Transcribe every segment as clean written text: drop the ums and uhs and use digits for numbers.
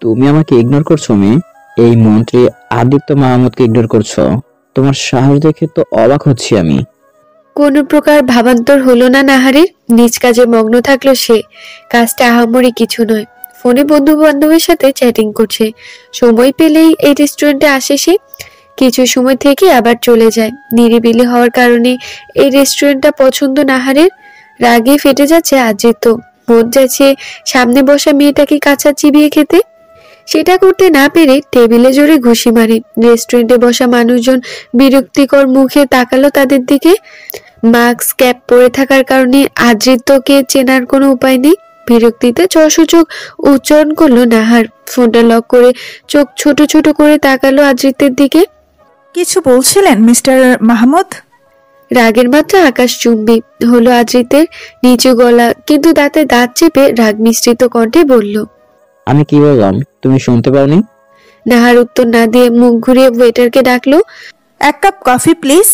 তুমি আমাকে ইগনোর করছো মেয়ে? এই মন্ত্রী আদিত্য মাহমুদকে ইগনোর করছো? তোমার সাহস দেখে তো অবাক হচ্ছি আমি। কোনো প্রকার ভাবান্তর হলো না নাহারের। নিজ কাজে মগ্ন থাকলো সে। কাজটা আহামরি কিছু নয়। ফোনে বন্ধু বান্ধবের সাথে চ্যাটিং করছে। সময় পেলেই এই রেস্টুরেন্টে আসে সে। কিছু সময় থেকে আবার চলে যায়। নিরিবিলি হওয়ার কারণে এই রেস্টুরেন্টটা পছন্দ নাহারের। রাগে ফেটে যাচ্ছে আদ্রিত। মন যাচ্ছে সামনে বসা মেয়েটাকে কাঁচা চিবিয়ে খেতে। সেটা করতে না পেরে টেবিলে জোরে ঘুষি মারে। রেস্টুরেন্টে বসা মানুষজন বিরক্তিকর মুখে তাকালো তাদের দিকে। মাস্ক ক্যাপ পরে থাকার কারণে আদ্রিতকে চেনার কোনো উপায় নেই। বিরক্তিতে চোখ উচ্চারণ করলো নাহার। ফোনটা লক করে চোখ ছোট ছোট করে তাকালো আদ্রিতের দিকে। কিছু বলছিলেন মিস্টার মাহমুদ? রাগের মাত্রা আকাশচুম্বী হলো আদ্রিতের। নিচু গলা কিন্তু দাঁতে দাঁত চেপে রাগ মিশ্রিত কণ্ঠে বলল, আমি কি বললাম তুমি শুনতে পাওনি? নাহার উত্তর না দিয়ে মুখ ঘুরিয়ে ওয়েটারকে ডাকলো। 1 কাপ কফি প্লিজ।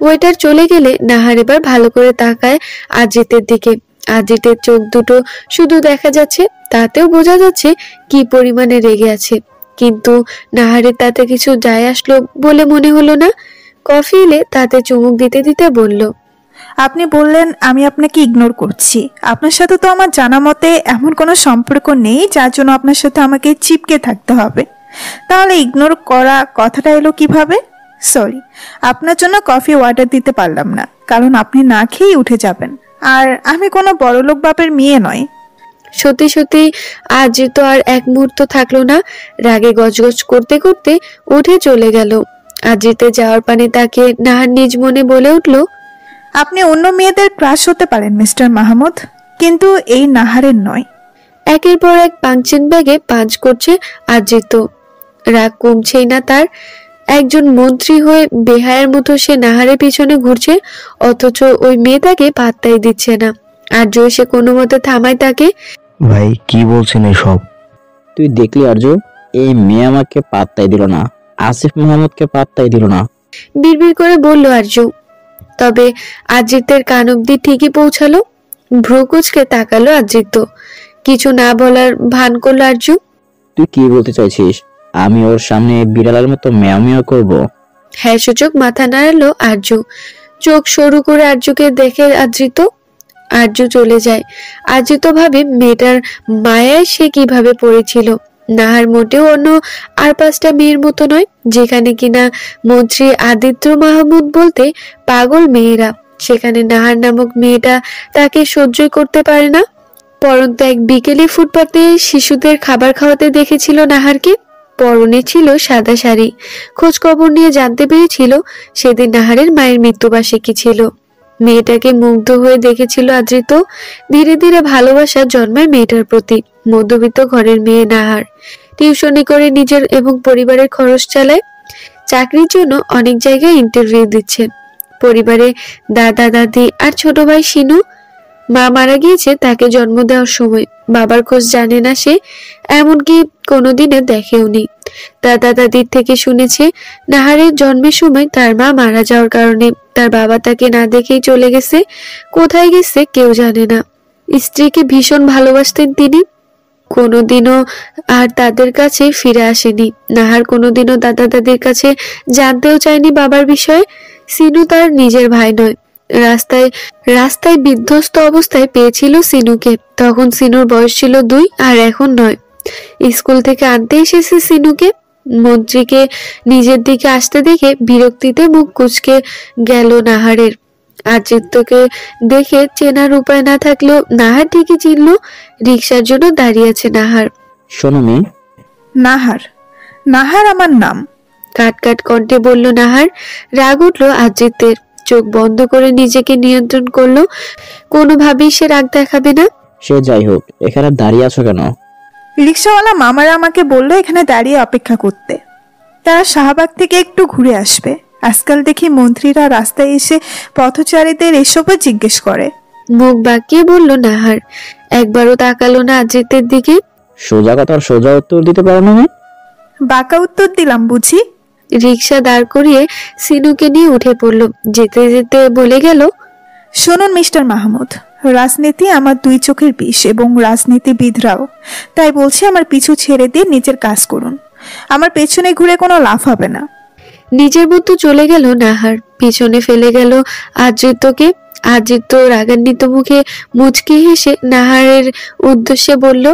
ওয়েটার চলে গেলে নাহার এবার ভালো করে তাকায় আদ্রিতের দিকে। আদ্রিতের চোখ দুটো শুধু দেখা যাচ্ছে, তাতেও বোঝা যাচ্ছে কি পরিমাণে রেগে আছে। কিন্তু নাহারের তাতে কিছু যায় আসলো বলে মনে হলো না। কফি এলে তাতে চুমুক দিতে দিতে বলল, আপনি বললেন আমি আপনাকে ইগনোর করছি। আপনার সাথে তো আমার জানা মতে এমন কোনো সম্পর্ক নেই যার জন্য আপনার সাথে আমাকে চিপকে থাকতে হবে। তাহলে ইগনোর করা কথাটা এলো কিভাবে? সরি, আপনার জন্য কফি অর্ডার দিতে পারলাম না, কারণ আপনি না খেয়েই উঠে যাবেন। আর আমি কোনো বড়লোক বাপের মেয়ে নয়। সত্যি সত্যি আদ্রিত আর এক মুহূর্ত থাকলো না। রাগে গজগজ করতে করতে উঠে চলে গেল। আদ্রিতে যাওয়ার পানে তাকে নাহার নিজ মনে বলে উঠল, আপনি অন্য মেয়েদের ক্রাশ হতে পারেন মিস্টার মাহমুদ, কিন্তু এই নাহারের নয়। একের পর এক পাঞ্চিং ব্যাগে পাঞ্চ করছে আদ্রিত। রাগ কমছেই না তার। একজন মন্ত্রী হয়ে বেহায়ের মতো সে নাহারের পিছনে ঘুরছে, অথচ ওই মেয়ে তাকে পাত্তাই দিচ্ছে না। আর্য এসে কোনো মতে থামায় তাকে। ভাই কি বলছেন এসব? তুই দেখলি আর্য, এই মেয়ে আমাকে পাত্তাই দিল না, আসিফ মাহমুদকে পাত্তাই দিল না। বিড়বিড় করে বলল আর্য। তবে আদ্রিতের কান অব্দি ঠিকই পৌঁছালো। ভ্রু কুচকে তাকালো আদ্রিত। কিছু না বলার ভান করলো আর্য। তুই কি বলতে চাইছিস? আমি ওর সামনে বিড়ালের মতো ম্যাও ম্যাও করবো? হ্যাঁ সূচক মাথা নাড়ালো আর্য। চোখ সরু করে আর্যকে দেখে আদ্রিত। আর্য চলে যায়। আদ্রিত ভাবে মেয়েটার মায়ায় সে কিভাবে পড়েছিল। নাহার মোটেও অন্য আর 5টা মেয়ের মতো নয়, যেখানে কিনা মন্ত্রী আদিত্য মাহমুদ বলতে পাগল মেয়েরা, সেখানে নাহার নামক মেয়েটা তাকে সহ্যই করতে পারে না। পরন্তু এক বিকেলে ফুটপাতে শিশুদের খাবার খাওয়াতে দেখেছিল নাহারকে। পরনে ছিল সাদা শাড়ি। খোঁজ খবর নিয়ে জানতে পেরেছিল সেদিন নাহারের মায়ের মৃত্যুবার্ষিকী ছিল। মেয়েটাকে মুগ্ধ হয়ে দেখেছিল আদ্রিত। ধীরে ধীরে ভালোবাসা জন্মায় মেয়েটার প্রতি। মধ্যবিত্ত ঘরের মেয়ে নাহার। টিউশনি করে নিজের এবং পরিবারের খরচ চালায়। চাকরির জন্য অনেক জায়গায় ইন্টারভিউ দিচ্ছে। পরিবারে দাদা দাদি আর ছোট ভাই শিনু। মা মারা গিয়েছে তাকে জন্ম দেওয়ার সময়। বাবার খোঁজ জানে না সে, এমনকি কোনোদিনে দেখেওনি। দাদা দাদির থেকে শুনেছে নাহারের জন্মের সময় তার মা মারা যাওয়ার কারণে তার বাবা তাকে না দেখেই চলে গেছে। কোথায় গেছে কেউ জানে না। স্ত্রীকে ভীষণ ভালোবাসতেন তিনি। কোনোদিনও আর তাদের কাছে ফিরে আসেনি। নাহার কোনোদিনও দাদা দাদির কাছে জানতেও চায়নি বাবার বিষয়ে। সিনু তার নিজের ভাই নয়। রাস্তায় রাস্তায় বিধ্বস্ত অবস্থায় পেয়েছিল সিনুকে। তখন সিনুর বয়স ছিল 2 আর এখন 9। স্কুল থেকে আনতে এসেছে সিনুকে। মন্ত্রীকে নিজের দিকে আসতে দেখে বিরক্তিতে মুখ কুঁচকে গেল নাহারের। আদ্রিত্যকে দেখে চেনার উপায় না থাকলেও নাহার ঠিকই চিনল। রিক্সার জন্য দাঁড়িয়ে আছে নাহার। শোনো মেয়ে। নাহার? নাহার আমার নাম। কাট কাট কণ্ঠে বলল নাহার। রাগ উঠল আদ্রিতের। চোখ বন্ধ করে নিজেকে নিয়ন্ত্রণ করলো। কোনোভাবেই সে রাগ দেখাবে না। সে যাই হোক, এখানে দাঁড়িয়ে আছো কেন? রিক্সাওয়ালা মামারা আমাকে বললো এখানে দাঁড়িয়ে অপেক্ষা করতে। তারা শাহবাগ থেকে একটু ঘুরে আসবে। আজকাল দেখি মন্ত্রীরা রাস্তায় এসে পথচারীদের এসবও জিজ্ঞেস করে। মুখ বাঁকিয়ে বলল নাহার। একবারও তাকালো না আদ্রিতের দিকে। সোজা কথার সোজা উত্তর দিতে পারো না? বাঁকা উত্তর দিলাম বুঝি? রিক্সা দাঁড় করিয়ে সিনুকে নিয়ে উঠে পড়ল। যেতে যেতে বলে গেল, শুনুন মিস্টার মাহমুদ, রাজনীতি আমার দুই চোখের বিষ এবং রাজনীতিবিদরাও। তাই বলছি আমার পিছু ছেড়ে দিয়ে নিজের কাজ করুন। আমার পেছনে ঘুরে কোনো লাভ হবে না। নিজের বুদ্ধ চলে গেল নাহার, পিছনে ফেলে গেল আদ্রিতকে। আদ্রিত রাগান্বিত মুখে মুচকি হেসে নাহারের উদ্দেশ্যে বলল,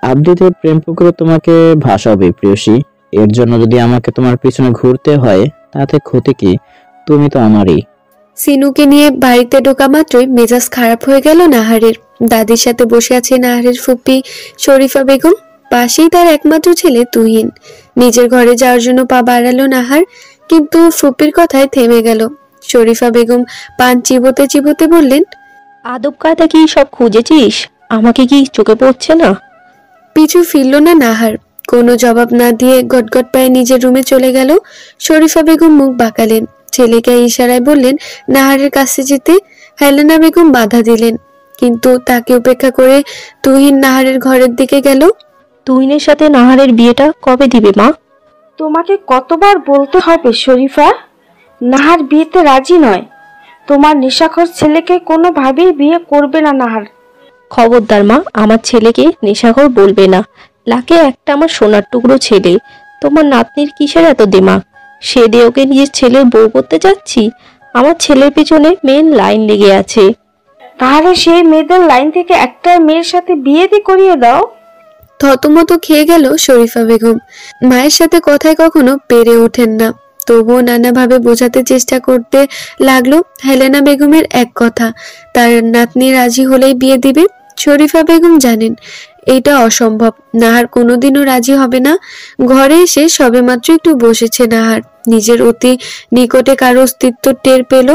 আবৃতের প্রেম পুকুরে তোমাকে ভাসাবে প্রেয়সী। এর জন্য যদি আমাকে তোমার পিছনে ঘুরতে হয় তাতে ক্ষতি কি? তুমি তো আমারই। সিনুকে নিয়ে বাড়িতে ঢোকা মাত্রই মেজাজ খারাপ হয়ে গেল নাহারের। দাদির সাথে বসে আছে নাহারের ফুপি শরীফা বেগম, পাশেই তার একমাত্র ছেলে তুহিন। নিজের ঘরে যাওয়ার জন্য পা বাড়ালো নাহার, কিন্তু ফুপির কথায় থেমে গেল। শরীফা বেগম পান চিবোতে চিবোতে বললেন, আদব কায়দা কি সব খুঁজেছিস? আমাকে কি চোখে পড়ছে না? পিছু ফিরল না নাহার। কোনো জবাব না দিয়ে গটগট পায়ে নিজের রুমে চলে গেল। শরীফা বেগম মুখ বাঁকালেন, ছেলেকে ইশারায় বললেন নাহারের কাছে যেতে। হেলেনা বেগম বাধা দিলেন, কিন্তু তাকে উপেক্ষা করে তুহিন নাহারের ঘরের দিকে গেল। তুহিনের সাথে নাহারের বিয়েটা কবে দিবে মা? তোমাকে কতবার বলতে হবে শরীফা, নাহার বিয়েতে রাজি নয়। তোমার নেশাখোর ছেলেকে কোনোভাবেই বিয়ে করবে না নাহার। খবরদার মা, আমার ছেলেকে নেশাখোর বলবে না। লাকে একটা আমার সোনার টুকরো ছেলে। তোমার নাতনির কিসের এত দিমাগ? সে দিয়ে ওকে নিজের ছেলের বউ করতে যাচ্ছি? আমার ছেলের পেছনে মেন লাইন লেগে আছে। তাহলে সেই মেয়েদের লাইন থেকে একটা মেয়ের সাথে বিয়ে করিয়ে দাও। থতমত খেয়ে গেল শরীফা বেগম। মায়ের সাথে কথায় কখনো পেরে ওঠেন না, তবুও নানাভাবে বোঝাতে চেষ্টা করতে লাগলো। হেলেনা বেগমের এক কথা, তার নাতনি রাজি হলেই বিয়ে দিবে। শরীফা বেগম জানেন এটা অসম্ভব, নাহার কোনোদিনও রাজি হবে না। ঘরে এসে সবেমাত্র একটু বসেছে নাহার, নিজের অতি নিকটে কারো অস্তিত্ব টের পেল।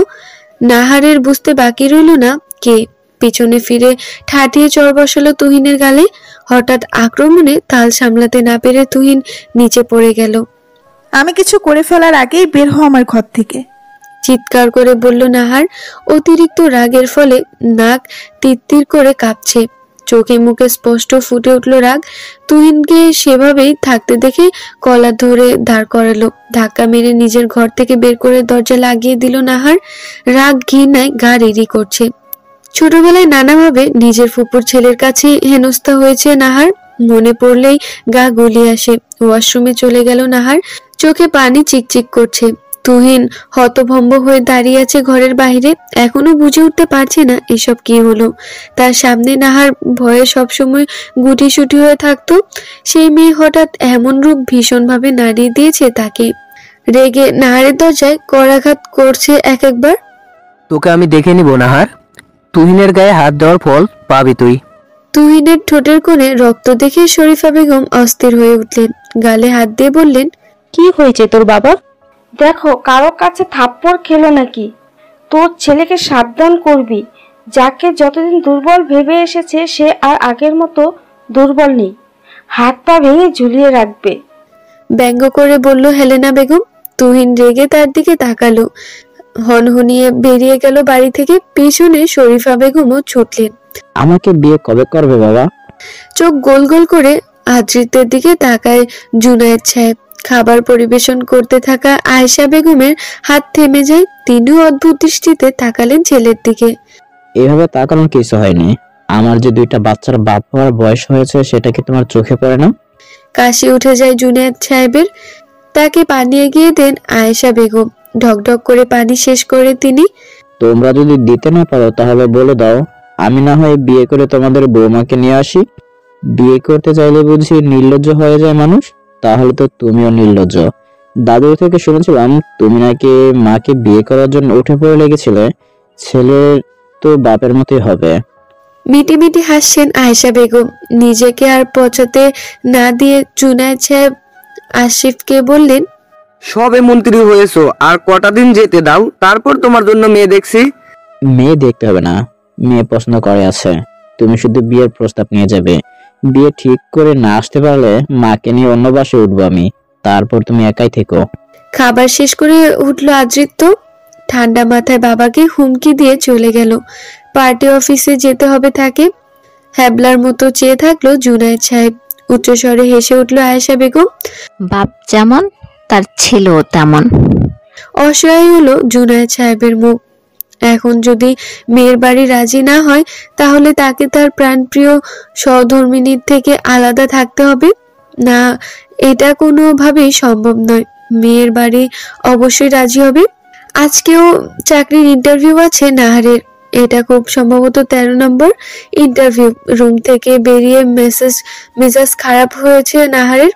নাহারের বুঝতে বাকি রইল না কে। পিছনে ফিরে ঠাটিয়ে চড় বসালো তুহিনের গালে। হঠাৎ আক্রমণে তাল সামলাতে না পেরে তুহিন নিচে পড়ে গেল। আমি কিছু করে ফেলার আগেই বের হও আমার ঘর থেকে। চিৎকার করে বলল নাহার। অতিরিক্ত রাগের ফলে নাক তিত্তির করে কাঁপছে, চোখে মুখে স্পষ্ট ফুটে উঠল রাগ। তুহিনকে সেভাবেই থাকতে দেখে কলা ধরে দাঁড় করালো, ধাক্কা মেরে নিজের ঘর থেকে বের করে দরজা লাগিয়ে দিল নাহার। রাগ ঘৃণায় গা রিরি করছে। ছোটবেলায় নানাভাবে নিজের ফুপুর ছেলের কাছে হেনস্থা হয়েছে নাহার, মনে পড়লেই গা গুলিয়ে আসে। ওয়াশরুমে চলে গেল নাহার, চোখে পানি চিকচিক করছে। তুহিন হতভম্ব হয়ে দাঁড়িয়ে আছে ঘরের বাইরে, এখনো বুঝে উঠতে পারছে না এসব কি হলো। তার সামনে নাহার ভয়ে সবসময় গুটিসুটি হয়ে থাকতো, সেই মেয়ে হঠাৎ এমন রূপ ভীষণভাবে নাড়িয়ে দিয়েছে তাকে। রেগে নাহারের দরজায় করাঘাত করছে এক একবার। তোকে আমি দেখে নিব নাহার, তুহিনের গায়ে হাত দেওয়ার ফল পাবি তুই। তুহিনের ঠোঁটের কোণে রক্ত দেখে শরীফা বেগম অস্থির হয়ে উঠলেন, গালে হাত দিয়ে বললেন, কি হয়েছে তোর বাবা? দেখো কারো কাছে থাপ্পড় খেলো নাকি। তোর ছেলেকে সাবধান করবি, যাকে যতদিন দুর্বল ভেবে এসেছে সে আর আগের মতো দুর্বল নেই। হাত পা ভেঙে ঝুলিয়ে রাখবে। ব্যঙ্গ করে বলল হেলেনা বেগম। তুহিন রেগে তার দিকে তাকালো, হনহনিয়ে বেরিয়ে গেল বাড়ি থেকে। পিছনে শরীফা বেগমও ছুটলেন। আমাকে বিয়ে কবে করবে বাবা? চোখ গোল গোল করে আদ্রিতের দিকে তাকায় জুনায়েদ সাহেব। খাবার পরিবেশন করতে থাকা আয়েশা বেগমের হাত থেমে যায়, তিনিও অদ্ভুত দৃষ্টিতে তাকালেন ছেলের দিকে। এভাবে তাকানোর কিছু হয়নি, আমার যে দুইটা বাচ্চার বাপ হওয়ার বয়স হয়েছে সেটা কি তোমার চোখে পড়ে না? কাশি উঠে যায় জুনায়েদ সাহেবের, তাকে পানি এগিয়ে দেন আয়েশা বেগম। ঢকঢক করে পানি শেষ করে তিনি, তোমরা যদি দিতে না পারো তাহলে বলে দাও, আমি না হয় বিয়ে করে তোমাদের বৌমাকে নিয়ে আসি। বিয়ে করতে চাইলে বুঝি নির্লজ্জ হয়ে যায় মানুষ? তাহলে তো তুমিও নির্লজ্জ। দাদুর থেকে শুনেছিলাম তুমি নাকি মাকে বিয়ে করার জন্য উঠে পড়ে লেগেছিলে। ছেলের তো বাপের মতোই হবে। মিটি মিটি হাসছেন আয়েশা বেগম। নিজেকে আর পচাতে না দিয়ে জুনায়েদ সাহেব আশিফকে বললেন, সবে মন্ত্রী হয়েছো, আর কটা দিন যেতে দাও, তারপর তোমার জন্য মেয়ে দেখছি। মেয়ে দেখতে হবে না, মেয়ে পছন্দ করে আছে। তুমি শুধু বিয়ের প্রস্তাব নিয়ে যাবে। বিয়ে ঠিক করে না আসতে পারলে মাকে নিয়ে অন্য বাসায় উঠবো আমি, তারপর তুমি একাই থেকো। খাবার শেষ করে উঠলো আদ্রিত। ঠান্ডা মাথায় বাবাকে হুমকি দিয়ে চলে গেল। পার্টি অফিসে যেতে হবে তাকে। হ্যাবলার মতো চেয়ে থাকলো জুনায়েদ সাহেব। উচ্চস্বরে হেসে উঠলো আয়েশা বেগম। বাপ যেমন তার ছেলেও তেমন। অসহায় হলো জুনায়েদ সাহেবের মুখ। এখন যদি মেয়ের বাড়ি রাজি না হয় তাহলে তাকে তার প্রাণপ্রিয় সহধর্মিনীর থেকে আলাদা থাকতে হবে না। এটা কোনোভাবেই সম্ভব নয়। মেয়ের বাড়ি অবশ্যই রাজি হবে। আজকেও চাকরির ইন্টারভিউ আছে নাহারের। এটা খুব সম্ভবত 13 নম্বর ইন্টারভিউ। রুম থেকে বেরিয়ে মেজাজ খারাপ হয়েছে নাহারের।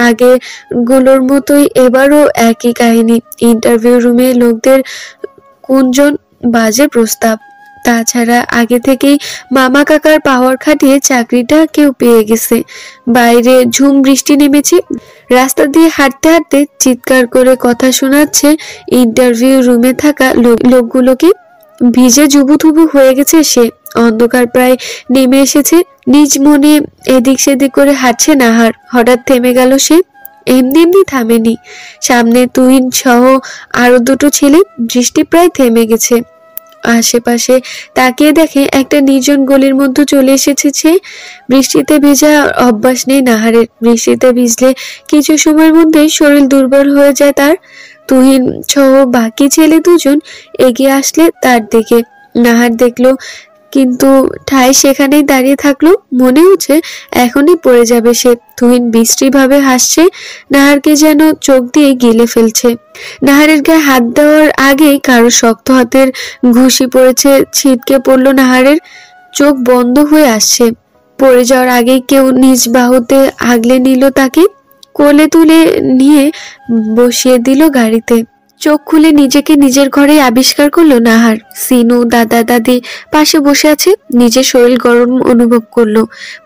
আগে গুলোর মতোই এবারও একই কাহিনী। ইন্টারভিউ রুমে লোকদের কুঞ্জন, বাজে প্রস্তাব। তাছাড়া আগে থেকেই মামা কাকার পাওয়ার খাটিয়ে চাকরিটা কেউ পেয়ে গেছে। বাইরে ঝুম বৃষ্টি নেমেছে। রাস্তা দিয়ে হাঁটতে হাঁটতে চিৎকার করে কথা শোনাচ্ছে ইন্টারভিউ রুমে থাকা লোকগুলোকে। ভিজে জুবুথুবু হয়ে গেছে সে। অন্ধকার প্রায় নেমে এসেছে। নিজ মনে এদিক সেদিক করে হাঁটছে নাহার। হঠাৎ থেমে গেল সে। এমনি এমনি থামেনি। সামনে তুহিন সহ আরো দুটো ছেলে। বৃষ্টি প্রায় থেমে গেছে। আশেপাশে তাকিয়ে দেখে একটা নির্জন গলির মধ্যে চলে এসেছে সে। বৃষ্টিতে ভেজা অভ্যাস নেই নাহারের। বৃষ্টিতে ভিজলে কিছু সময়ের মধ্যেই শরীর দুর্বল হয়ে যায় তার। তুহিন সহ বাকি ছেলে দুজন এগিয়ে আসলে তার দিকে। নাহার দেখলো, কিন্তু ঠায় সেখানেই দাঁড়িয়ে থাকলো। মনে হচ্ছে এখনই পড়ে যাবে সে। তুহিন বিশ্রী ভাবে হাসছে। নাহারকে যেন চোখ দিয়ে গিলে ফেলছে। নাহারের গায়ে হাত দেওয়ার আগেই কারো শক্ত হাতের ঘুষি পড়েছে। ছিটকে পড়লো নাহারের। চোখ বন্ধ হয়ে আসছে। পড়ে যাওয়ার আগেই কেউ নিজ বাহুতে আগলে নিল তাকে। কোলে তুলে নিয়ে বসিয়ে দিল গাড়িতে। চোখ খুলে নিজেকে নিজের ঘরে আবিষ্কার করলো নাহার। সিনু, দাদা দাদি পাশে বসে আছে। নিজের শরীর গরম অনুভব করলো।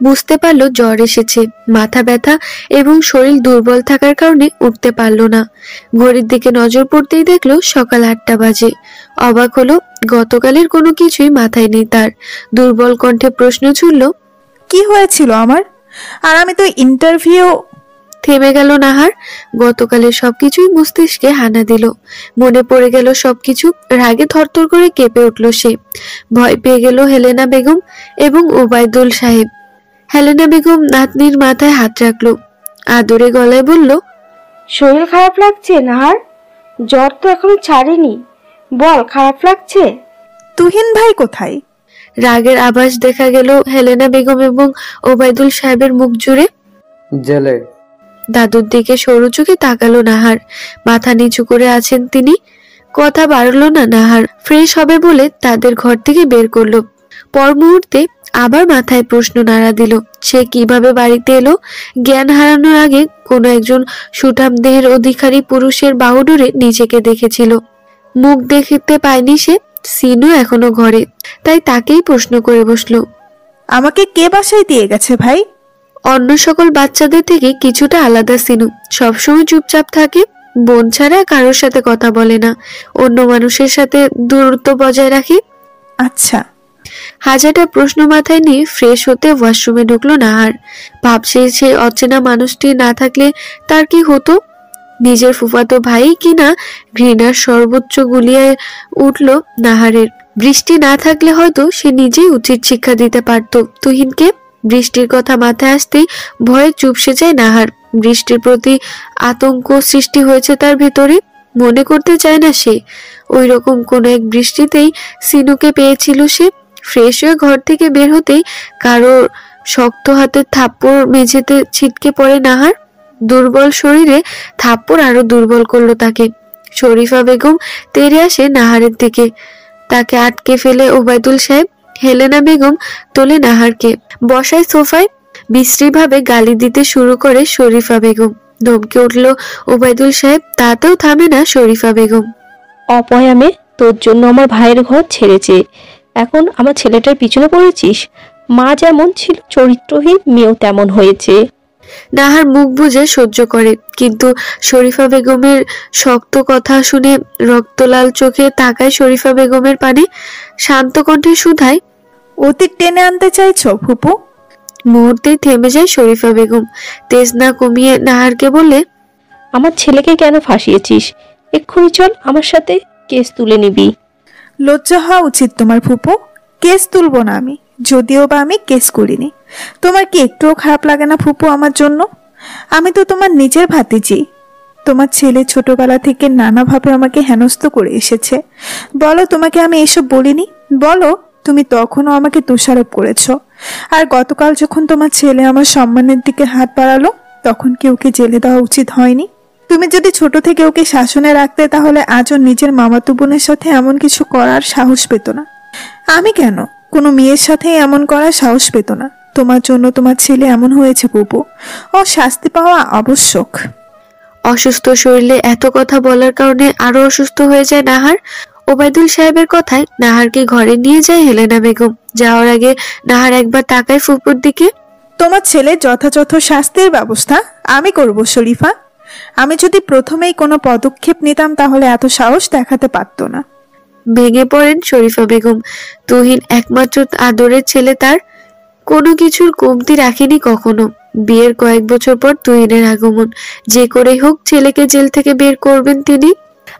বুঝতে পারলো জ্বর এসেছে। মাথা ব্যথা এবং শরীর দুর্বল থাকার কারণে উঠতে পারলো না। ঘড়ির দিকে নজর পড়তেই দেখলো সকাল 8টা বাজে। অবাক হলো, গতকালের কোনো কিছুই মাথায় নেই তার। দুর্বল কণ্ঠে প্রশ্ন ছুড়ল, কি হয়েছিল আমার? আর আমি তো ইন্টারভিউ। থেমে গেল নাহার। গতকালের সবকিছুই মস্তিষ্কে হানা দিল। মনে পড়ে গেল সবকিছু। রাগে থরথর করে কেঁপে উঠল সে। ভয় পেয়ে গেল হেলেনা বেগম এবং ওবায়দুল সাহেব। হেলেনা বেগম নাতনির মাথায় হাত রাখলো। আদরে গলায় বলল, শরীর খারাপ লাগছে নাহার? জ্বর তো এখনো ছাড়েনি, বল খারাপ লাগছে? তুহিন ভাই কোথায়? রাগের আভাস দেখা গেল হেলেনা বেগম এবং ওবায়দুল সাহেবের মুখ জুড়ে। জেলে। দাদুর দিকে সরু চোখে তাকালো নাহার। মাথা নিচু করে আছেন তিনি। কথা বাড়লো না নাহার। ফ্রেশ হবে বলে তাদের ঘর থেকে বের করলো। পর মুহূর্তে আবার মাথায় প্রশ্ন নাড়া দিল, সে কিভাবে বাড়িতে এলো? জ্ঞান হারানোর আগে কোনো একজন সুঠাম দেহের অধিকারী পুরুষের বাহুডোরে নিজেকে দেখেছিল। মুখ দেখতে পায়নি সে। সিনু এখনো ঘরে, তাই তাকেই প্রশ্ন করে বসলো, আমাকে কে বাসায় দিয়ে গেছে ভাই? অন্য সকল বাচ্চাদের থেকে কিছুটা আলাদা সিনু। সবসময় চুপচাপ থাকে। বোন ছাড়া কারোর সাথে কথা বলে না। অন্য মানুষের সাথে দূরত্ব বজায় রাখে। আচ্ছা। হাজারটা প্রশ্ন মাথায় নিয়ে ফ্রেশ হতে ওয়াশরুমে ঢুকলো নাহার। ভাবছে সে অচেনা মানুষটি না থাকলে তার কি হতো। নিজের ফুফাতো ভাই কিনা ঘৃণার সর্বোচ্চ গুলিয়ে উঠল নাহারের। বৃষ্টি না থাকলে হয়তো সে নিজেই উচিত শিক্ষা দিতে পারত তুহিনকে। বৃষ্টির কথা মাথায় আসতেই ভয়ে চুপসে যায় নাহার। বৃষ্টির প্রতি আতঙ্ক সৃষ্টি হয়েছে তার ভেতরে। মনে করতে চায় না সে ওই রকম কোন এক বৃষ্টিতেই সিনুকে পেয়েছিল সে। ফ্রেশ হয়ে ঘর থেকে বের হতেই কারোর শক্ত হাতের থাপ্পড় মেঝেতে ছিটকে পড়ে নাহার। দুর্বল শরীরে থাপ্পড় আরো দুর্বল করলো তাকে। শরীফা বেগম তেড়ে আসে নাহারের দিকে। তাকে আটকে ফেলে ওবায়দুল সাহেব। হেলেনা বেগম তোলে নাহারকে, বসায় সোফায়। বিশ্রীভাবে গালি দিতে শুরু করে শরীফা বেগম। ধমকে উঠল ওবায়দুল সাহেব। তাতেও থামে না শরীফা বেগম। অপয়ামে তোর জন্য আমার ভাইয়ের ঘর ছেড়েছে, এখন আমার ছেলেটার পিছনে পড়েছিস? মা যেমন ছিল চরিত্রহীন, মেয়েও তেমন হয়েছে। নাহার মুখ বুজে সহ্য করে, কিন্তু শরীফা বেগমের শক্ত কথা শুনে রক্তলাল চোখে তাকায় শরীফা বেগমের পানে। শান্ত কণ্ঠে শুধায়, অতীত টেনে আনতে চাইছো ফুপু? মুহূর্তেই থেমে যায় শরীফা বেগম। তেজ না কমিয়ে নাহারকে বলে, আমার ছেলেকে কেন ফাঁসিয়েছিস? এক্ষুনি চল আমার সাথে, কেস তুলে নিবি। লজ্জা হওয়া উচিত তোমার ফুপু। কেস তুলবো না আমি, যদিও বা আমি কেস করিনি। তোমার কি একটুও খারাপ লাগে না ফুপু আমার জন্য? আমি তো তোমার নিজের ভাতিজি। তোমার ছেলে ছোটবেলা থেকে নানাভাবে আমাকে হেনস্থ করে এসেছে। বলো, তোমাকে আমি এসব বলিনি? বলো, তুমি তখনও আমাকে দোষারোপ করেছো। আর গতকাল যখন তোমার ছেলে আমার সম্মানের দিকে হাত বাড়ালো, তখন কি ওকে জেলে দেওয়া উচিত হয়নি? তুমি যদি ছোট থেকে ওকে শাসনে রাখতে, তাহলে আজও নিজের মামাতো বোনের সাথে এমন কিছু করার সাহস পেত না। আমি কেন? কোনো মেয়ের সাথে এমন করার সাহস পেত না। তোমার জন্য তোমার ছেলে এমন হয়েছে বুবু। ও শাস্তি পাওয়া আবশ্যক। অসুস্থ শরীরে এত কথা বলার কারণে আরো অসুস্থ হয়ে যায় নাহার। ওবায়দুল সাহেবের কথায় নাহারকে ঘরে নিয়ে যায় হেলেনা বেগম। যাওয়ার আগে নাহার একবার তাকায় ফুপুর দিকে। তোমার ছেলের যথাযথ শাস্তির ব্যবস্থা আমি করব শরীফা। আমি যদি প্রথমেই কোনো পদক্ষেপ নিতাম, তাহলে এত সাহস দেখাতে পারতো না। ভেঙে পড়েন শরীফা বেগম। তুহিন একমাত্র আদরের ছেলে, তার কোনো কিছুর কমতি রাখেনি কখনো। বিয়ের কয়েক বছর পর তুহিনের আগমন। যে করেই হোক ছেলেকে জেল থেকে বের করবেন তিনি।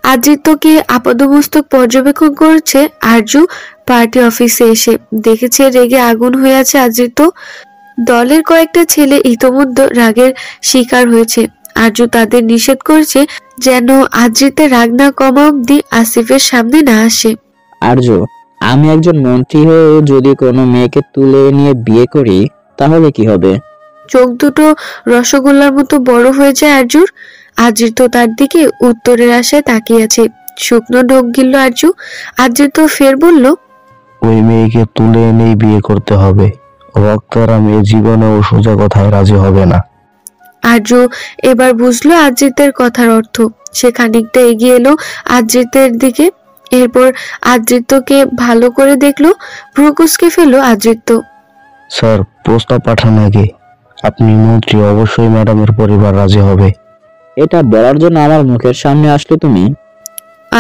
আদ্রিত্যকে আপাদমস্তক পর্যবেক্ষণ করছে আরজু। পার্টি অফিসে এসে দেখেছে রেগে আগুন হয়ে আছে আদ্রিত্য। দলের কয়েকটা ছেলে ইতোমধ্যে রাগের শিকার হয়েছে। আরজু তাদের নিষেধ করছে যেন আদ্রিতের রাগ না কমা অব্দি আসিফের সামনে না আসে। আর্য, আমি একজন মন্ত্রী হয়ে যদি কোনো মেয়েকে তুলে নিয়ে বিয়ে করি তাহলে কি হবে? চোখ দুটো রসগোল্লার মতো বড় হয়ে যায় আরজুর। আদ্রিত তার দিকে উত্তরের আশায় তাকিয়ে আছে। শুকনো ঢোক গিলল আরজু। আদ্রিত ফের বলল, ওই মেয়েকে তুলে এনেই বিয়ে করতে হবে। রক্তরা মেয়ে জীবনেও সোজা কথায় রাজি হবে না। আরজু এবার বুঝলো আদ্রিতের কথার অর্থ। সে খানিকটা এগিয়ে এলো আদ্রিতের দিকে। এরপর আদ্রিত্যকে ভালো করে দেখলো। ভ্রুকুচকে ফেললো আদ্রিত্য। স্যার, প্রস্তাব পাঠান আগে। আপনি মন্ত্রী, অবশ্যই ম্যাডামের পরিবার রাজি হবে। এটা বলার জন্য আমার মুখের সামনে আসলে তুমি?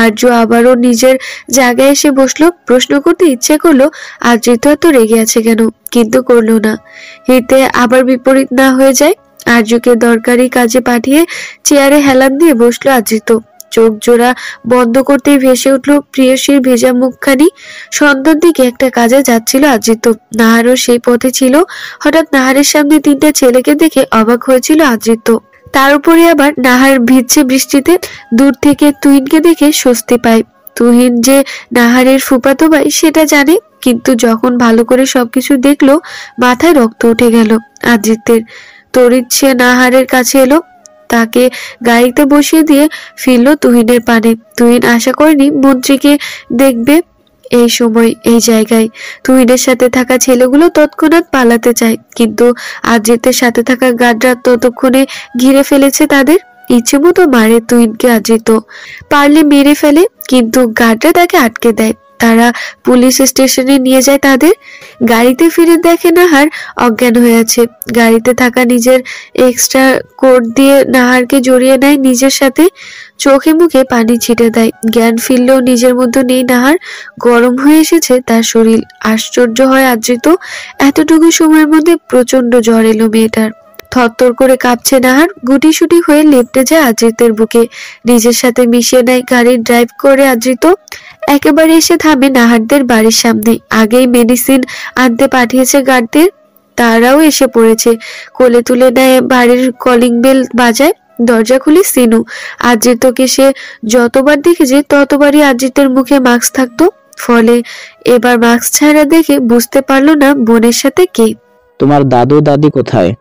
আরজু আবারও নিজের জায়গায় এসে বসলো। প্রশ্ন করতে ইচ্ছে করলো আদ্রিত এত রেগে আছে কেন, কিন্তু করলো না। হিতে আবার বিপরীত না হয়ে যায়। আরজুকে দরকারি কাজে পাঠিয়ে চেয়ারে হেলান দিয়ে বসলো আদ্রিত। চোখ জোড়া বন্ধ করতেই ভেসে উঠলো প্রিয়সীর ভেজা মুখখানি। সন্ধ্যার দিকে একটা কাজে যাচ্ছিল আদ্রিত। নাহারও সেই পথে ছিল। হঠাৎ নাহারের সামনে তিনটা ছেলেকে দেখে অবাক হয়েছিল আদ্রিত। তার উপরে আবার নাহার ভিজছে বৃষ্টিতে। দূর থেকে তুহিনকে দেখে স্বস্তি পায়। তুহিন যে নাহারের ফুফাতো ভাই সেটা জানে, কিন্তু যখন ভালো করে সবকিছু দেখলো মাথায় রক্ত উঠে গেল আদ্রিতের। তড়িৎ সে নাহারের কাছে এলো। তাকে গাড়িতে বসিয়ে দিয়ে ফিরল তুহিনের পানে। তুহিন আশা করেনি মন্ত্রীকে দেখবে এই সময় এই জায়গায়। তুহিনের সাথে থাকা ছেলেগুলো তৎক্ষণাৎ পালাতে চায়, কিন্তু আদ্রিতের সাথে থাকা গার্ডরা ততক্ষণে ঘিরে ফেলেছে তাদের। ইচ্ছে মতো মারে তুহিনকে আদ্রিত। পারলে মেরে ফেলে, কিন্তু গার্ডরা তাকে আটকে দেয়। তারা পুলিশ স্টেশনে নিয়ে যায় তাদের। গাড়িতে ফিরে দেখে নাহার অজ্ঞান হয়ে আছে। গাড়িতে থাকা নিজের এক্সট্রা কোট দিয়ে নাহারকে জড়িয়ে নেয় নিজের সাথে। চোখে মুখে পানি ছিটে দেয়। জ্ঞান ফিরলেও নিজের মধ্যে নেই নাহার। গরম হয়ে এসেছে তার শরীর। আশ্চর্য হয় আদ্রিত। এতটুকু সময়ের মধ্যে প্রচন্ড জ্বর এলো মেয়েটার। থরথর করে কাঁপছে নাহার। গুটিসুটি হয়ে লেপটে যায় আদ্রিতের বুকে। নিজের সাথে মিশিয়ে নেয় গাড়ি ড্রাইভ করে আদ্রিত। একেবারে এসে থামে নাহারদের বাড়ির সামনে। আগেই মেডিসিন আনতে পাঠিয়েছে গার্ডদের, তারাও এসে পড়েছে। কোলে তুলে নেয়, বাড়ির কলিং বেল বাজায়। দরজা খুলে সিনু। আদ্রিতকে সে যতবার দেখেছে ততবারই আদ্রিতের মুখে মাস্ক থাকতো। ফলে এবার মাস্ক ছাড়া দেখে বুঝতে পারলো না বোনের সাথে কে। তোমার দাদু দাদি কোথায়?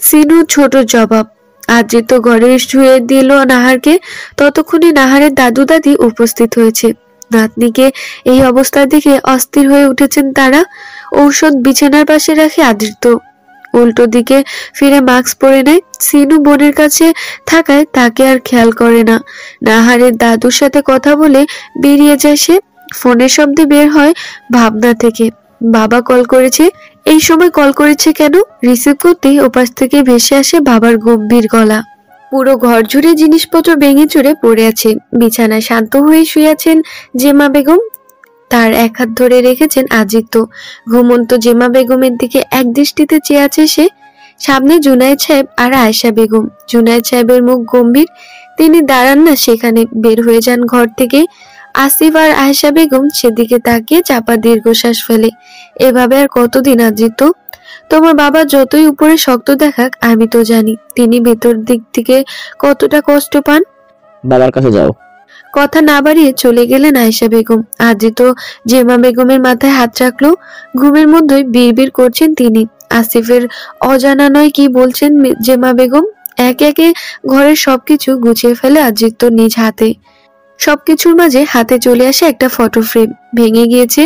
সিনু ছোট জবাব। আদ্রিত ঘরে শুয়ে দিল নাহারকে। ততক্ষণে নাহারের দাদু দাদি উপস্থিত হয়েছে। নাতনিকে এই অবস্থা দেখে অস্থির হয়ে উঠেছেন তারা। ঔষধ বিছানার পাশে রাখে আদ্রিত উল্টো দিকে ফিরে মাস্ক পরে নেয়। সিনু বোনের কাছে থাকায় তাকে আর খেয়াল করে না। নাহারের দাদুর সাথে কথা বলে বেরিয়ে যায় সে। ফোনের শব্দে বের হয় ভাবনা থেকে। বাবা কল করেছে। এই সময় কল করেছে কেন? রিসিভ করতেই ওপাশ থেকে ভেসে আসে বাবার গম্ভীর গলা। পুরো ঘর জুড়ে জিনিসপত্র ভেঙে চুরে পড়ে আছে। বিছানায় শান্ত হয়ে শুয়ে আছেন জেমা বেগম। তার এক হাত ধরে রেখেছেন আদ্রিত। ঘুমন্ত জেমা বেগমের দিকে এক দৃষ্টিতে চেয়ে আছে সে। সামনে জুনায়েদ সাহেব আর আয়েশা বেগম। জুনায়েদ সাহেবের মুখ গম্ভীর। তিনি দাঁড়ান না সেখানে, বের হয়ে যান ঘর থেকে। আসিফ আর আয়েশা বেগম সেদিকে তাকিয়ে চাপা দীর্ঘশ্বাস ফেলে। এভাবে আর কতদিন আদ্রিত? তোমার বাবা যতই উপরে শক্ত দেখাক, আমি তো জানি তিনি ভেতর দিক থেকে কতটা কষ্ট পান। বাবার কাছে যাও। কথা না বাড়িয়ে চলে গেলেন আয়েশা বেগম। আদ্রিত জেমা বেগমের মাথায় হাত রাখলো। ঘুমের মধ্যেই বিড়বিড় করছেন তিনি। আসিফের অজানা নয় কি বলছেন জেমা বেগম। একে একে ঘরের সবকিছু গুছিয়ে ফেলে আদ্রিত নিজ হাতে। সবকিছুর মাঝে হাতে চলে আসে একটা ফটো ফ্রেম। ভেঙে গিয়েছে,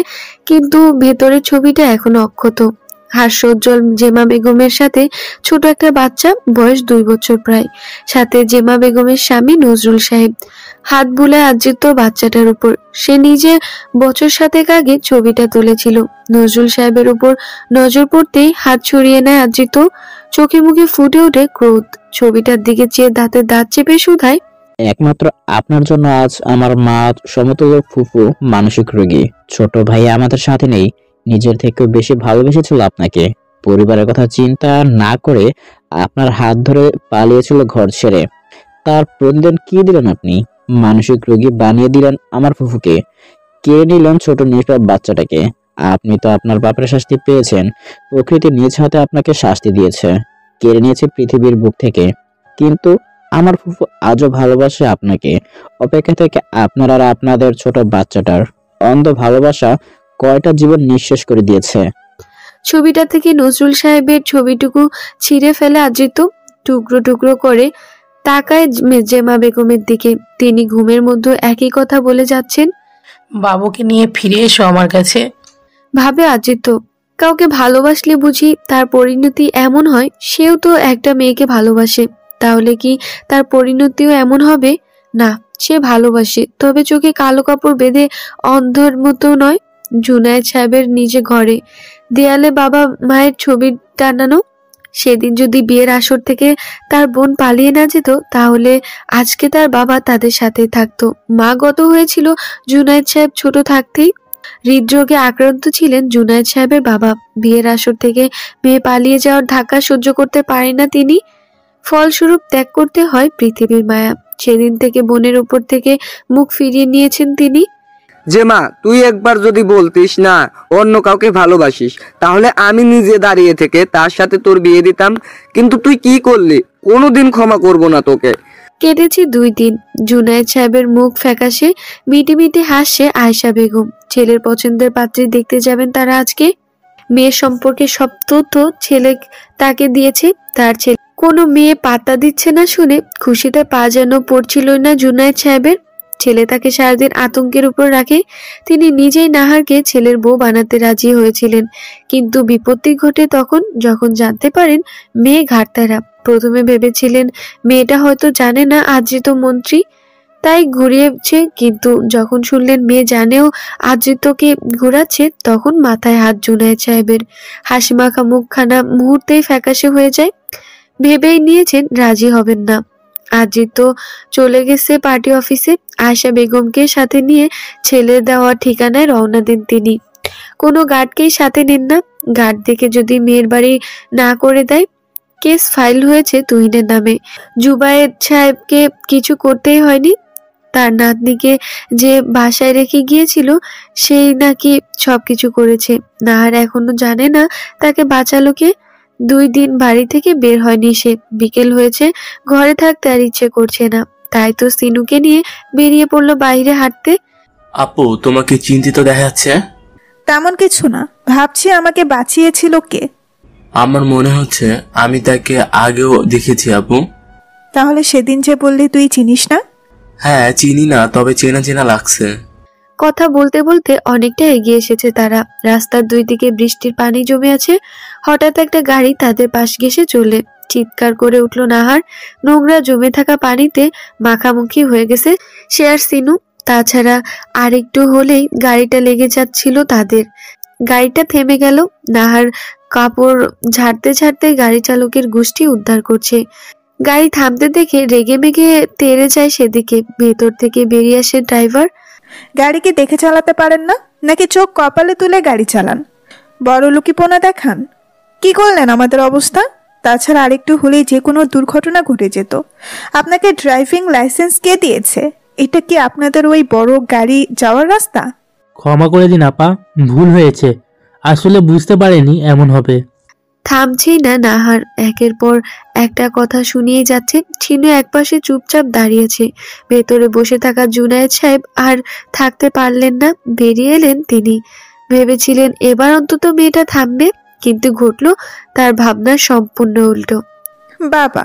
কিন্তু ভেতরের ছবিটা এখনো অক্ষত। হাস্যোজ্জ্বল জেমা বেগমের সাথে ছোট একটা বাচ্চা, বয়স 2 বছর প্রায়। সাথে জেমা বেগমের স্বামী নজরুল সাহেব। হাত বুলায় আদ্রিত বাচ্চাটার উপর। সে নিজে বছর 7 আগে ছবিটা তুলেছিল। নজরুল সাহেবের উপর নজর পড়তেই হাত ছড়িয়ে নেয় আদ্রিত। চোখে মুখে ফুটে ওঠে ক্রোধ। ছবিটার দিকে চেয়ে দাঁতে দাঁত চেপে শুধায়, একমাত্র আপনার জন্য আজ আমার মা সমতুল্য ফুফু মানসিক রোগী। ছোট ভাই আমাদের সাথে নেই, নিজের থেকেও বেশি ভালোবেসেছিল আপনাকে। পরিবারের কথা চিন্তা না করে আপনার হাত ধরে পালিয়েছিল ঘর ছেড়ে। তার প্রতিদান কি দিলেন আপনি? মানসিক রোগী বানিয়ে দিলেন আমার ফুফুকে, কেড়ে নিলেন ছোট নিষ্পাপ বাচ্চাটাকে। আপনি তো আপনার বাপের শাস্তি পেয়েছেন। প্রকৃতি নিজ হাতে আপনাকে শাস্তি দিয়েছে, কেড়ে নিয়েছে পৃথিবীর বুক থেকে। কিন্তু আমার ফুফু আজও ভালোবাসে আপনাকে। অপেক্ষা থেকে আপনার আর আপনাদের ছোট বাচ্চাটার অন্ধ ভালোবাসা কয়টা জীবন নিঃশেষ করে দিয়েছে। ছবিটা থেকে নজরুল সাহেবের ছবিটুকু ছিঁড়ে ফেলে আদ্রিত। টুকরো টুকরো করে তাকায় জেমা বেগমের দিকে। তিনি ঘুমের মধ্যে একই কথা বলে যাচ্ছেন। বাবুকে নিয়ে ফিরে এসো আমার কাছে। ভাবে আদ্রিত, কাউকে ভালোবাসলে বুঝি তার পরিণতি এমন হয়? সেও তো একটা মেয়েকে ভালোবাসে, তাহলে কি তার পরিণতিও এমন হবে? না, সে ভালোবাসে, তবে চোখে কালো কাপড় বেঁধে অন্ধর মতো নয়। জুনায়েদ সাহেবের নিজে ঘরে দেয়ালে বাবা মায়ের ছবি টানানো। সেদিন যদি বিয়ের আসর থেকে তার বোন পালিয়ে না যেত, তাহলে আজকে তার বাবা তাদের সাথে থাকতো। মা গত হয়েছিল জুনায়েদ সাহেব ছোট থাকতেই। হৃদরোগে আক্রান্ত ছিলেন জুনায়েদ সাহেবের বাবা। বিয়ের আসর থেকে মেয়ে পালিয়ে যাওয়ার ধাক্কা সহ্য করতে পারেন না তিনি। ফলস্বরূপ ত্যাগ করতে হয় পৃথিবীর মায়া। সেদিন থেকে বোনের উপর থেকে মুখ ফিরিয়ে নিয়েছেন তিনি। যে মা, তুই একবার যদি বলতিস না অন্য কাউকে ভালোবাসিস, তাহলে আমি নিজে দাঁড়িয়ে থেকে তার সাথে তোর বিয়ে দিতাম। কিন্তু তুই কি করলি? কোনোদিন ক্ষমা করব না তোকে। কেটেছে 2 দিন। জুনায়েদ সাহেবের মুখ ফ্যাকাশে, মিটি মিটি হাসছে আয়েশা বেগম। ছেলের পছন্দের পাত্রী দেখতে যাবেন তারা আজকে। মেয়ের সম্পর্কে সব তথ্য ছেলে তাকে দিয়েছে। তার ছেলে কোনো মেয়ে পাত্তা দিচ্ছে না শুনে খুশিতে পা যেন পড়ছিল না জুনায়েদ সাহেবের। ছেলে তাকে সারাদিন আতঙ্কের উপর রাখে। তিনি নিজেই নাহারকে ছেলের বউ বানাতে রাজি হয়েছিলেন, কিন্তু বিপত্তি ঘটে তখন যখন জানতে পারেন মেয়ে ঘাটতারা। প্রথমে ভেবেছিলেন মেয়েটা হয়তো জানে না আদ্রিত মন্ত্রী, তাই ঘুরিয়েছে, কিন্তু যখন শুনলেন মেয়ে জানেও আদ্রিতকে ঘুরাচ্ছে, তখন মাথায় হাত জুনায়েদ সাহেবের। হাসিমাখা মুখখানা মুহূর্তেই ফ্যাকাশে হয়ে যায়। ভেবেই নিয়েছেন রাজি হবেন না। আদ্রিত চলে গেছে পার্টি অফিসে। আয়েশা বেগমকে সাথে নিয়ে ছেলে দেওয়া ঠিকানায় রওনা দেন তিনি। কোনো গার্ডকেই সাথে নেন না। গার্ড দেখে যদি মেয়ের বাড়ি না করে দেয়। কেস ফাইল হয়েছে তুহিনের নামে। জুবায়েদ সাহেবকে কিছু করতেই হয়নি। তার নাতনিকে যে বাসায় রেখে গিয়েছিল সেই নাকি সবকিছু করেছে। নাহার এখনো জানে না তাকে বাঁচালো কে। 2 দিন বাড়ি থেকে বের হয়নি সে। বিকেল হয়েছে, ঘরে থাকতে আর ইচ্ছে করছে না। তাই তো সিনুকে নিয়ে বেরিয়ে পড়লো বাইরে হাঁটতে। আপু, তোমাকে চিন্তিত দেখা যাচ্ছে। তেমন কিছু না, ভাবছি আমাকে বাঁচিয়েছিল কে। আমার মনে হচ্ছে আমি তাকে আগেও দেখেছি আপু। তাহলে সেদিন যে বললি তুই চিনিস না? হ্যাঁ, চিনি না, তবে চেনা চেনা লাগছে। কথা বলতে বলতে অনেকটা এগিয়ে এসেছে তারা। রাস্তার 2 দিকে বৃষ্টির পানি জমে আছে। হঠাৎ একটা গাড়ি তাদের পাশ ঘেঁষে চলে। চিৎকার করে উঠল নাহার। নোংরা জমে থাকা পানিতে মাখামুখি হয়ে গেছে সে আর সিনু। তাছাড়া আরেকটু হলেই গাড়িটা লেগে যাচ্ছিল তাদের। গাড়িটা থেমে গেল। নাহার কাপড় ঝাড়তে ঝাড়তে গাড়ি চালকের গোষ্ঠী উদ্ধার করছে। গাড়ি থামতে দেখে রেগে মেগে তেড়ে যায় সেদিকে। ভেতর থেকে বেরিয়ে আসে ড্রাইভার। গাড়িকে দেখে চালাতে পারেন না, নাকি চোখ কপালে তুলে গাড়ি চালান? বড় লুকিপোনা দেখান। কি করলেন আমাদের অবস্থা? তাছাড়া আরেকটু হলেই যে কোনো দুর্ঘটনা ঘটে যেত। আপনাকে ড্রাইভিং লাইসেন্স কে দিয়েছে? এটা কি আপনাদের ওই বড় গাড়ি যাওয়ার রাস্তা? ক্ষমা করে দিন আপা, ভুল হয়েছে। আসলে বুঝতে পারিনি এমন হবে। থামছেই না নাহার, একের পর একটা কথা শুনিয়ে যাচ্ছে। চিনু একপাশে চুপচাপ দাঁড়িয়েছে। ভেতরে বসে থাকা জুনায়েদ সাহেব আর থাকতে পারলেন না, বেরিয়ে এলেন তিনি। ভেবেছিলেন এবার অন্তত মেয়েটা থামবে, কিন্তু ঘটল তার ভাবনার সম্পূর্ণ উল্টো। বাবা,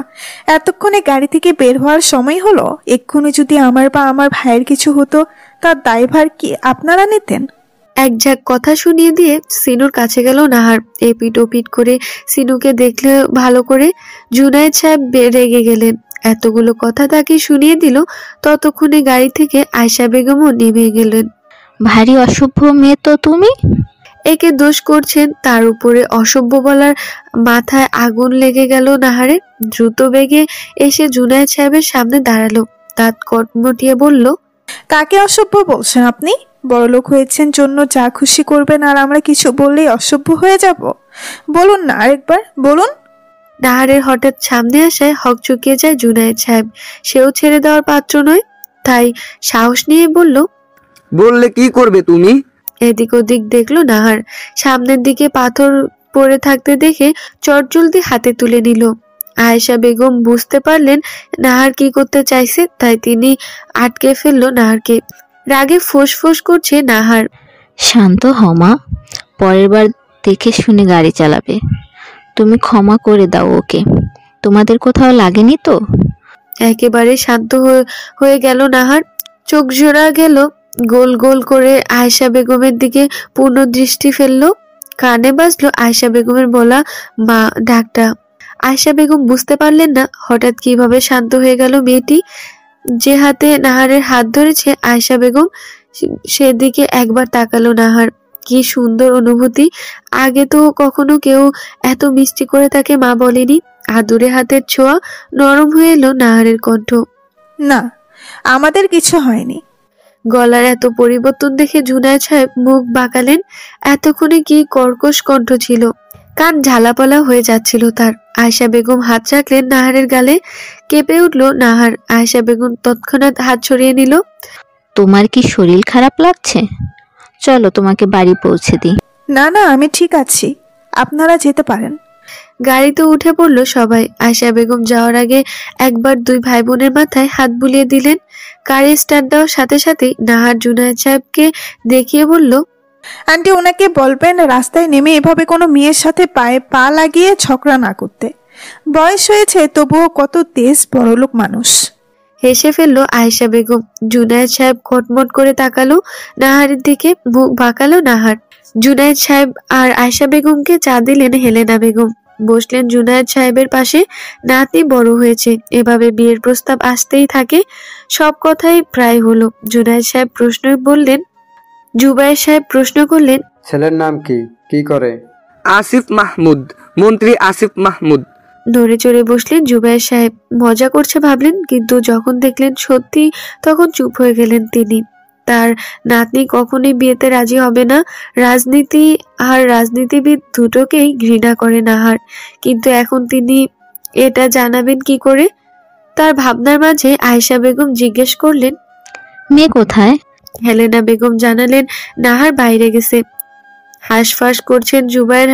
এতক্ষণে গাড়ি থেকে বের হওয়ার সময় হলো। এক্ষুনি যদি আমার বা আমার ভাইয়ের কিছু হতো, তার দায়ভার কি আপনারা নিতেন? এক ঝাঁক কথা শুনিয়ে দিয়ে সিনুর কাছে গেল নাহার। এপিট ওপিট করে সিনুকে দেখলে ভালো করে। জুনায়েদ সাহেব রেগে গেলেন, এতগুলো কথা তাকে শুনিয়ে দিল। ততক্ষণে গাড়ি থেকে আয়শা বেগমও নেমে গেলেন। ভারী অসভ্য মেয়ে তো তুমি। একে দোষ করছেন, তার উপরে অসভ্য বলার মাথায় আগুন লেগে গেল নাহারের। দ্রুত বেগে এসে জুনায়েদ সাহেবের সামনে দাঁড়ালো, দাঁত কটমটিয়ে বলল, কাকে অসভ্য বলছেন আপনি? বড়লোক হয়েছেন জন্য যা খুশি করবেন, আর আমরা কিছু বললেই অসভ্য হয়ে যাব? বলুন না, আরেকবার বলুন। নাহারের হঠাৎ সামনে আসায় হকচকিয়ে যায় জুনায়েদ সাহেব। সেও ছেড়ে দেওয়ার পাত্র নয়, তাই সাহস নিয়ে বলল, বললে কি করবে তুমি? এদিক ওদিক দেখলো নাহার। সামনের দিকে পাথর পড়ে থাকতে দেখে চটজলদি হাতে তুলে নিল। আয়েশা বেগম বুঝতে পারলেন নাহার কি করতে চাইছে, তাই তিনি আটকে ফেললো নাহারকে। রাগে ফোঁস করছে নাহার। শান্ত হও মা, পরের বার দেখে শুনে গাড়ি চালাবে। তুমি ক্ষমা করে দাও ওকে, তোমাদের কোথাও লাগেনি তো? একেবারে শান্ত হয়ে গেল নাহার। চোখ জোড়া গেল, গোল গোল করে আয়েশা বেগমের দিকে পূর্ণ দৃষ্টি ফেললো। কানে বাজলো আয়েশা বেগমের বলা মা ডাকটা। আয়েশা বেগম বুঝতে পারলেন না হঠাৎ কিভাবে শান্ত হয়ে গেল মেয়েটি। যে হাতে নাহারের হাত ধরেছে আয়েশা বেগম, সেদিকে একবার তাকালো নাহার। কি সুন্দর অনুভূতি! আগে তো কখনো কেউ এত মিষ্টি করে তাকে মা বলেনি। আদুরে হাতের ছোঁয়া, নরম হয়ে এলো নাহারের কণ্ঠ। না, আমাদের কিছু হয়নি। গলার এত পরিবর্তন দেখে জুনায়েদ সাহেব মুখ বাঁকালেন। এতক্ষণে কি কর্কশ কণ্ঠ ছিল, কান ঝালাপালা হয়ে যাচ্ছিল তার। আয়েশা বেগম হাত রাখলেন নাহারের গালে। কেঁপে উঠল নাহার। আয়েশা বেগম তৎক্ষণাৎ হাত সরিয়ে নিল। তোমার কি শরীর খারাপ লাগছে? চলো তোমাকে বাড়ি পৌঁছে দিই। না না, আমি ঠিক আছি, আপনারা যেতে পারেন। গাড়িতে উঠে পড়লো সবাই। আয়েশা বেগম যাওয়ার আগে একবার দুই ভাই বোনের মাথায় হাত বুলিয়ে দিলেন। গাড়ি স্টার্ট দেওয়ার সাথে সাথেই নাহার জুনায়েদ সাহেবকে দেখিয়ে বলল, আন্টি, ওনাকে বলবেন রাস্তায় নেমে এভাবে কোনো মেয়ের সাথে পায়ে পা লাগিয়ে ঝগড়া না করতে। বয়স হয়েছে, তবুও কত তেজ বড়লোক মানুষ। হেসে ফেললো আয়েশা বেগম। জুনায়েদ সাহেব খটমট করে তাকালো নাহারের দিকে, মুখ বাঁকালো নাহার। জুনায়েদ সাহেব আর আয়েশা বেগমকে চা দিলেন হেলেনা বেগম। বসলেন জুনায়েদ সাহেবের পাশে। নাতি বড় হয়েছে, এভাবে বিয়ের প্রস্তাব আসতেই থাকে। সব কথাই প্রায় হলো। জুবায়ের সাহেব প্রশ্ন করলেন, ছেলের নাম কি, কি করে? আসিফ মাহমুদ, মন্ত্রী আসিফ মাহমুদ। নড়ে চড়ে বসলেন জুবায়ের সাহেব। মজা করছে ভাবলেন, কিন্তু যখন দেখলেন সত্যি, তখন চুপ হয়ে গেলেন তিনি। তার নাতনি কখনোই বিয়েতে রাজি হবে না। রাজনীতি আর রাজনীতিবিদ দুটোকেই ঘৃণা করে নাহার, কিন্তু এখন তিনি এটা জানাবেন কি করে? তার ভাবনার মাঝে আয়েশা বেগম জিজ্ঞেস করলেন, মেয়ে কোথায়? হেলেনা বেগম জানালেন নাহার বাইরে গেছে। হাঁসফাঁস করছেন জুবায়ের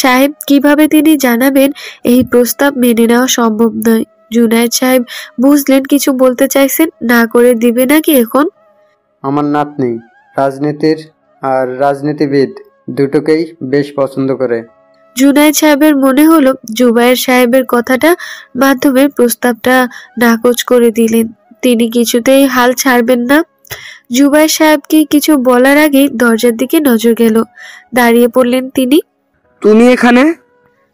সাহেব। কিভাবে তিনি জানাবেন এই প্রস্তাব মেনে নেওয়া সম্ভব নয়। জুনায়েদ সাহেব বুঝলেন কিছু বলতে চাইছেন, না করে দিবে নাকি এখন। আমার নাতনি রাজনীতির আর রাজনীতিবিদ দুটোকেই বেশ পছন্দ করে। জুনায়েদ সাহেবের মনে হলো জুবায়ের সাহেবের কথাটা মাধ্যমে প্রস্তাবটা নাকচ করে দিলেন। তিনি কিছুতেই হাল ছাড়বেন না। জুবায়ের সাহেবকে কিছু বলার আগেই দরজার দিকে নজর গেল। দাঁড়িয়ে পড়লেন তিনি। তুমি এখানে?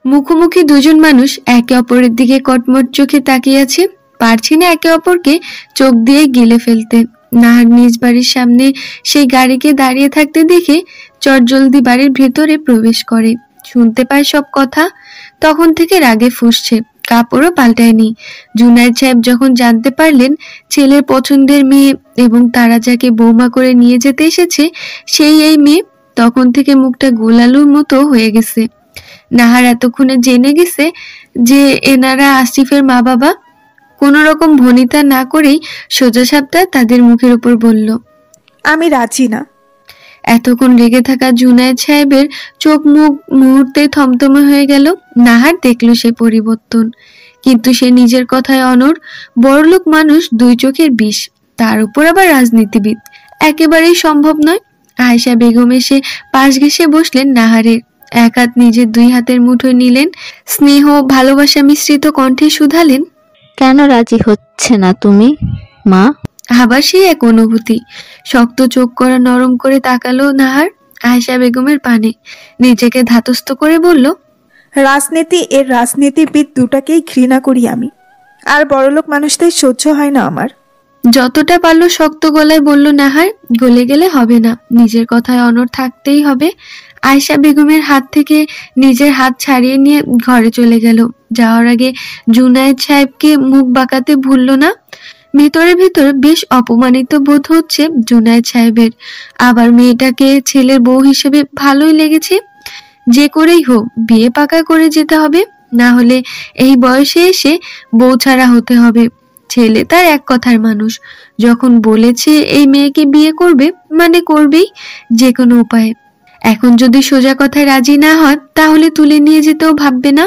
মুখোমুখি দুজন মানুষ একে অপরের দিকে কটমট চোখে তাকিয়ে আছে। পারছি না একে অপরকে চোখ দিয়ে গিলে ফেলতে। নাহার নিজ বাড়ির সামনে সেই গাড়িকে দাঁড়িয়ে থাকতে দেখে চটজলদি বাড়ির ভেতরে প্রবেশ করে। শুনতে পায় সব কথা। তখন থেকে রাগে ফুঁসছে, কাপড়ও পাল্টায়নি। জুনায়েদ সাহেব যখন জানতে পারলেন ছেলের পছন্দের মেয়ে এবং তারা যাকে বৌমা করে নিয়ে যেতে এসেছে সেই এই মেয়ে, তখন থেকে মুখটা গোলালুর মতো হয়ে গেছে। নাহার এতক্ষণে জেনে গেছে যে এনারা আসিফের মা বাবা। কোনো রকম ভনিতা না করেই সোজা সাপটা তাদের মুখের উপর বলল, আমি রাজি না। এতক্ষণ রেগে থাকা জুনায়েদ সাহেবের চোখ মুখ মুহূর্তে থমথমে হয়ে গেল। নাহার দেখল সে পরিবর্তন, কিন্তু সে নিজের কথায় অনড়। বড়লোক মানুষ, দুই চোখের বিষ, তার উপর আবার রাজনীতিবিদ, একেবারেই সম্ভব নয়। আয়েশা বেগম এসে পাশ ঘেঁষে বসলেন নাহারের, এক হাত নিজের দুই হাতের মুঠোয় নিলেন, স্নেহ ভালোবাসা মিশ্রিত কণ্ঠে শুধালেন, কেন রাজি হচ্ছে না তুমি মা? আবার সেই এক অনুভূতি। শক্ত চোখ করা নরম করে তাকালো নাহার আয়েশা বেগমের পানে, নিজেকে ধাতস্থ করে বলল, রাজনীতি এর রাজনীতিবিদ দুটাকেই ঘৃণা করি আমি, আর বড়লোক মানুষদের সহ্য হয় না আমার। যতটা পারল শক্ত গলায় বলল নাহার, গলে গেলে হবে না, নিজের কথায় অনড় থাকতেই হবে। আয়েশা বেগমের হাত থেকে নিজের হাত ছাড়িয়ে নিয়ে ঘরে চলে গেল। যাওয়ার আগে জুনায়েদ সাহেবকে মুখ বাঁকাতে ভুলল না। ভেতরে ভেতরে বেশ অপমানিত বোধ হচ্ছে জুনায়েদ সাহেবের। আবার মেয়েটাকে ছেলের বউ হিসেবে ভালোই লেগেছে। যে করেই হোক বিয়ে পাকা করে যেতে হবে, না হলে এই বয়সে এসে বউ ছাড়া হতে হবে। ছেলে তার এক কথার মানুষ, যখন বলেছে এই মেয়েকে বিয়ে করবে মানে করবেই, যে কোনো উপায়ে। এখন যদি সোজা কথায় রাজি না হয় তাহলে তুলে নিয়ে যেতেও ভাববে না।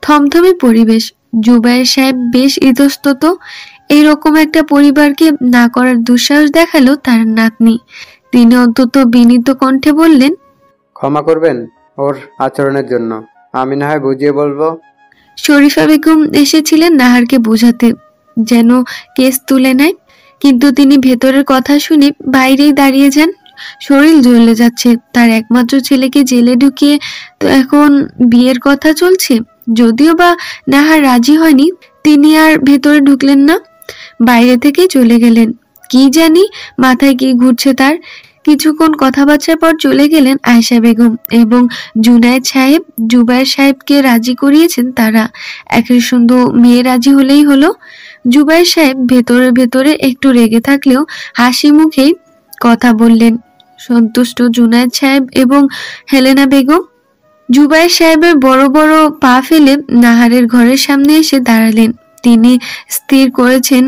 থমথমে পরিবেশ। জুবায়ের সাহেব বেশ ইতস্তত। এইরকম একটা পরিবারকে না করার দুঃসাহস দেখালো তার নাতনি। তিনি অন্তত বিনীত কণ্ঠে বললেন, ক্ষমা করবেন ওর আচরণের জন্য, আমি না হয় বুঝিয়ে বলবো। শরীফা বেগম এসেছিলেন নাহারকে বোঝাতে, যেন কেস তুলে নেয়, কিন্তু তিনি ভেতরের কথা শুনে বাইরেই দাঁড়িয়ে যান। শরীর জ্বলে যাচ্ছে, তার একমাত্র ছেলেকে জেলে ঢুকিয়ে তো এখন বিয়ের কথা চলছে। যদিও বা নাহার রাজি হয়নি, তিনি আর ভেতরে ঢুকলেন না, বাইরে থেকেই চলে গেলেন। কি জানি মাথায় কি ঘুরছে তার। কিছুক্ষণ কথাবার্তার পর চলে গেলেন আয়েশা বেগম এবং জুনায়েদ সাহেব। জুবায়ের সাহেবকে রাজি করিয়েছেন তারা, একই সুন্দর মেয়ে রাজি হলেই হলো। জুবায়ের সাহেব ভেতরে ভেতরে একটু রেগে থাকলেও হাসি মুখেই কথা বললেন। সন্তুষ্ট জুনায়েদ সাহেব এবং হেলেনা বেগম। জুবায়ের সাহেবের বড় বড় পা ফেলে নাহারের ঘরের সামনে এসে দাঁড়ালেন। তিনি স্থির করেছেন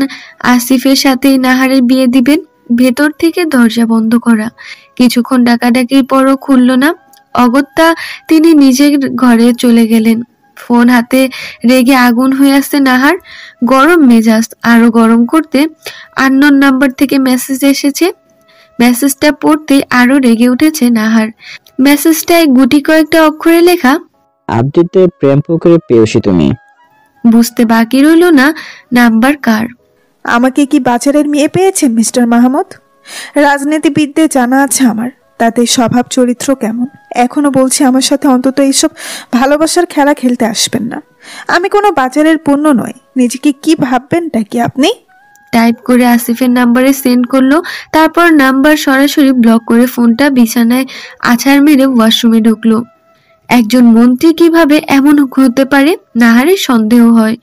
আসিফের সাথেই নাহারের বিয়ে দিবেন। ভেতর থেকে দরজা বন্ধ করা, কিছুক্ষণ ডাকাডাকির পরও খুলল না। অগত্যা তিনি নিজের ঘরে চলে গেলেন। ফোন হাতে রেগে আগুন হয়ে আসছে নাহার। গরম মেজাজ আরো গরম করতে আননোন নাম্বার থেকে মেসেজ এসেছে। মেসেজটা পড়তে আরো রেগে উঠেছে নাহার। মেসেজটায় গুটি কয়েকটা অক্ষরে লেখা, আবৃত্তিতে প্রেম পুকুরে পেয়েছি তুমি। বুঝতে বাকি রইল না নাম্বার কার। আমাকে কি বাজারের মেয়ে পেয়েছেন মিস্টার মাহমুদ? রাজনীতিবিদদের জানা আছে আমার, তাদের স্বভাব চরিত্র কেমন। এখনো বলছি আমার সাথে অন্তত এইসব ভালোবাসার খেলা খেলতে আসবেন না। আমি কোনো বাজারের পণ্য নই। নিজেকে কি ভাববেনটা কি আপনি? টাইপ করে আসিফের নাম্বারে সেন্ড করলো, তারপর নাম্বার সরাসরি ব্লক করে ফোনটা বিছানায় আছাড় মেরে ওয়াশরুমে ঢুকলো। একজন মন্ত্রী কিভাবে এমন হতে পারে, নাহারের সন্দেহ হয়।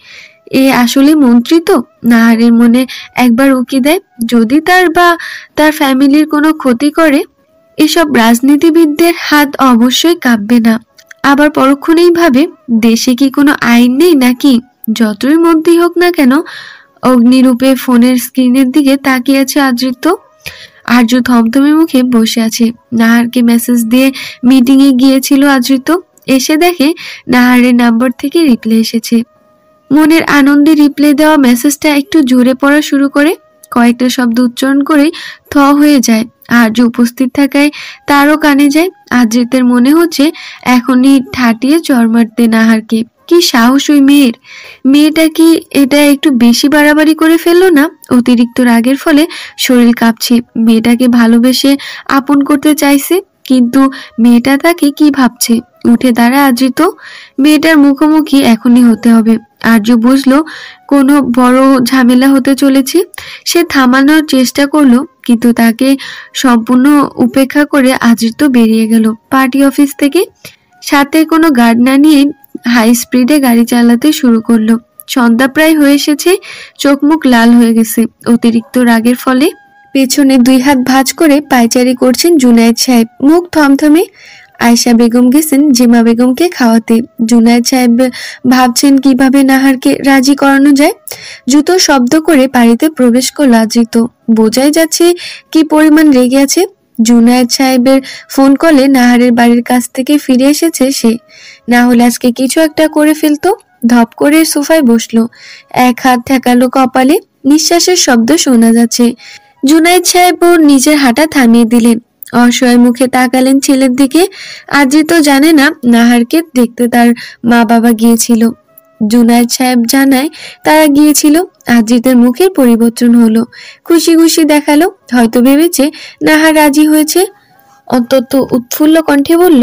এ আসলে মন্ত্রী তো? নাহারের মনে একবার উকি দেয়, যদি তার বা তার ফ্যামিলির কোনো ক্ষতি করে, এসব রাজনীতিবিদদের হাত অবশ্যই কাঁপবে না। আবার পরক্ষণেই ভাবে, দেশে কি কোনো আইন নেই নাকি? যতই মন্ত্রী হোক না কেন, অগ্নিরূপে ফোনের স্ক্রিনের দিকে তাকিয়ে আছে আদৃত। আর্য থমথমে মুখে বসে আছে। নাহারকে মেসেজ দিয়ে মিটিং এ গিয়েছিল আদৃত। এসে দেখে নাহারের নাম্বার থেকে রিপ্লাই এসেছে। মনের আনন্দে রিপ্লাই দেওয়া মেসেজটা একটু জোরে পড়া শুরু করে, কয়েকটা শব্দ উচ্চারণ করে থ হয়ে যায়। আর্য উপস্থিত থাকায় তারও কানে যায়। আদ্রিতের মনে হচ্ছে এখনই ঠাটিয়ে চর মারতে নাহারকে। কি সাহস ওই মেয়ের! মেয়েটা কি এটা একটু বেশি বাড়াবাড়ি করে ফেললো না? অতিরিক্ত রাগের ফলে শরীর কাঁপছে। মেয়েটাকে ভালোবেসে আপন করতে চাইছে, কিন্তু মেয়েটা তাকে কি ভাবছে? উঠে দাঁড়া আদৃত। মেয়েটার মুখোমুখি এখনই হতে হবে। আর্য বুঝলো কোনো বড় ঝামেলা হতে চলেছে। সে থামানোর চেষ্টা করলো, কিন্তু তাকে সম্পূর্ণ উপেক্ষা করে আদৃত বেরিয়ে গেল পার্টি অফিস থেকে। সাথে কোনো গার্ড না নিয়ে হাই স্পিডে গাড়ি চালাতে শুরু করলো। সন্ধ্যা প্রায় হয়ে এসেছে। চোখ মুখ লাল হয়ে গেছে অতিরিক্ত রাগের ফলে। পেছনে দুই হাত ভাঁজ করে পায়চারি করছেন জুনায়েদ সাহেব, মুখ থমথমে। আয়েশা বেগম গেছেন জিমা বেগমকে খাওয়াতে। জুনায়েদ সাহেব ভাবছেন কিভাবে নাহারকে রাজি করানো যায়। জুতো শব্দ করে বাড়িতে প্রবেশ করল আদৃত। বোঝাই যাচ্ছে কি পরিমাণ রেগে আছে। জুনায়েদ সাহেবের ফোন কলে নাহারের বাড়ির কাছ থেকে ফিরে এসেছে সে, না হলে আজকে কিছু একটা করে ফেলতো। ধপ করে সোফায় বসলো, এক হাত ঠেকালো কপালে, নিঃশ্বাসের শব্দ শোনা যাচ্ছে। জুনায়েদ সাহেব ওর নিজের হাঁটা থামিয়ে দিলেন, অসহায় মুখে তাকালেন ছেলের দিকে। আজই তো জানে না নাহারকে দেখতে তার মা বাবা গিয়েছিল। জুনায়েদ সাহেব জানায় তারা গিয়েছিল। আজিতের মুখের পরিবর্তন হলো, খুশি খুশি দেখালো, হয়তো ভেবেছে নাহার রাজি হয়েছে। অন্তত উৎফুল্ল কণ্ঠে বলল,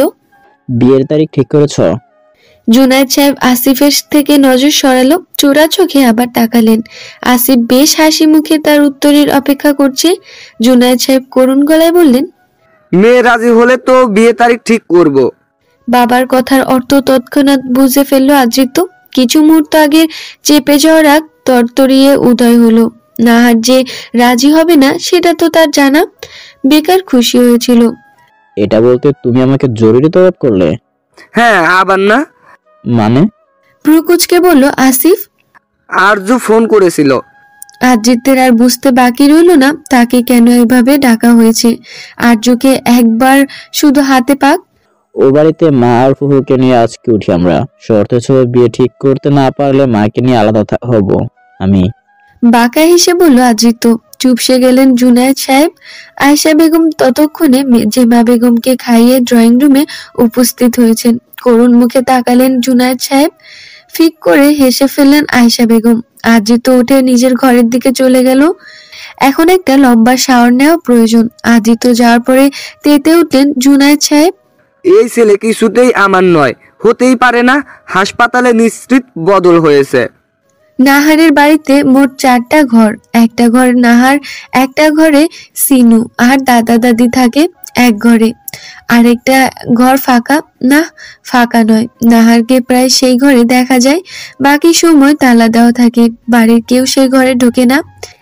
বিয়ের তারিখ ঠিক করেছ? জুনায়েদ সাহেব আসিফের থেকে নজর সরালো, চোরা চোখে আবার তাকালেন। আসিফ বেশ হাসি মুখে তার উত্তরের অপেক্ষা করছে। জুনায়েদ সাহেব করুণ গলায় বললেন, মেয়ে রাজি হলে তো বিয়ে তারিখ ঠিক করব। বাবার কথার অর্থ তৎক্ষণাৎ বুঝে ফেললো আদ্রিত। কিছু মুহূর্ত আগে চেপে যাওয়ার রাগ তরতরিয়ে উদয় হলো। নাহার যে রাজি হবে না সেটা তো তার জানা, বেকার খুশি হয়েছিল। এটা বলতে তুমি আমাকে জরুরি তলব করলে? হ্যাঁ, আবার না মানে? ভ্রুকুচকে বলল আসিফ। আরজু ফোন করেছিল। আদ্রিতের আর বুঝতে বাকি রইল না তাকে কেন এভাবে ডাকা হয়েছে। আর্যকে একবার শুধু হাতে পাক। ও বাড়িতে মা আর ফুফুকে নিয়ে আজকে উঠি আমরা। শর্ত ছিল বিয়ে ঠিক করতে না পারলে মাকে নিয়ে আলাদা হব আমি। বাঁকা হেসে বলল আদ্রিত। চুপসে গেলেন জুনায়েদ সাহেব। আয়েশা বেগম ততক্ষণে জেমা বেগমকে খাইয়ে ড্রয়িং রুমে উপস্থিত হয়েছেন। করুণ মুখে তাকালেন জুনায়েদ সাহেব, ফিক করে হেসে ফেললেন আয়েশা বেগম। আদ্রিত উঠে নিজের ঘরের দিকে চলে গেল। এখন একটা লম্বা শাওয়ার নেওয়া প্রয়োজন। আদ্রিত যাওয়ার পরে তেতে উঠলেন জুনায়েদ সাহেব। এই ছেলে কিছুতেই আমার নয়, হতেই পারে না। হাসপাতালে নিশ্চিত বদল হয়েছে। নাহারের বাড়িতে মোট 4টা ঘর। একটা ঘর নাহার, একটা ঘরে সিনু আর দাদা দাদি থাকে এক ঘরে, আরেকটা ঘর ফাঁকা। না, ফাঁকা নয়, নাহারকে প্রায় সেই ঘরে দেখা যায়, বাকি সময় তালা দেওয়া থাকে। বাড়ির কেউ সেই ঘরে ঢোকে না।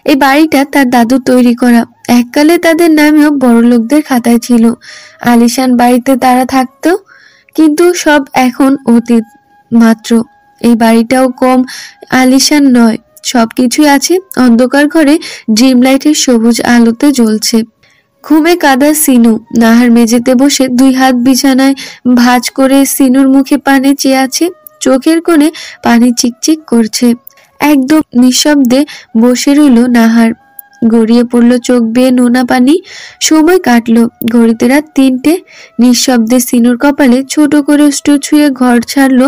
এই বাড়িটা তার দাদু তৈরি করা। এককালে তাদের নামেও বড় লোকদের খাতায় ছিল। আলিশান বাড়িতে তারা থাকতো, কিন্তু সব এখন অতীত মাত্র। এই বাড়িটাও কম আলিশান নয়, সবকিছুই আছে অন্ধকার ঘরে ড্রিম লাইটের সবুজ আলোতে জ্বলছে। ঘুমে কাদা সিনু নাহার মেঝেতে বসে 2 হাত বিছানায় ভাঁজ করে সিনুর মুখে পানি চেয়ে আছে। চোখের কোণে পানি চিকচিক করছে। একদম নিঃশব্দে বসে রইল নাহার। গড়িয়ে পড়লো চোখ বেয়ে নোনা পানি। সময় কাটলো, ঘড়িতে রাত 3টে। নিঃশব্দে সিনুর কপালে ছোট করে অশ্রু ছুঁয়ে ঘর ছাড়লো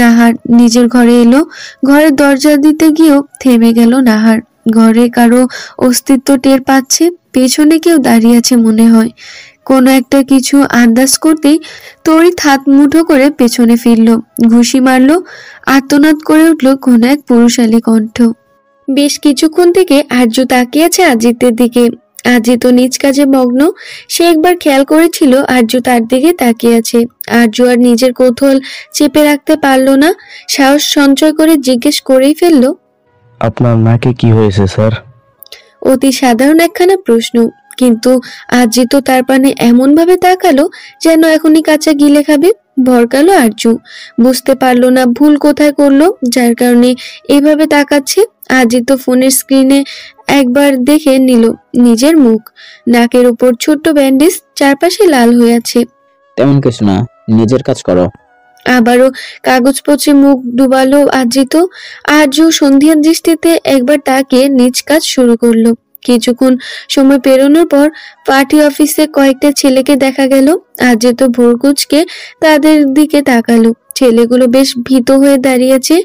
নাহার। নিজের ঘরে এলো। ঘরের দরজা দিতে গিয়েও থেমে গেল নাহার। ঘরে কারো অস্তিত্ব টের পাচ্ছে। পেছনে কেউ দাঁড়িয়ে আছে মনে হয়। কোনো একটা কিছু আন্দাজ করতেই তড়িৎ হাত মুঠো করে পেছনে ফিরল, ঘুষি মারল। আর্তনাদ করে উঠল কোনো এক পুরুষালী কণ্ঠ। বেশ কিছুক্ষণ থেকে আর্য তাকিয়ে আছে আজিতের দিকে। আজি তো নিজ কাজে মগ্ন। সে একবার খেয়াল করেছিল আর্য তার দিকে তাকিয়ে আছে। আর্য আর নিজের কৌতূহল চেপে রাখতে পারল না, সাহস সঞ্চয় করে জিজ্ঞেস করেই ফেলল, আপনার নাকে কি হয়েছে স্যার? অতি সাধারণ একখানা প্রশ্ন, কিন্তু আজি তো তার পানে এমন ভাবে তাকালো যেন এখনই কাঁচা গিলে খাবে। ভরকালো আর্য। বুঝতে পারলো না ভুল কোথায় করলো, যার কারণে এভাবে তাকাচ্ছে। আজি তো ফোনের স্ক্রিনে একবার দেখে নিল নিজের মুখ। নাকের উপর ছোট্ট ব্যান্ডেজ, চারপাশে লাল হয়ে আছে। তেমন কিছু না, নিজের কাজ করো। আবারও কাগজপত্রে মুখ ডুবালো আদ্রিত। আর্য সন্ধিয়ান দৃষ্টিতে একবার তাকিয়ে নিজ কাজ শুরু করলো। কিছুক্ষণ সময় পেরোনোর পর পার্টি অফিসে কয়েকটা ছেলেকে দেখা গেল। আদ্রিত ভোরকুচকে তাদের দিকে তাকালো। ছেলেগুলো বেশ ভীত হয়ে দাঁড়িয়েছে।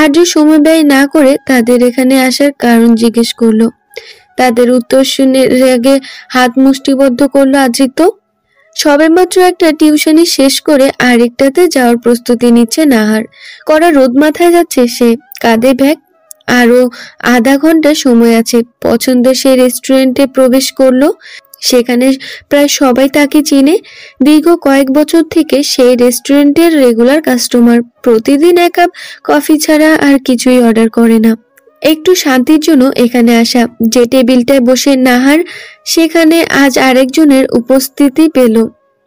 আর্য সময় ব্যয় না করে তাদের এখানে আসার কারণ জিজ্ঞেস করলো। তাদের উত্তর শুনে রেগে হাত মুষ্টিবদ্ধ করলো আদ্রিত। সবেমাত্র একটা টিউশনি শেষ করে আরেকটাতে যাওয়ার প্রস্তুতি নিচ্ছে নাহার। কড়া রোদ মাথায় যাচ্ছে সে, কাঁধে ব্যাগ। আরো আধা ঘন্টা সময় আছে। পছন্দের সেই রেস্টুরেন্টে প্রবেশ করলো। সেখানে প্রায় সবাই তাকে চিনে। দীর্ঘ কয়েক বছর থেকে সেই রেস্টুরেন্টের রেগুলার কাস্টমার। প্রতিদিন 1 কাপ কফি ছাড়া আর কিছুই অর্ডার করে না। একটু শান্তির জন্য এখানে আসা। যে টেবিলটায় বসে নাহার, সেখানে আজ আরেকজনের উপস্থিতি পেল।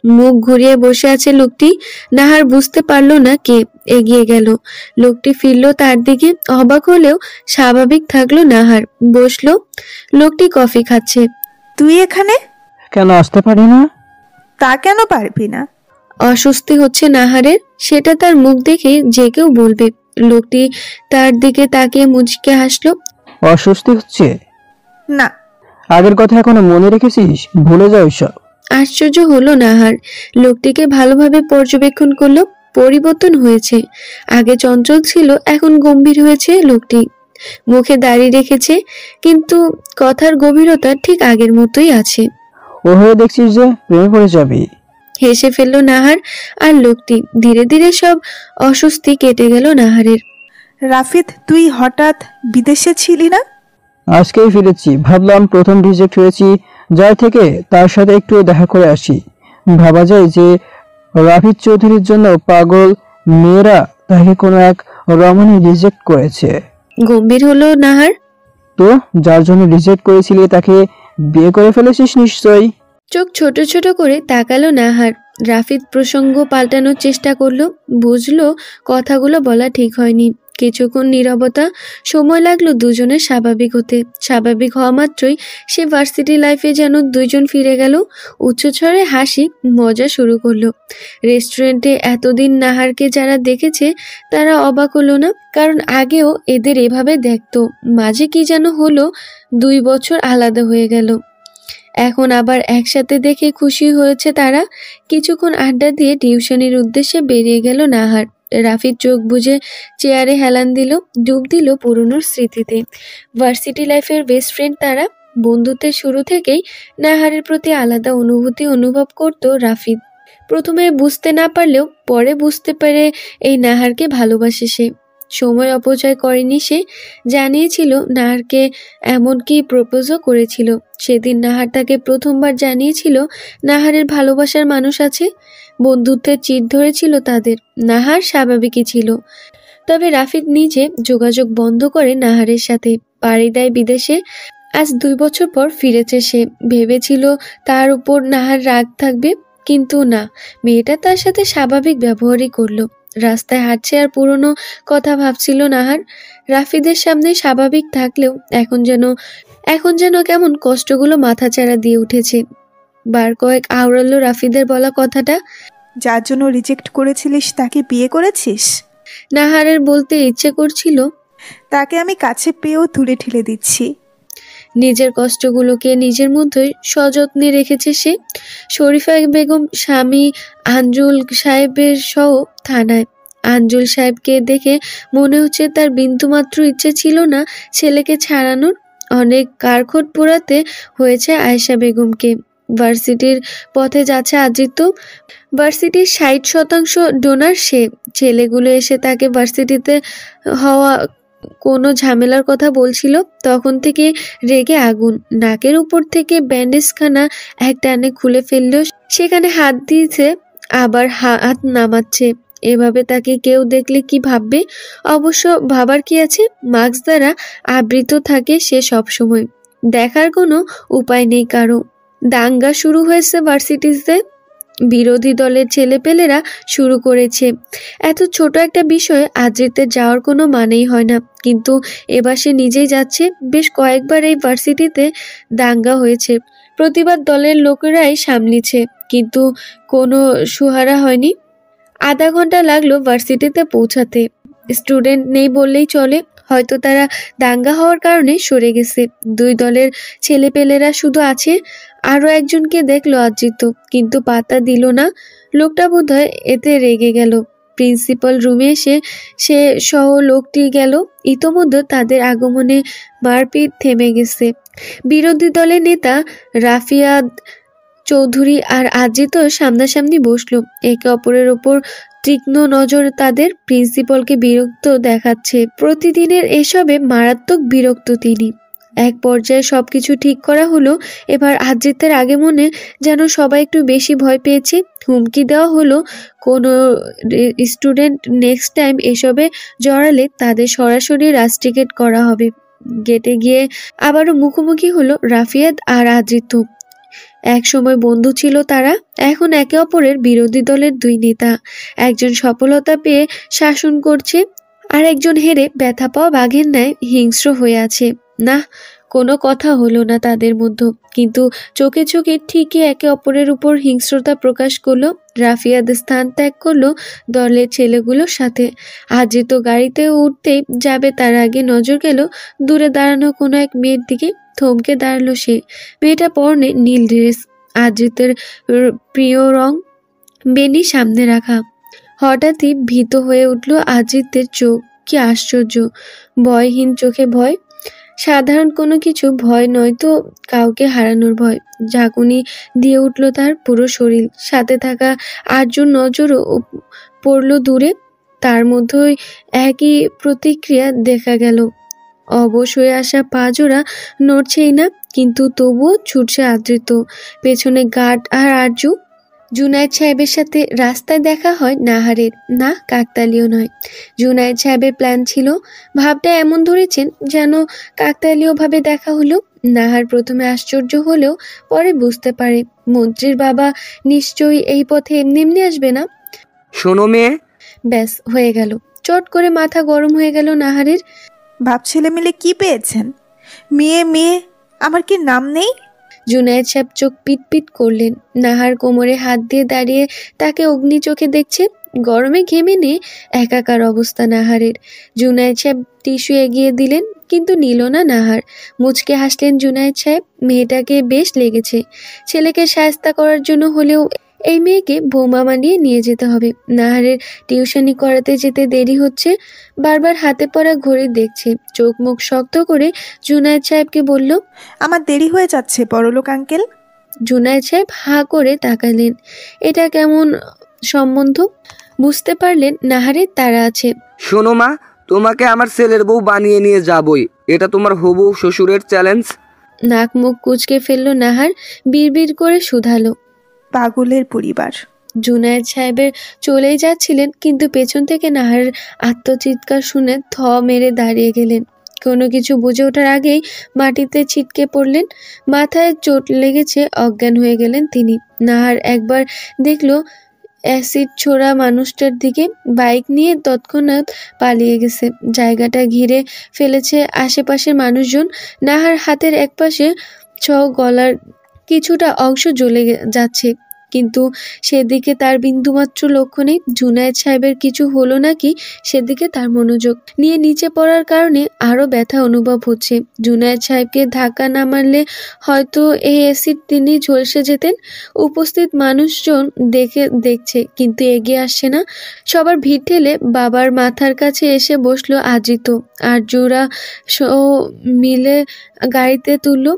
মুখ ঘুরিয়ে বসে আছে লোকটি। নাহার বুঝতে পারল না কে। এগিয়ে গেল। লোকটি ফিরল তার দিকে। অবাক হলেও স্বাভাবিক থাকলো নাহার। বসলো। লোকটি কফি খাচ্ছে। তুই এখানে? কেন আসতে পারি না? তা কেন পারবি না? অস্বস্তি হচ্ছে নাহারের, সেটা তার মুখ দেখে যে কেউ বলবে। লোকটি তার দিকে তাকিয়ে মুচকে হাসলো। অস্বস্তি হচ্ছে? না। আগের কথা এখনো মনে রেখেছিস? ভুলে যাও সব। আশ্চর্য হলো নাহার, লোকটিকে ভালোভাবে পর্যবেক্ষণ করলো। পরিবর্তন হয়েছে, আগে চঞ্চল ছিল, এখন গম্ভীর হয়েছে লোকটি। মুখে দাড়ি রেখেছে, কিন্তু কথার গভীরতা ঠিক আগের মতোই আছে। ও হয়ে দেখছিস যে প্রেমে পড়ে যাবি। হেসে ফেললো নাহার, আর লোকটি ধীরে ধীরে সব অস্বস্তি কেটে গেল নাহারের। রাফিদ, তুই হঠাৎ বিদেশে ছিলি না? আজকেই ফিরেছি, ভাবলাম প্রথম রিজেক্ট হয়েছি, যার থেকে তার সাথে একটু দেখা করে আসি। ভাবা যায় যে রাফিদ চৌধুরীর জন্য পাগল মেয়েরা তাকে কোনো এক রমণী রিজেক্ট করেছে। গম্ভীর হলো নাহার। তো যার জন্য রিজেক্ট করেছিলি তাকে বিয়ে করে ফেলেছিস নিশ্চয়ই। চোখ ছোট ছোট করে তাকালো নাহার। রাফিদ প্রসঙ্গ পাল্টানোর চেষ্টা করলো, বুঝলো কথাগুলো বলা ঠিক হয়নি। কিছুক্ষণ নীরবতা, সময় লাগলো দুজনের স্বাভাবিক হতে। স্বাভাবিক হওয়া মাত্রই সে ভার্সিটি লাইফে যেন দুইজন ফিরে গেল। উচ্চস্বরে হাসি মজা শুরু করলো। রেস্টুরেন্টে এতদিন নাহারকে যারা দেখেছে তারা অবাক হলো না, কারণ আগেও এদের এভাবে দেখতো। মাঝে কি যেন হলো, 2 বছর আলাদা হয়ে গেল, এখন আবার একসাথে দেখে খুশি হয়েছে তারা। কিছুক্ষণ আড্ডা দিয়ে টিউশনির উদ্দেশ্যে বেরিয়ে গেল নাহার। রাফিদ চোখ বুজে চেয়ারে হেলান দিল, ডুব দিল পুরনোর স্মৃতিতে। ভার্সিটি লাইফের বেস্ট ফ্রেন্ড তারা। বন্ধুত্বের শুরু থেকেই নাহারের প্রতি আলাদা অনুভূতি অনুভব করত রাফিদ। প্রথমে বুঝতে না পারলেও পরে বুঝতে পেরে এই নাহারকে ভালোবাসে সে। সময় অপচয় করেনি সে, জানিয়েছিল নাহারকে, এমনকি প্রপোজও করেছিল। সেদিন নাহার তাকে প্রথমবার জানিয়েছিল নাহারের ভালোবাসার মানুষ আছে। বন্ধুত্বের চিট ধরেছিল তাদের। নাহার স্বাভাবিকই ছিল, তবে রাফিদ নিজে যোগাযোগ বন্ধ করে নাহারের সাথে। পাড়ি দেয় বিদেশে। আজ 2 বছর পর ফিরেছে সে। ভেবেছিল তার উপর নাহার রাগ থাকবে, কিন্তু না, মেয়েটা তার সাথে স্বাভাবিক ব্যবহারই করলো। রাস্তায় হাঁটছে আর পুরনো কথা ভাবছিল নাহার। রাফিদের সামনে স্বাভাবিক থাকলেও এখন যেন কেমন কষ্টগুলো মাথাচাড়া দিয়ে উঠেছে। বার কয়েক আওড়ালো রাফিদের বলা কথাটা। যার জন্য রিজেক্ট করেছিলিস তাকে বিয়ে করেছিস? নাহারের বলতে ইচ্ছে করছিল, তাকে আমি কাছে পেয়েও তুলে ঠেলে দিচ্ছি। নিজের কষ্টগুলোকে নিজের মধ্যেই সযত্নে রেখেছে সে। শরীফা বেগম স্বামী আঞ্জুল সাহেবের সহ থানায়। আঞ্জুল সাহেবকে দেখে মনে হচ্ছে তার বিন্দুমাত্র ইচ্ছে ছিল না ছেলেকে ছাড়ানোর। অনেক কারখোট পোড়াতে হয়েছে আয়েশা বেগমকে। ভার্সিটির পথে যাচ্ছে আজিত। ভার্সিটির 60% ডোনার সে। ছেলেগুলো এসে তাকে ভার্সিটিতে হওয়া কোনো ঝামেলার কথা বলছিল, তখন থেকে রেগে আগুন। নাকের উপর থেকে ব্যান্ডেজখানা এক টানে খুলে ফেললেও সেখানে হাত দিয়েছে, আবার হাত নামাচ্ছে। এভাবে তাকে কেউ দেখলে কি ভাববে? অবশ্য ভাবার কি আছে, মাস্ক দ্বারা আবৃত থাকে সে সবসময়। দেখার কোনো উপায় নেই কারো। দাঙ্গা শুরু হয়েছে ভার্সিটিতে। বিরোধী দলের ছেলেপেলেরা শুরু করেছে। এত ছোট একটা বিষয়ে আদ্রিতের যাওয়ার কোনো মানেই হয় না, কিন্তু এবার সে নিজেই যাচ্ছে। বেশ কয়েকবার এই ভার্সিটিতে দাঙ্গা হয়েছে, প্রতিবাদ দলের লোকেরাই সামলিছে, কিন্তু কোনো সুহারা হয়নি। আধা ঘন্টা লাগলো ভার্সিটিতে পৌঁছাতে। স্টুডেন্ট নেই বললেই চলে, হয়তো তারা দাঙ্গা হওয়ার কারণে সরে গেছে। 2 দলের ছেলেপেলেরা শুধু আছে। আরো একজনকে দেখলো আদ্রিত, কিন্তু পাত্তা দিল না। লোকটা বোধহয় এতে রেগে গেল। প্রিন্সিপাল রুমে এসে সে সহ লোকটি গেল। ইতোমধ্যে তাদের আগমনে মারপিট থেমে গেছে। বিরোধী দলের নেতা রাফিয়াদ চৌধুরী আর আদ্রিত সামনাসামনি বসলো। একে অপরের ওপর তীক্ষ্ণ নজর তাদের। প্রিন্সিপালকে বিরক্ত দেখাচ্ছে। প্রতিদিনের এসবে মারাত্মক বিরক্ত তিনি। এক পর্যায়ে সবকিছু ঠিক করা হলো। এবার আদ্রিতের আগে মনে যেন সবাই একটু বেশি ভয় পেয়েছে। হুমকি দেওয়া হলো, কোনো স্টুডেন্ট নেক্সট টাইম এসবে জড়ালে তাদের সরাসরি রাস্টিকেট করা হবে। গেটে গিয়ে আবারও মুখোমুখি হলো রাফিয়াদ আর আদ্রিত। এক সময় বন্ধু ছিল তারা, এখন একে অপরের বিরোধী দলের 2 নেতা। একজন সফলতা পেয়ে শাসন করছে, আর একজন হেরে ব্যথা পাওয়া বাঘের ন্যায় হিংস্র হয়ে আছে। না, কোনো কথা হলো না তাদের মধ্যে, কিন্তু চোখে চোখে ঠিকই একে অপরের উপর হিংস্রতা প্রকাশ করলো। রাফিয়াদ স্থান ত্যাগ করলো দলের ছেলেগুলোর সাথে। আজিত গাড়িতে উঠতেই যাবে তার আগে নজর গেল দূরে দাঁড়ানো কোনো এক মেয়ের দিকে। থমকে দাঁড়ালো সে। মেয়েটা পরনে নীল ড্রেস, আজিতের প্রিয় রং, বেনি সামনে রাখা। হঠাৎই ভীত হয়ে উঠল আজিতের চোখ। কি আশ্চর্য, ভয়হীন চোখে ভয়। সাধারণ কোনো কিছু ভয় নয় তো কাউকে হারানোর ভয়। ঝাঁকুনি দিয়ে উঠল তার পুরো শরীর। সাথে থাকা আর্যুর নজরও পড়ল দূরে। তার মধ্যেই একই প্রতিক্রিয়া দেখা গেল। অবশ হয়ে আসা পা জোড়া নড়ছেই না, কিন্তু তবুও ছুটছে আদৃত। পেছনে গার্ড আর আরজু। জুনায়েদ সাহেবের সাথে রাস্তায় দেখা হয় নাহারের। না, কাকতালীয় নয়। জুনায়েদ সাহেবের প্ল্যান ছিল। ভাবটা এমন ধরেছেন যেন কাকতালীয় ভাবে দেখা হলো। নাহার প্রথমে আশ্চর্য হলেও পরে বুঝতে পারে মন্ত্রীর বাবা নিশ্চয়ই এই পথে এমনি এমনি আসবে না। শোনো মেয়ে। ব্যাস হয়ে গেল। চট করে মাথা গরম হয়ে গেল নাহারের। বাপ ছেলে মিলে কি পেয়েছেন? মেয়ে মেয়ে, আমার কি নাম নেই? জুনায়েদ সাহেব চোখ পিটপিট করলেন। নাহার কোমরে হাত দিয়ে দাঁড়িয়ে তাকে অগ্নি চোখে দেখছে। গরমে ঘেমে নিয়ে একাকার অবস্থা নাহারের। জুনায়েদ সাহেব টিস্যু এগিয়ে দিলেন, কিন্তু নিল না নাহার। মুচকে হাসলেন জুনায়েদ সাহেব। মেয়েটাকে বেশ লেগেছে। ছেলেকে শায়েস্তা করার জন্য হলেও এই মেয়েকে বৌমা মানিয়ে নিয়ে যেতে হবে। নাহারের টিউশনি করাতে যেতে দেরি হচ্ছে। বারবার হাতে পড়া ঘড়ি দেখছে। চোখ মুখ শক্ত করে জুনায়েদ সাহেবকে বলল, আমার দেরি হয়ে যাচ্ছে বড়লোক আঙ্কেল। জুনায়েদ সাহেব হাঁ করে তাকালেন। এটা কেমন সম্বন্ধ? বুঝতে পারলেন নাহারের তাড়া আছে। শোনো মা, তোমাকে আমার ছেলের বউ বানিয়ে নিয়ে যাবই। এটা তোমার হবু শ্বশুরের চ্যালেঞ্জ। নাক মুখ কুঁচকে ফেললো নাহার। বিড়বিড় করে শুধালো, পাগলের পরিবার। জুনায়েদ সাহেবের চলেই যাচ্ছিলেন, কিন্তু পেছন থেকে নাহারের আত্মচিৎকার শুনে থ মেরে দাঁড়িয়ে গেলেন। কোনো কিছু বুঝে ওঠার আগেই মাটিতে ছিটকে পড়লেন। মাথায় চোট লেগেছে, অজ্ঞান হয়ে গেলেন তিনি। নাহার একবার দেখলো অ্যাসিড ছোড়া মানুষটার দিকে। বাইক নিয়ে তৎক্ষণাৎ পালিয়ে গেছে। জায়গাটা ঘিরে ফেলেছে আশেপাশের মানুষজন। নাহার হাতের একপাশে গলার কিছুটা অংশ জ্বলে যাচ্ছে, কিন্তু সেদিকে তার বিন্দুমাত্র লক্ষ্য নেই। জুনায়েদ সাহেবের কিছু হলো নাকি সেদিকে তার মনোযোগ নিয়ে নিচে পড়ার কারণে আরো ব্যথা অনুভব হচ্ছে। জুনায়েদ সাহেবকে ধাক্কা না মারলে হয়তো এই অ্যাসিড তিনি ঝলসে যেতেন। উপস্থিত মানুষজন দেখছে, কিন্তু এগিয়ে আসছে না। সবার ভিড় ঠেলে বাবার মাথার কাছে এসে বসলো আজিত। আরজুরা মিলে গাড়িতে তুললো।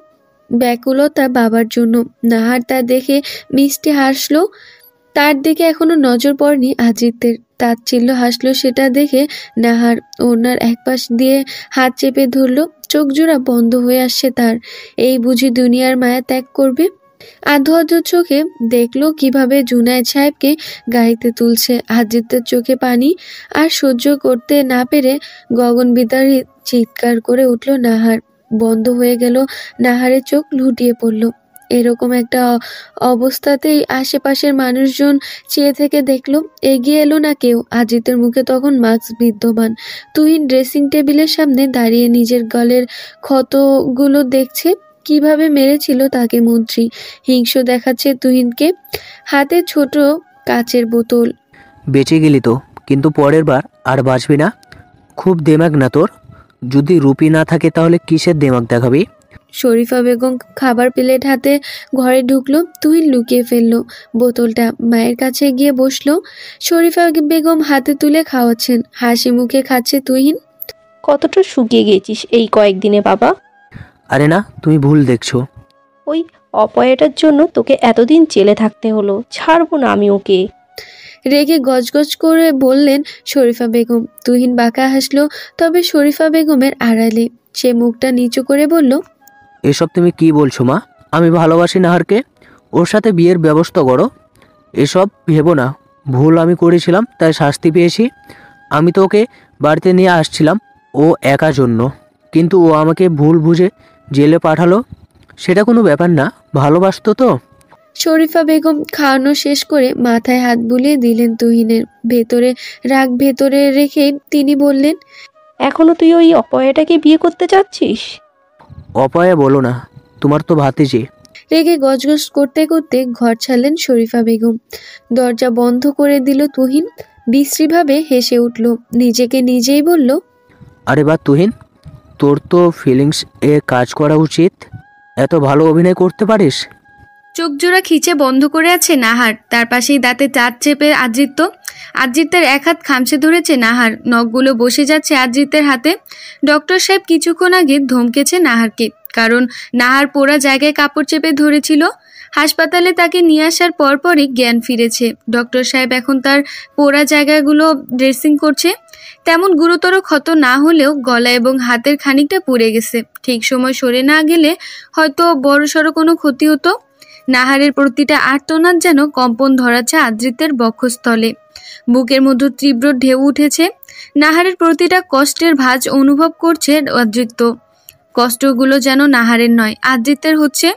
ব্যাকুলতা বাবার জন্য। নাহার তা দেখে মিষ্টি হাসলো। তার দিকে এখনো নজর পড়েনি আজিতের। তাচ্ছিল্য হাসলো সেটা দেখে নাহার। ওনার একপাশ দিয়ে হাত চেপে ধরলো। চোখ জোড়া বন্ধ হয়ে আসছে তার। এই বুঝি দুনিয়ার মায়া ত্যাগ করবে? আধো আধো চোখে দেখলো কিভাবে জুনায়েদ সাহেবকে গাড়িতে তুলছে। আজিতের চোখে পানি। আর সহ্য করতে না পেরে গগনবিদারী চিৎকার করে উঠল নাহার। বন্ধ হয়ে গেল নাহারের চোখ, লুটিয়ে পড়ল। এরকম একটা অবস্থাতেই আশেপাশের মানুষজন চেয়ে থেকে দেখলো। এগিয়ে এলো না কেউ। আজিতের মুখে তখন মাস্ক বিদ্যমান। তুহিন ড্রেসিং টেবিলের সামনে দাঁড়িয়ে নিজের গলের ক্ষতগুলো দেখছে। কিভাবে মেরেছিল তাকে মন্ত্রী। হিংস্র দেখাচ্ছে তুহিনকে। হাতে ছোট কাচের বোতল। বেঁচে গেলি তো, কিন্তু পরের বার আর বাঁচবি না। খুব দেমাগ না তোর? যদি রুপি না থাকে তাহলে কিসের দেমাগ দেখাবি? শরীফা বেগম খাবার প্লেট হাতে ঘরে ঢুকলো। তুহিন লুকিয়ে ফেললো বোতলটা। মায়ের কাছে গিয়ে বসলো। শরীফা বেগম হাতে তুলে খাওয়াচ্ছেন। হাসি মুখে খাচ্ছে তুহিন। কতটা শুকিয়ে গেছিস এই কয়েকদিনে বাবা? আরে না, তুমি ভুল দেখছো। ওই অপয়াটার জন্য তোকে এতদিন জেলে থাকতে হলো। ছাড়বো না আমি ওকে। রেগে গজগজ করে বললেন শরীফা বেগম। তুহিন বাঁকা হাসলো, তবে শরীফা বেগমের আড়ালে। সে মুখটা নিচু করে বলল, এসব তুমি কি বলছো মা? আমি ভালোবাসি নাহারকে। ওর সাথে বিয়ের ব্যবস্থা করো। এসব ভেবো না। ভুল আমি করেছিলাম, তাই শাস্তি পেয়েছি। আমি তো ওকে বাড়িতে নিয়ে আসছিলাম ও একা জন্য, কিন্তু ও আমাকে ভুল বুঝে জেলে পাঠালো। সেটা কোনো ব্যাপার না, ভালোবাসতো তো। শরীফা বেগম খাওয়ানো শেষ করে মাথায় হাত বুলিয়ে দিলেন তুহিনের। ভেতরে রাগ ভেতরে রেখে তিনি বললেন, এখনো তুই ওই অপয়াটাকে বিয়ে করতে চাচ্ছিস? অপায়ে বলো না, তোমার তো ভাতিজি। রেগে গজগজ করতে করতে ঘর ছাড়লেন শরীফা বেগম। দরজা বন্ধ করে দিল তুহিন। বিশ্রীভাবে হেসে উঠল, নিজেকে নিজেই বলল, আরে বা তুহিন, তোর তো ফিলিংস এ কাজ করা উচিত। এত ভালো অভিনয় করতে পারিস। চোখ জোড়া খিচে বন্ধ করে আছে নাহার, তার পাশেই দাঁতে চাঁদ চেপে আদ্রিত্য। আদ্রিত্যের এক হাত খামচে ধরেছে নাহার, নখগুলো বসে যাচ্ছে আদ্রিত্যের হাতে। ডক্টর সাহেব কিছুক্ষণ আগে ধমকেছে নাহারকে, কারণ নাহার পোড়া জায়গায় কাপড় চেপে ধরেছিল। হাসপাতালে তাকে নিয়ে আসার পরপরই জ্ঞান ফিরেছে। ডক্টর সাহেব এখন তার পোড়া জায়গাগুলো ড্রেসিং করছে। তেমন গুরুতর ক্ষত না হলেও গলা এবং হাতের খানিকটা পুড়ে গেছে। ঠিক সময় সরে না গেলে হয়তো বড়সড় কোনো ক্ষতি হতো। নাহারের প্রতিটা আর্তনাদ যেন কম্পন ধরাচ্ছে আদ্রিত্যের বক্ষস্থলে। বুকের মধ্যে তীব্র ঢেউ উঠেছে। নাহারের প্রতিটা কষ্টের ভাঁজ অনুভব করছে আদ্রিত্য। কষ্টগুলো যেন নাহারের নয়, আদ্রিত্যের হচ্ছে।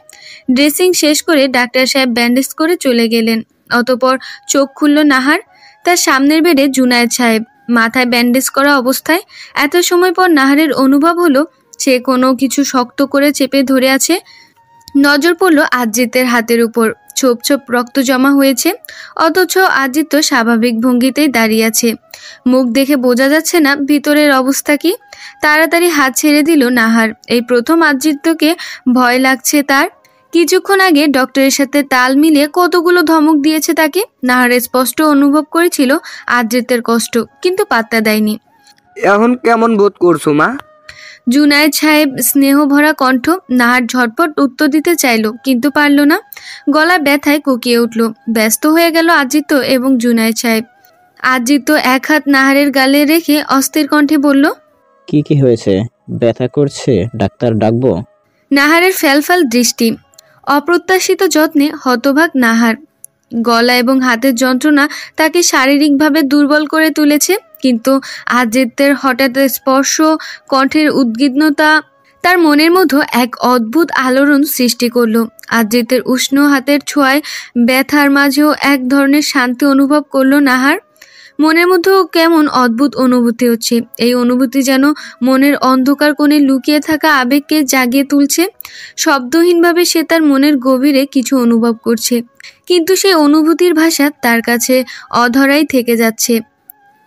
ড্রেসিং শেষ করে ডাক্তার সাহেব ব্যান্ডেজ করে চলে গেলেন। অতঃপর চোখ খুলল নাহার। তার সামনের বেডে জুনায়েদ সাহেব, মাথায় ব্যান্ডেজ করা অবস্থায়। এত সময় পর নাহারের অনুভব হলো সে কোনো কিছু শক্ত করে চেপে ধরে আছে। নজর পড়ল আদ্রিত্যের হাতের উপর, ছোপ ছোপ রক্ত জমা হয়েছে, অথচ আদ্রিত্য স্বাভাবিক ভঙ্গিতেই দাঁড়িয়ে আছে। মুখ দেখে বোঝা যাচ্ছে না ভিতরের অবস্থা কি। তাড়াতাড়ি হাত ছেড়ে দিল নাহার। এই প্রথম আদ্রিত্যকে ভয় লাগছে তার। কিছুক্ষণ আগে ডক্টরের সাথে তাল মিলিয়ে কতগুলো ধমক দিয়েছে তাকে। নাহার স্পষ্ট অনুভব করেছিল আদ্রিত্যের কষ্ট, কিন্তু পাত্তা দেয়নি। এখন কেমন বোধ করছো মা? জুনায়েদ সাহেব স্নেহ ভরা কণ্ঠ। নাহার ঝটপট উত্তর দিতে চাইল, কিন্তু পারল না। গলা ব্যথায় কুকিয়ে উঠল। ব্যস্ত হয়ে গেল আদ্রিত্য এবং জুনায়েদ সাহেব। আদ্রিত্য এক হাত নাহারের গালে রেখে অস্থির কণ্ঠে বলল, কি হয়েছে? ব্যথা করছে? ডাক্তার ডাকবো? নাহারের ফ্যালফাল দৃষ্টি। অপ্রত্যাশিত যত্নে হতভাগ নাহার। গলা এবং হাতের যন্ত্রণা তাকে শারীরিকভাবে দুর্বল করে তুলেছে, কিন্তু আদ্রিত্যের হঠাৎ স্পর্শ, কণ্ঠের উদ্বিগ্নতা তার মনের মধ্যে এক অদ্ভুত আলোড়ন সৃষ্টি করল। আদ্রিত্যের উষ্ণ হাতের ছোঁয়ায় ব্যথার মাঝেও এক ধরনের শান্তি অনুভব করল নাহার। মনের মধ্যেও কেমন অদ্ভুত অনুভূতি হচ্ছে। এই অনুভূতি যেন মনের অন্ধকার কোণে লুকিয়ে থাকা আবেগকে জাগিয়ে তুলছে। শব্দহীনভাবে সে তার মনের গভীরে কিছু অনুভব করছে, কিন্তু সেই অনুভূতির ভাষা তার কাছে অধরাই থেকে যাচ্ছে।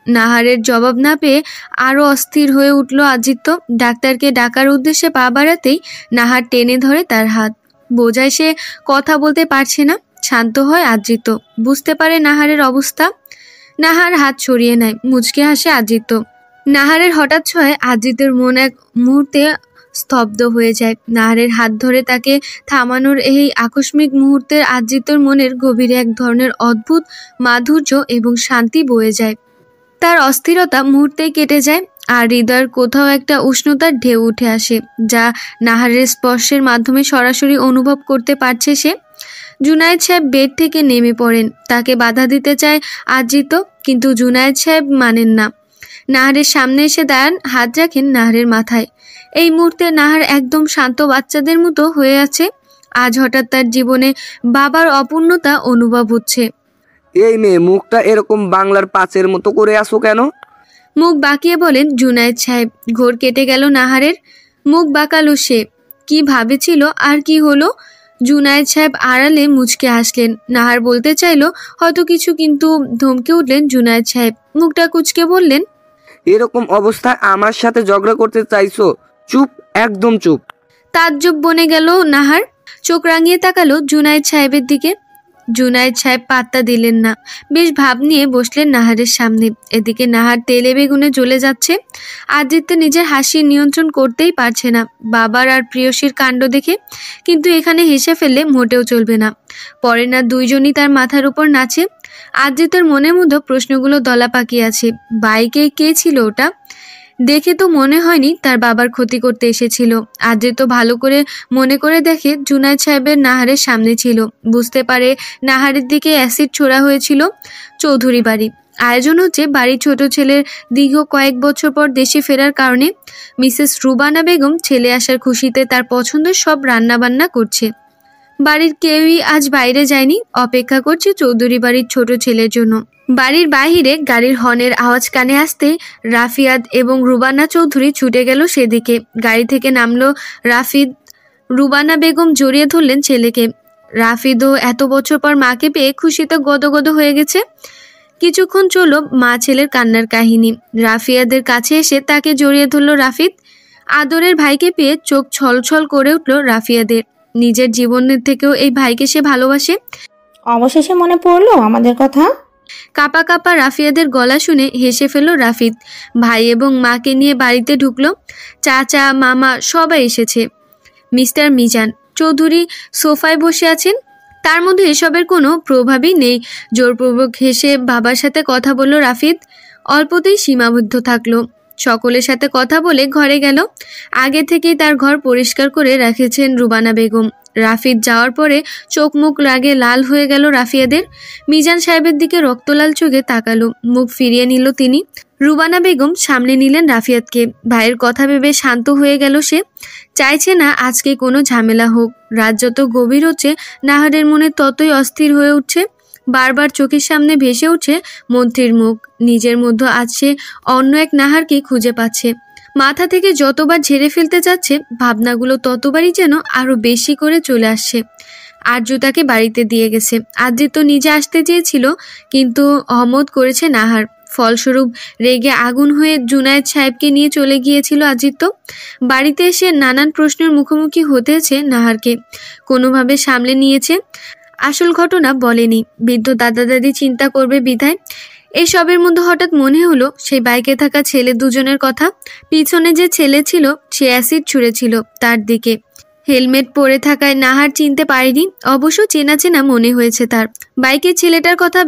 নাহারের জবাব না পেয়ে আরো অস্থির হয়ে উঠল আদ্রিত্য। ডাক্তারকে ডাকার উদ্দেশ্যে পা বাড়াতেই নাহার টেনে ধরে তার হাত। বোঝায় সে কথা বলতে পারছে না। শান্ত হয় আদ্রিত্য, বুঝতে পারে নাহারের অবস্থা। নাহার হাত সরিয়ে নেয়, মুচকে হাসে আদ্রিত্য। নাহারের হঠাৎ ছোঁয়ায় আদ্রিত্যের মন এক মুহূর্তে স্তব্ধ হয়ে যায়। নাহারের হাত ধরে তাকে থামানোর এই আকস্মিক মুহূর্তের আদ্রিত্যর মনের গভীরে এক ধরনের অদ্ভুত মাধুর্য এবং শান্তি বয়ে যায়। তার অস্থিরতা মুহূর্তেই কেটে যায়, আর হৃদয়ের কোথাও একটা উষ্ণতার ঢেউ উঠে আসে, যা নাহারের স্পর্শের মাধ্যমে সরাসরি অনুভব করতে পারছে সে। জুনায়েদ সাহেব বেড থেকে নেমে পড়েন। তাকে বাধা দিতে চায় আদ্রিত্য, কিন্তু জুনায়েদ সাহেব মানেন না। নাহারের সামনে এসে দাঁড়ান, হাত রাখেন নাহারের মাথায়। এই মুহূর্তে নাহার একদম শান্ত বাচ্চাদের মতো হয়ে আছে। আজ হঠাৎ তার জীবনে বাবার অপূর্ণতা অনুভব হচ্ছে। এই মেয়ে, মুখটা এরকম বাংলার পাঁচের মতো করে আসো কেন? মুখ বাঁকিয়ে বলেন জুনায়েদ সাহেব। ঘোর কেটে গেল নাহারের। মুখ বাঁকালো সে। কি ভাবেছিল আর কি হলো? জুনায়েদ সাহেব আড়ালে মুচকে হাসলেন। নাহার বলতে চাইল হয়তো কিছু, কিন্তু ধমকে উঠলেন জুনায়েদ সাহেব। মুখটা কুচকে বললেন, এরকম অবস্থায় আমার সাথে ঝগড়া করতে চাইছো? চুপ, একদম চুপ। তাজ্জব বনে গেল নাহার। চোখ রাঙিয়ে তাকালো জুনায়েদ সাহেবের দিকে। জুনায়েদ সাহেব পাত্তা দিলেন না। বেশ ভাব নিয়ে বসলেন নাহারের সামনে। এদিকে নাহার তেলে বেগুনে জ্বলে যাচ্ছে। আদিত্য নিজের হাসি নিয়ন্ত্রণ করতেই পারছে না বাবার আর প্রিয়সীর কাণ্ড দেখে, কিন্তু এখানে হেসে ফেললে মোটেও চলবে না। পরে না দুইজনই তার মাথার উপর নাচে। আদিত্যের মনের মধ্যে প্রশ্নগুলো দলা পাকিয়ে আছে। বাইকে কে ছিল ওটা? দেখে তো মনে হয়নি তার বাবার ক্ষতি করতে এসেছিল। আদ্রিত্য ভালো করে মনে করে দেখে জুনায়েদ সাহেবের নাহারের সামনে ছিল। বুঝতে পারে নাহারের দিকে অ্যাসিড ছোড়া হয়েছিল। চৌধুরী বাড়ি। আয়োজন হচ্ছে বাড়ির ছোট ছেলের দীর্ঘ কয়েক বছর পর দেশে ফেরার কারণে। মিসেস রুবানা বেগম ছেলে আসার খুশিতে তার পছন্দের সব রান্নাবান্না করছে। বাড়ির কেউই আজ বাইরে যায়নি, অপেক্ষা করছে চৌধুরী বাড়ির ছোট ছেলের জন্য। বাড়ির বাহিরে গাড়ির হর্নের আওয়াজ কানে আসতে রাফিয়াদ এবং রুবানা চৌধুরী ছুটে গেল সেদিকে। গাড়ি থেকে নামলো রাফিদ রুবানা বেগম জড়িয়ে ধরলেন ছেলেকে। রাফিদও এত বছর পর মাকে পেয়ে খুশিতে গদগদ হয়ে গেছে। কিছুক্ষণ চলো মা ছেলের কান্নার কাহিনী। রাফিয়াদের কাছে এসে তাকে জড়িয়ে ধরল রাফিদ। আদরের ভাইকে পেয়ে চোখ ছলছল করে উঠল রাফিয়াদের। নিজের জীবনের থেকেও এই ভাইকে সে ভালোবাসে। অবশেষে মনে পড়লো আমাদের কথা। কাপা কাপা রাফিয়াদের গলা শুনে হেসে ফেলল রাফিদ। ভাই এবং মাকে নিয়ে বাড়িতে ঢুকলো। চাচা মামা সবাই এসেছে। মিস্টার মিজান চৌধুরী সোফায় বসে আছেন। তার মধ্যে এসবের কোনো প্রভাবই নেই। জোরপূর্বক হেসে বাবার সাথে কথা বলল রাফিদ। অল্পতেই সীমাবদ্ধ থাকলো। সকলের সাথে কথা বলে ঘরে গেল। আগে থেকেই তার ঘর পরিষ্কার করে রেখেছেন রুবানা বেগম। রাফিদ যাওয়ার পরে চোখ মুখ রাগে লাল হয়ে গেল রাফিয়াদের। মিজান সাহেবের দিকে রক্তলাল চোখে তাকালো। মুখ ফিরিয়ে নিল তিনি। রুবানা বেগম সামনে নিলেন রাফিয়াদকে। ভাইয়ের কথা ভেবে শান্ত হয়ে গেল সে। চাইছে না আজকে কোনো ঝামেলা হোক। রাত যত গভীর হচ্ছে নাহারের মনে ততই অস্থির হয়ে উঠছে। বারবার চোখের সামনে ভেসে উঠছে মন্ত্রীর মুখ। নিজের মধ্যে আজ সে অন্য এক নাহারকে খুঁজে পাচ্ছে। মাথা থেকে যতবার ঝেড়ে ফেলতে যাচ্ছে ভাবনাগুলো ততবারই যেন আরো বেশি করে চলে আসছে। আরজু তাকে বাড়িতে দিয়ে গেছে। আদ্রিত নিজে আসতে চেয়েছিল কিন্তু অহমত করেছে নাহার। ফলস্বরূপ রেগে আগুন হয়ে জুনায়েদ সাহেবকে নিয়ে চলে গিয়েছিল আদ্রিত। বাড়িতে এসে নানান প্রশ্নের মুখোমুখি হতেছে নাহারকে। কোনোভাবে সামলে নিয়েছে। আসল ঘটনা বলেনি। বৃদ্ধ দাদা দাদি চিন্তা করবে বিধায়। এই সবের মধ্যে হঠাৎ মনে হলো সেই বাইকে থাকা ছেলে দুজনের কথা। পিছনে যে ছেলে ছিল সে অ্যাসিড ছুঁড়েছিল তার দিকে। হেলমেট পরে থাকায় নাহার চিনতে পারেনি। অবশ্য চেনা চেনা মনে হয়েছে তার। বাইকের ছেলেটার কথা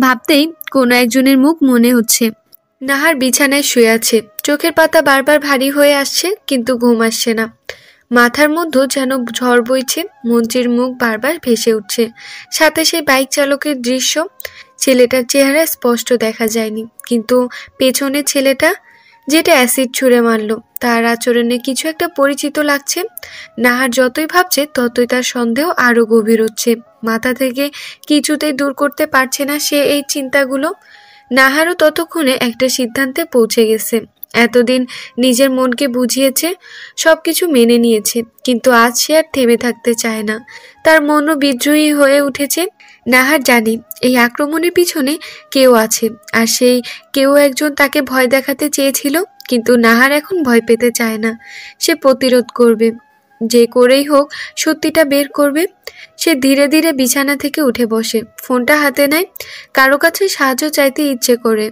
ভাবতেই কোনো একজনের মুখ মনে হচ্ছে। নাহার বিছানায় শুয়ে আছে। চোখের পাতা বারবার ভারী হয়ে আসছে কিন্তু ঘুম আসছে না। মাথার মধ্যে যেন ঝড় বইছে। মন্ত্রীর মুখ বারবার ভেসে উঠছে। সাথে সেই বাইক চালকের দৃশ্য। ছেলেটার চেহারা স্পষ্ট দেখা যায়নি কিন্তু পেছনের ছেলেটা যেটা অ্যাসিড ছুঁড়ে মারল তার আচরণে কিছু একটা পরিচিত লাগছে। নাহার যতই ভাবছে ততই তার সন্দেহ আরো গভীর হচ্ছে। মাথা থেকে কিছুতেই দূর করতে পারছে না সে এই চিন্তাগুলো। নাহারও ততক্ষণে একটা সিদ্ধান্তে পৌঁছে গেছে। এতদিন নিজের মনকে বুঝিয়েছে, সবকিছু মেনে নিয়েছে, কিন্তু আজ সে আর থেমে থাকতে চায় না। তার মনও বিদ্রোহী হয়ে উঠেছে। নাহার জানে এই আক্রমণের পিছনে কেউ আছে, আর সেই কেউ একজন তাকে ভয় দেখাতে চেয়েছিল। কিন্তু নাহার এখন ভয় পেতে চায় না। সে প্রতিরোধ করবে, যে করেই হোক সত্যিটা বের করবে। সে ধীরে ধীরে বিছানা থেকে উঠে বসে, ফোনটা হাতে নেয়। কারো কাছে সাহায্য চাইতে ইচ্ছে করে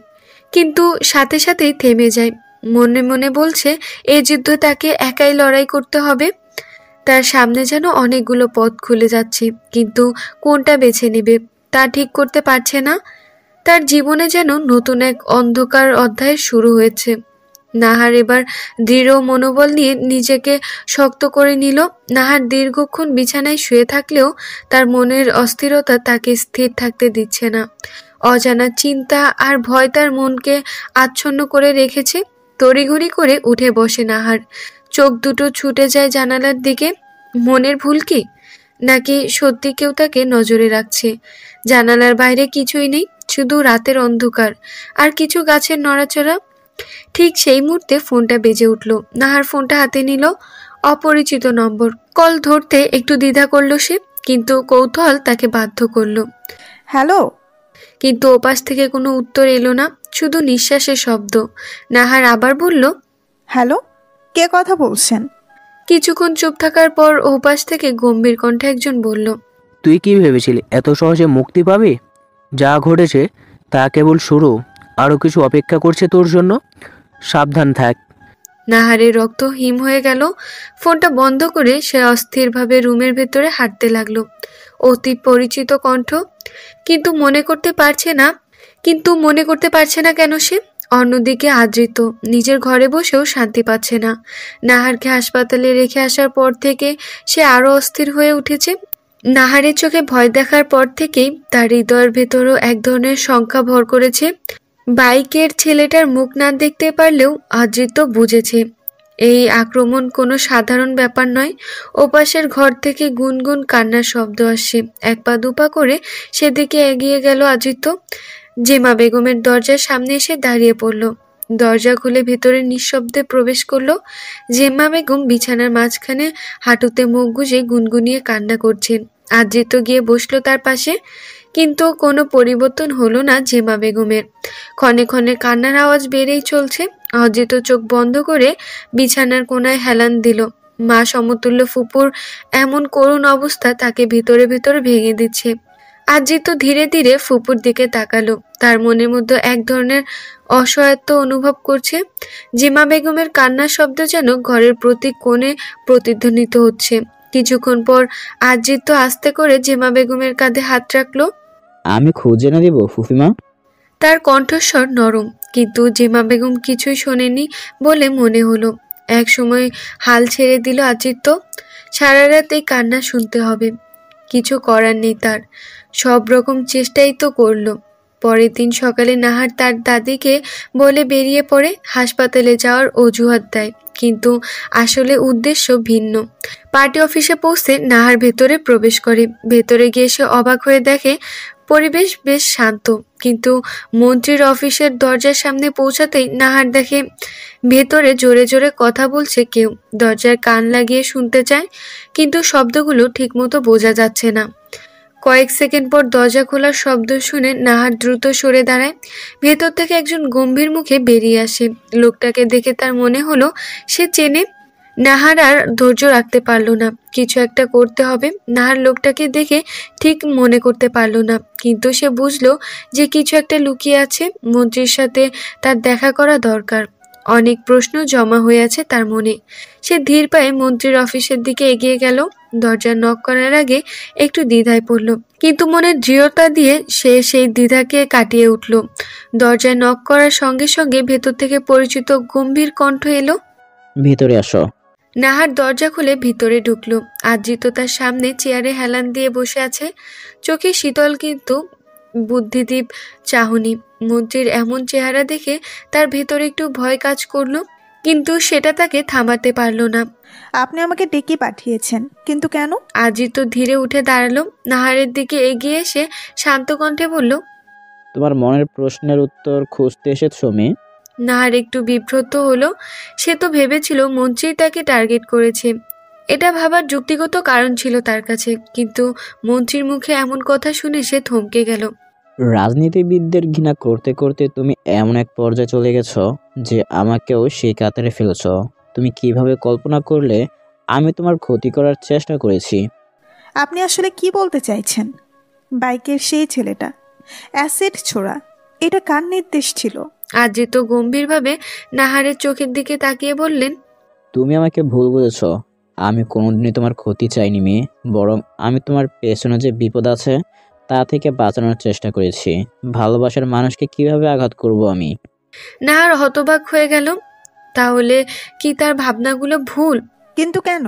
কিন্তু সাথে সাথেই থেমে যায়। মনে মনে বলছে এই যুদ্ধ তাকে একাই লড়াই করতে হবে। তার সামনে যেন অনেকগুলো পথ খুলে যাচ্ছে, কিন্তু কোনটা বেছে নেবে তা ঠিক করতে পারছে না। তার জীবনে যেন নতুন এক অন্ধকার অধ্যায় শুরু হয়েছে। নাহার এবার দৃঢ় মনোবল নিয়ে নিজেকে শক্ত করে নিল। নাহার দীর্ঘক্ষণ বিছানায় শুয়ে থাকলেও তার মনের অস্থিরতা তাকে স্থির থাকতে দিচ্ছে না। অজানা চিন্তা আর ভয় তার মনকে আচ্ছন্ন করে রেখেছে। তড়িঘড়ি করে উঠে বসে নাহার। চোখ দুটো ছুটে যায় জানালার দিকে। মনের ভুল কি, নাকি সত্যি কেউ তাকে নজরে রাখছে? জানালার বাইরে কিছুই নেই, শুধু রাতের অন্ধকার আর কিছু গাছের নড়াচড়া। ঠিক সেই মুহূর্তে ফোনটা বেজে উঠল। নাহার ফোনটা হাতে নিল। অপরিচিত নম্বর। কল ধরতে একটু দ্বিধা করলো সে, কিন্তু কৌতূহল তাকে বাধ্য করলো। হ্যালো। কিন্তু ওপাশ থেকে কোনো উত্তর এলো না, শুধু নিঃশ্বাসের শব্দ। নাহার আবার বলল, হ্যালো, কে কথা বলছেন? কিছুক্ষণ চুপ থাকার পর ওপাশ থেকে গম্ভীর কণ্ঠে একজন বলল, তুই কি ভেবেছিলি এত সহজে মুক্তি পাবি? যা ঘটেছে তা কেবল শুরু। আরও কিছু অপেক্ষা করছে তোর জন্য, সাবধান থাক। নাহারের রক্ত হিম হয়ে গেল। ফোনটা বন্ধ করে সে অস্থিরভাবে রুমের ভেতরে হাঁটতে লাগলো। অতি পরিচিত কণ্ঠ, কিন্তু মনে করতে পারছে না কেন সে। অন্যদিকে আদৃত নিজের ঘরে বসেও শান্তি পাচ্ছে না। নাহারকে হাসপাতালে রেখে আসার পর থেকে সে আরো অস্থির হয়ে উঠেছে। নাহারের চোখে ভয় দেখার পর থেকেই তার হৃদয়ের ভেতরও এক ধরনের শঙ্কা ভর করেছে। বাইকের ছেলেটার মুখ না দেখতে পারলেও আদৃত বুঝেছে এই আক্রমণ কোনো সাধারণ ব্যাপার নয়। ওপাশের ঘর থেকে গুনগুন কান্নার শব্দ আসছে। এক পা দুপা করে সেদিকে এগিয়ে গেল আদৃত। জেমা বেগমের দরজার সামনে এসে দাঁড়িয়ে পড়ল। দরজা খুলে ভেতরে নিঃশব্দে প্রবেশ করলো। জেম্মা বেগম বিছানার মাঝখানে হাঁটুতে মুখ গুজে গুনগুনিয়ে কান্না করছেন। আদ্রিত গিয়ে বসলো তার পাশে, কিন্তু কোনো পরিবর্তন হলো না জেম্মা বেগমের। ক্ষণে ক্ষণে কান্নার আওয়াজ বেড়েই চলছে। আদ্রিত চোখ বন্ধ করে বিছানার কোনায় হেলান দিল। মা সমতুল্য ফুপুর এমন করুণ অবস্থা তাকে ভিতরে ভিতরে ভেঙে দিচ্ছে। আদ্রিত ধীরে ধীরে ফুপুর দিকে তাকালো। তার মনের মধ্যে এক ধরনের অসহায়ত্ব অনুভব করছে। জিমা বেগমের কান্নার শব্দ যেন ঘরের প্রতি কোণে প্রতিধ্বনিত হচ্ছে। কিছুক্ষণ পর আদ্রিত আস্তে করে জিমা বেগমের কাঁধে হাত রাখলো। আমি খুঁজে না দিব ফুফিমা? তার কণ্ঠস্বর নরম, কিন্তু জিমা বেগম কিছুই শোনেনি বলে মনে হলো। এক সময় হাল ছেড়ে দিল আদ্রিত। সারা রাত এই কান্না শুনতে হবে, কিছু করার নেই তার। সব রকম চেষ্টাই তো করলো। পরের দিন সকালে নাহার তার দাদিকে বলে বেরিয়ে পড়ে, হাসপাতালে যাওয়ার অজুহাত দেয়, কিন্তু আসলে উদ্দেশ্য ভিন্ন। পার্টি অফিসে পৌঁছে নাহার ভেতরে প্রবেশ করে। ভেতরে গিয়ে সে অবাক হয়ে দেখে পরিবেশ বেশ শান্ত, কিন্তু মন্ত্রীর অফিসের দরজার সামনে পৌঁছাতেই নাহার দেখে ভেতরে জোরে জোরে কথা বলছে কেউ। দরজার কান লাগিয়ে শুনতে চায়, কিন্তু শব্দগুলো ঠিকমতো বোঝা যাচ্ছে না। কয়েক সেকেন্ড পর দরজা খোলার শব্দ শুনে নাহার দ্রুত সরে দাঁড়ায়। ভেতর থেকে একজন গম্ভীর মুখে বেরিয়ে আসে। লোকটাকে দেখে তার মনে হলো সে চেনে। নাহার আর ধৈর্য রাখতে পারল না, কিছু একটা করতে হবে। নাহার লোকটাকে দেখে ঠিক মনে করতে পারল না, কিন্তু সে বুঝলো যে কিছু একটা লুকিয়ে আছে। মন্ত্রীর সাথে তার দেখা করা দরকার। অনেক প্রশ্ন জমা হয়ে আছে তার মনে। সে ধীর পায়ে মন্ত্রীর অফিসের দিকে এগিয়ে গেল। দরজা নক করার আগে একটু দ্বিধায় পড়ল, কিন্তু মনের দৃঢ়তা দিয়ে সে সেই দ্বিধাকে কাটিয়ে উঠল। দরজায় নক করার সঙ্গে সঙ্গে ভেতর থেকে পরিচিত গম্ভীর কণ্ঠ এলো, ভিতরে আসো। নাহার দরজা খুলে ভিতরে ঢুকলো। আদ্রিত তার সামনে চেয়ারে হেলান দিয়ে বসে আছে, চোখে শীতল কিন্তু বুদ্ধিদীপ চাহনি। মন্ত্রীর এমন চেহারা দেখে তার ভেতরে একটু ভয় কাজ করলো, কিন্তু সেটা তাকে থামাতে পারল না। আপনি আমাকে ডেকে পাঠিয়েছেন, কিন্তু কেন? আদ্রিত ধীরে উঠে দাঁড়ালো, নাহারের দিকে এগিয়ে এসে শান্ত কণ্ঠে বলল, তোমার মনের প্রশ্নের উত্তর খুঁজতে এসেছো মেয়ে? নাহার একটু বিব্রত হলো। সে তো ভেবেছিল মন্ত্রী তাকে টার্গেট করেছে। এটা ভাবার যুক্তিগত কারণ ছিল তার কাছে, কিন্তু মন্ত্রীর মুখে এমন কথা শুনে সে থমকে গেল। রাজনীতিবিদদের ঘৃণা করতে করতে তুমি এমন এক পর্যায়ে চলে গেছো যে আমাকেও সেই কাতারে ফেলেছো। তুমি কিভাবে কল্পনা করলে আমি তোমার ক্ষতি করার চেষ্টা করেছি? আপনি আসলে কি বলতে চাইছেন? বাইকের সেই ছেলেটা অ্যাসিড ছোড়া, এটা কার নির্দেশ ছিল? আদ্রিত গম্ভীরভাবে নাহারের চোখের দিকে তাকিয়ে বললেন, তুমি আমাকে ভুল বুঝেছো। আমি কোনোদিনই তোমার ক্ষতি চাইনি মেয়ে, বরং আমি তোমার পেছনে যে বিপদ আছে তা থেকে বাঁচানোর চেষ্টা করেছি। ভালোবাসার মানুষকে কিভাবে আঘাত করব আমি? নাহার হতবাক হয়ে গেল। তাহলে কি তার ভাবনাগুলো ভুল? কিন্তু কেন?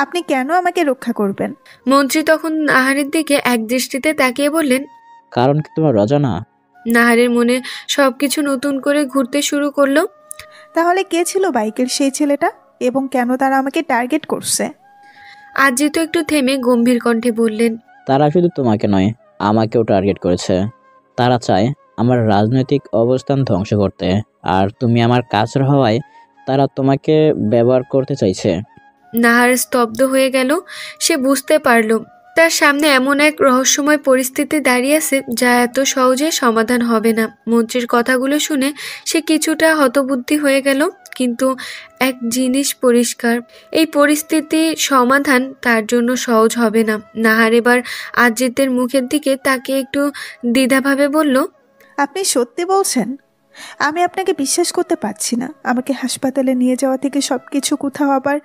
আপনি কেন আমাকে রক্ষা করবেন? মন্ত্রী তখন নাহারের দিকে এক দৃষ্টিতে তাকিয়ে বললেন, কারণ কি তোমার অজানা? নাহারের মনে সবকিছু নতুন করে ঘুরতে শুরু করলো। তাহলে কে ছিল বাইকের সেই ছেলেটা, এবং কেন তারা আমাকে টার্গেট করছে? আদ্রিত একটু থেমে গম্ভীর কণ্ঠে বললেন, তারা শুধু তোমাকে নয়, আমাকেও টার্গেট করেছে। তারা চায় আমার রাজনৈতিক অবস্থান ধ্বংস করতে, আর তুমি আমার কাছের হওয়ায় তারা তোমাকে ব্যবহার করতে চাইছে। নাহার স্তব্ধ হয়ে গেল। সে বুঝতে পারল তার সামনে এমন এক রহস্যময় পরিস্থিতি দাঁড়িয়ে আছে যা এত সহজে সমাধান হবে না। মন্ত্রীর কথাগুলো শুনে সে কিছুটা হতবুদ্ধি হয়ে গেল, কিন্তু এক জিনিস পরিষ্কার, এই পরিস্থিতি সমাধান তার জন্য সহজ হবে না। নাহার এবার আদ্রিতের মুখের দিকে তাকে একটু দ্বিধাভাবে বলল, আপনি সত্যি বলছেন? আমি আপনাকে বিশ্বাস করতে পারছি না। আমাকে হাসপাতালে নিয়ে যাওয়া থেকে সবকিছু কোথাও আবার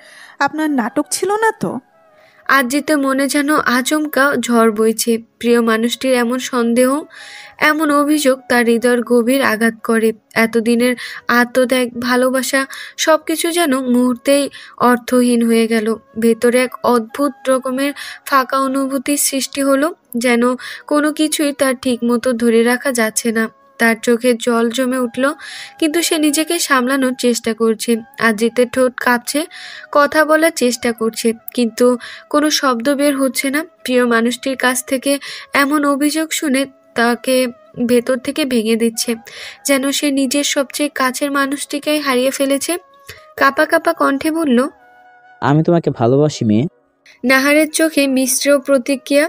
আপনার নাটক ছিল না তো? আদ্রিতের মনে যেন আচমকা ঝড় বইছে। প্রিয় মানুষটির এমন সন্দেহ, এমন অভিযোগ তার হৃদয়ের গভীর আঘাত করে। এতদিনের আত্মত্যাগ, ভালোবাসা সবকিছু যেন মুহূর্তেই অর্থহীন হয়ে গেল। ভেতরে এক অদ্ভুত রকমের ফাঁকা অনুভূতির সৃষ্টি হলো, যেন কোনো কিছুই তার ঠিক মতো ধরে রাখা যাচ্ছে না। তার চোখে জল জমে উঠল, কিন্তু সে নিজেকে সামলানোর চেষ্টা করছে। আদ্রিতের ঠোঁট কাঁপছে, কথা বলার চেষ্টা করছে, কিন্তু কোনো শব্দ বের হচ্ছে না। প্রিয় মানুষটির কাছ থেকে এমন অভিযোগ শুনে তাকে ভেতর থেকে ভেঙে দিচ্ছে, যেন সে নিজের সবচেয়ে কাছের মানুষটিকেই হারিয়ে ফেলেছে। কাঁপা কাঁপা কণ্ঠে বলল, আমি তোমাকে ভালোবাসি মেয়ে। নাহারের চোখে মিশ্র প্রতিক্রিয়া।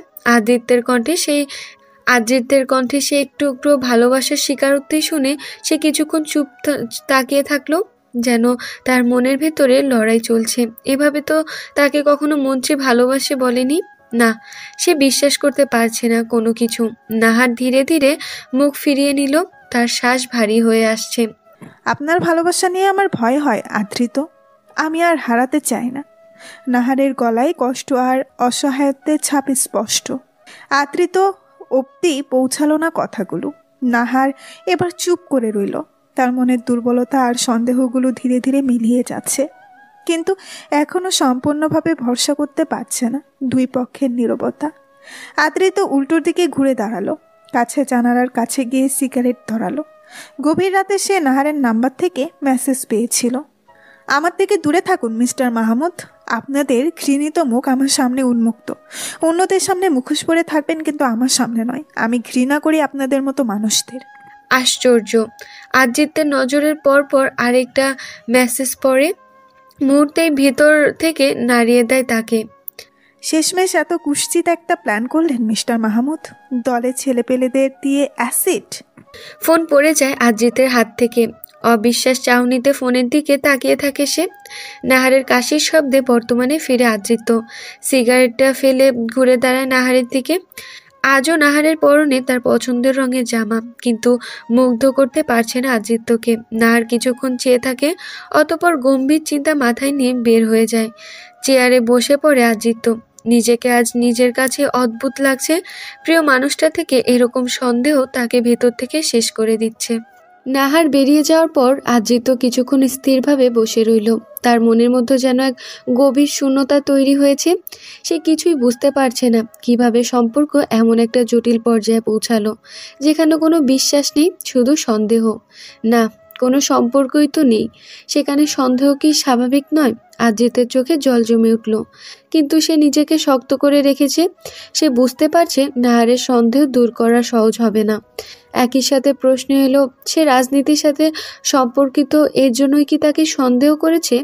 আদ্রিতের কণ্ঠে সে একটু একটু ভালোবাসার স্বীকারোক্তি শুনে সে কিছুক্ষণ চুপ তাকিয়ে থাকলো, যেন তার মনের ভেতরে লড়াই চলছে। এভাবে তো তাকে কখনো মন্ত্রী ভালোবাসে বলেনি। না, সে বিশ্বাস করতে পারছে না কোনো কিছু। নাহার ধীরে ধীরে মুখ ফিরিয়ে নিল, তার শ্বাস ভারী হয়ে আসছে। আপনার ভালোবাসা নিয়ে আমার ভয় হয় আদ্রিত, আমি আর হারাতে চাই না। নাহারের গলায় কষ্ট আর অসহায়ত্বের ছাপ স্পষ্ট। আদ্রিত অব্দি পৌঁছালো না কথাগুলো। নাহার এবার চুপ করে রইল। তার মনের দুর্বলতা আর সন্দেহগুলো ধীরে ধীরে মিলিয়ে যাচ্ছে, কিন্তু এখনো সম্পূর্ণভাবে ভরসা করতে পারছে না। দুই পক্ষের নীরবতা। আদ্রিত উল্টোর দিকে ঘুরে দাঁড়ালো, কাছে জানালার কাছে গিয়ে সিগারেট ধরালো। গভীর রাতে সে নাহারের নাম্বার থেকে মেসেজ পেয়েছিল। আমার থেকে দূরে থাকুন মিস্টার মাহমুদ, আপনাদের ঘৃণিত মুখ আমার সামনে উন্মুক্ত। অন্যদের সামনে মুখোশ পরে থাকবেন, কিন্তু আমার সামনে নয়। আমি ঘৃণা করি আপনাদের মতো মানুষদের। আশ্চর্য, আদ্রিতের নজরের পর পর আরেকটা মেসেজ পড়ে, মুহূর্তেই ভেতর থেকে নাড়িয়ে দেয় তাকে। শেষমেশ এত কুৎসিত একটা প্ল্যান করলেন মিস্টার মাহমুদ, দলে ছেলেপেলেদের দিয়ে অ্যাসিড। ফোন পড়ে যায় আদ্রিতের হাত থেকে। অবিশ্বাস চাহনিতে ফোনের দিকে তাকিয়ে থাকে সে। নাহারের কাশির শব্দে বর্তমানে ফিরে আদ্রিত। সিগারেটটা ফেলে ঘুরে দাঁড়ায় নাহারের দিকে। আজও নাহারের পরনে তার পছন্দের রঙের জামা, কিন্তু মুগ্ধ করতে পারছে না আদ্রিত্যকে। নাহার কিছুক্ষণ চেয়ে থাকে, অতঃপর গম্ভীর চিন্তা মাথায় নিয়ে বের হয়ে যায়। চেয়ারে বসে পড়ে আদ্রিত্য। নিজেকে আজ নিজের কাছে অদ্ভুত লাগছে। প্রিয় মানুষটা থেকে এরকম সন্দেহ তাকে ভেতর থেকে শেষ করে দিচ্ছে। নাহার বেরিয়ে যাওয়ার পর আদ্রিত্য কিছুক্ষণ স্থিরভাবে বসে রইল। তার মনের মধ্যে যেন এক গভীর শূন্যতা তৈরি হয়েছে। সে কিছুই বুঝতে পারছে না কিভাবে সম্পর্ক এমন একটা জটিল পর্যায়ে পৌঁছালো, যেখানে কোনো বিশ্বাস নেই, শুধু সন্দেহ। না, কোনো সম্পর্কই তো নেই, সেখানে সন্দেহ কি স্বাভাবিক নয়? আদ্রিতের চোখে জল জমে উঠল, কিন্তু সে নিজেকে শক্ত করে রেখেছে। সে বুঝতে পারছে নাহারের সন্দেহ দূর করা সহজ হবে না। একই সাথে প্রশ্ন এলো, সে রাজনীতির সাথে সম্পর্কিত, এর জন্যই কি তাকে সন্দেহ করেছে?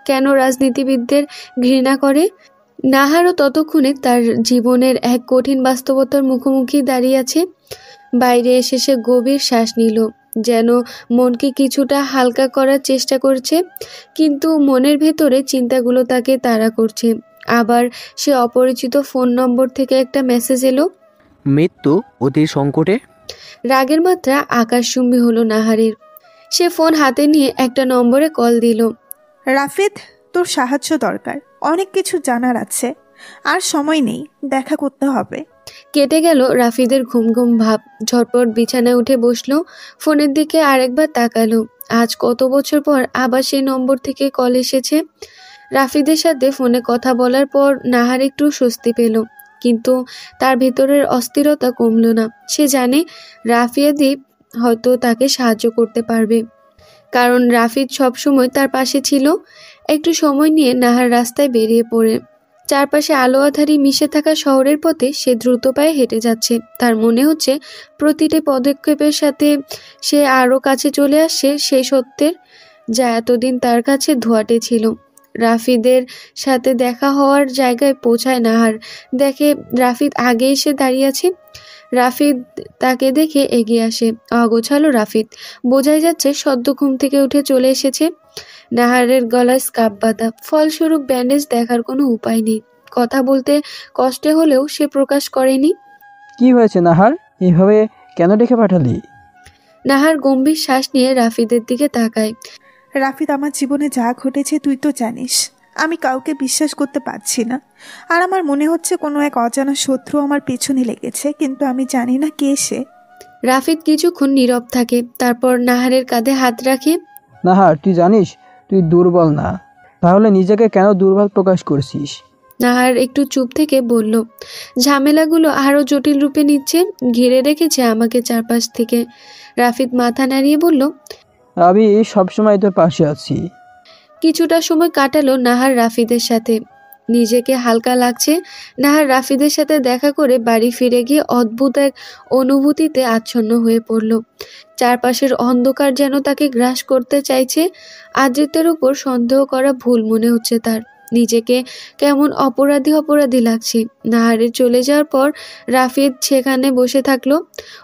কেন রাজনীতিবিদদের ঘৃণা করে? নাহারও ততক্ষণে তার জীবনের এক কঠিন বাস্তবতার মুখোমুখি দাঁড়িয়ে আছে। বাইরে এসে সে গভীর শ্বাস নিল, যেন মনকে কিছুটা হালকা করার চেষ্টা করছে, কিন্তু মনের ভেতরে চিন্তাগুলো তাকে তাড়া করছে। আবার সে অপরিচিত ফোন নম্বর থেকে একটা মেসেজ এলো, মৃত্যু অতি সংকটে। রাগের মাত্রা আকাশচুম্বী হলো নাহারের। সে ফোন হাতে নিয়ে একটা নম্বরে কল দিল। রাফিদ, তোর সাহায্য দরকার, অনেক কিছু জানার আছে, আর সময় নেই, দেখা করতে হবে। কেটে গেল রাফিদের ঘুম ঘুম ভাব। ঝটপট বিছানায় উঠে বসলো, ফোনের দিকে আরেকবার তাকালো। আজ কত বছর পর আবার সেই নম্বর থেকে কল এসেছে। রাফিদের সাথে ফোনে কথা বলার পর নাহার একটু স্বস্তি পেল, কিন্তু তার ভেতরের অস্থিরতা কমল না। সে জানে রাফিয়াদি হয়তো তাকে সাহায্য করতে পারবে, কারণ রাফিদ সবসময় তার পাশে ছিল। একটু সময় নিয়ে নাহার রাস্তায় বেরিয়ে পড়ে। চারপাশে আলো আঁধারি মিশে থাকা শহরের পথে সে দ্রুত পায়ে হেঁটে যাচ্ছে। তার মনে হচ্ছে প্রতিটি পদক্ষেপের সাথে সে আরও কাছে চলে আসছে সেই সত্যের, যা এতদিন তার কাছে ধোঁয়াটে ছিল। রাফিদের সাথে দেখা হওয়ার জায়গায় পৌঁছায় নাহার। দেখে রাফিদ আগে এসে দাঁড়িয়ে আছে। রাফিদ তাকে দেখে এগিয়ে আসে। অগোছালো রাফিদ, বোঝাই যাচ্ছে সদ্য ঘুম থেকে উঠে চলে এসেছে। নাহারের গলায় স্কার্ফ বাঁধা, ফলস্বরূপ ব্যান্ডেজ দেখার কোনো উপায় নেই। কথা বলতে কষ্টে হলেও সে প্রকাশ করেনি। কি হয়েছে নাহার, এভাবে কেন ডেকে পাঠালি? নাহার গম্ভীর শ্বাস নিয়ে রাফিদের দিকে তাকায়। রাফিদ, আমার জীবনে যা ঘটেছে তুই তো জানিস। আমি কাউকে বিশ্বাস করতে পারছি না, আর আমার মনে হচ্ছে কোনো এক অজানা শত্রু আমার পেছনে লেগেছে, কিন্তু আমি জানি না কে সে। রাফিদ কিছুক্ষণ নীরব থাকে, তারপর নাহারের কাঁধে হাত রাখে। নাহার, তুই জানিস তুই দুর্বল না, তাহলে নিজেকে কেন দুর্বল প্রকাশ করছিস? নাহার একটু চুপ থেকে বলল, ঝামেলাগুলো আরো জটিল রূপে নিচ্ছে, ঘিরে রেখেছে আমাকে চারপাশ থেকে। রাফিদ মাথা নাড়িয়ে বলল, আমি সবসময় তোর পাশে আছি। কিছুটা সময় কাটালো নাহার রাফিদের সাথে। নিজেকে হালকা লাগছে। নাহার রাফিদের সাথে দেখা করে বাড়ি ফিরে গিয়ে অদ্ভুত এক অনুভূতিতে আচ্ছন্ন হয়ে পড়ল। চারপাশের অন্ধকার যেন তাকে গ্রাস করতে চাইছে। আদ্রিতের উপর সন্দেহ করা ভুল মনে হচ্ছে তার। নিজেকে কেমন অপরাধী অপরাধী লাগছে। নাহারের চলে যাওয়ার পর রাফিদ সেখানে বসে থাকলো।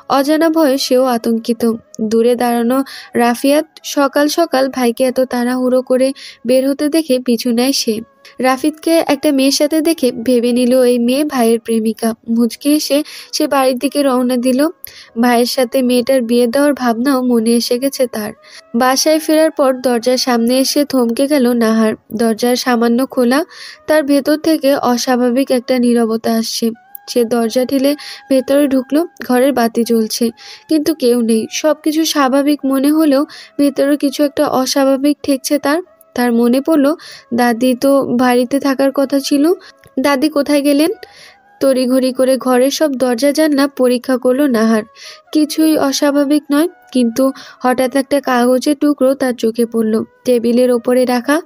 অজানা ভয়ে সেও আতঙ্কিত। দূরে দাঁড়ানো রাফিয়াত সকাল সকাল ভাইকে এত তাড়াহুড়ো করে বের হতে দেখে পিছু নেয় সে। রাফিদকে একটা মেয়ের সাথে দেখে ভেবে নিল এই মেয়ে ভাইয়ের প্রেমিকা। মুচকি এসে সে বাড়ির দিকে রওনা দিল। ভাইয়ের সাথে মেয়েটার বিয়ে দেওয়ার ভাবনাও মনে এসে গেছে তার। বাসায় ফেরার পর দরজার সামনে এসে থমকে গেল নাহার। দরজার সামান্য খোলা, তার ভেতর থেকে অস্বাভাবিক একটা নীরবতা আসছে। সে দরজা ঠেলে ভেতরে ঢুকলো। ঘরের বাতি জ্বলছে, কিন্তু কেউ নেই। সবকিছু স্বাভাবিক মনে হলেও ভেতরে কিছু একটা অস্বাভাবিক ঠেকছে তার। তার মনে পড়লো দাদি তো বাড়িতে থাকার কথা ছিল। দাদি কোথায় গেলেন? তড়িঘড়ি করে ঘরের সব দরজা জানলা পরীক্ষা করলো নাহার। কিছুই অস্বাভাবিক নয়, কিন্তু হঠাৎ একটা কাগজের টুকরো তার চোখে পড়ল, টেবিলের ওপরে রাখা।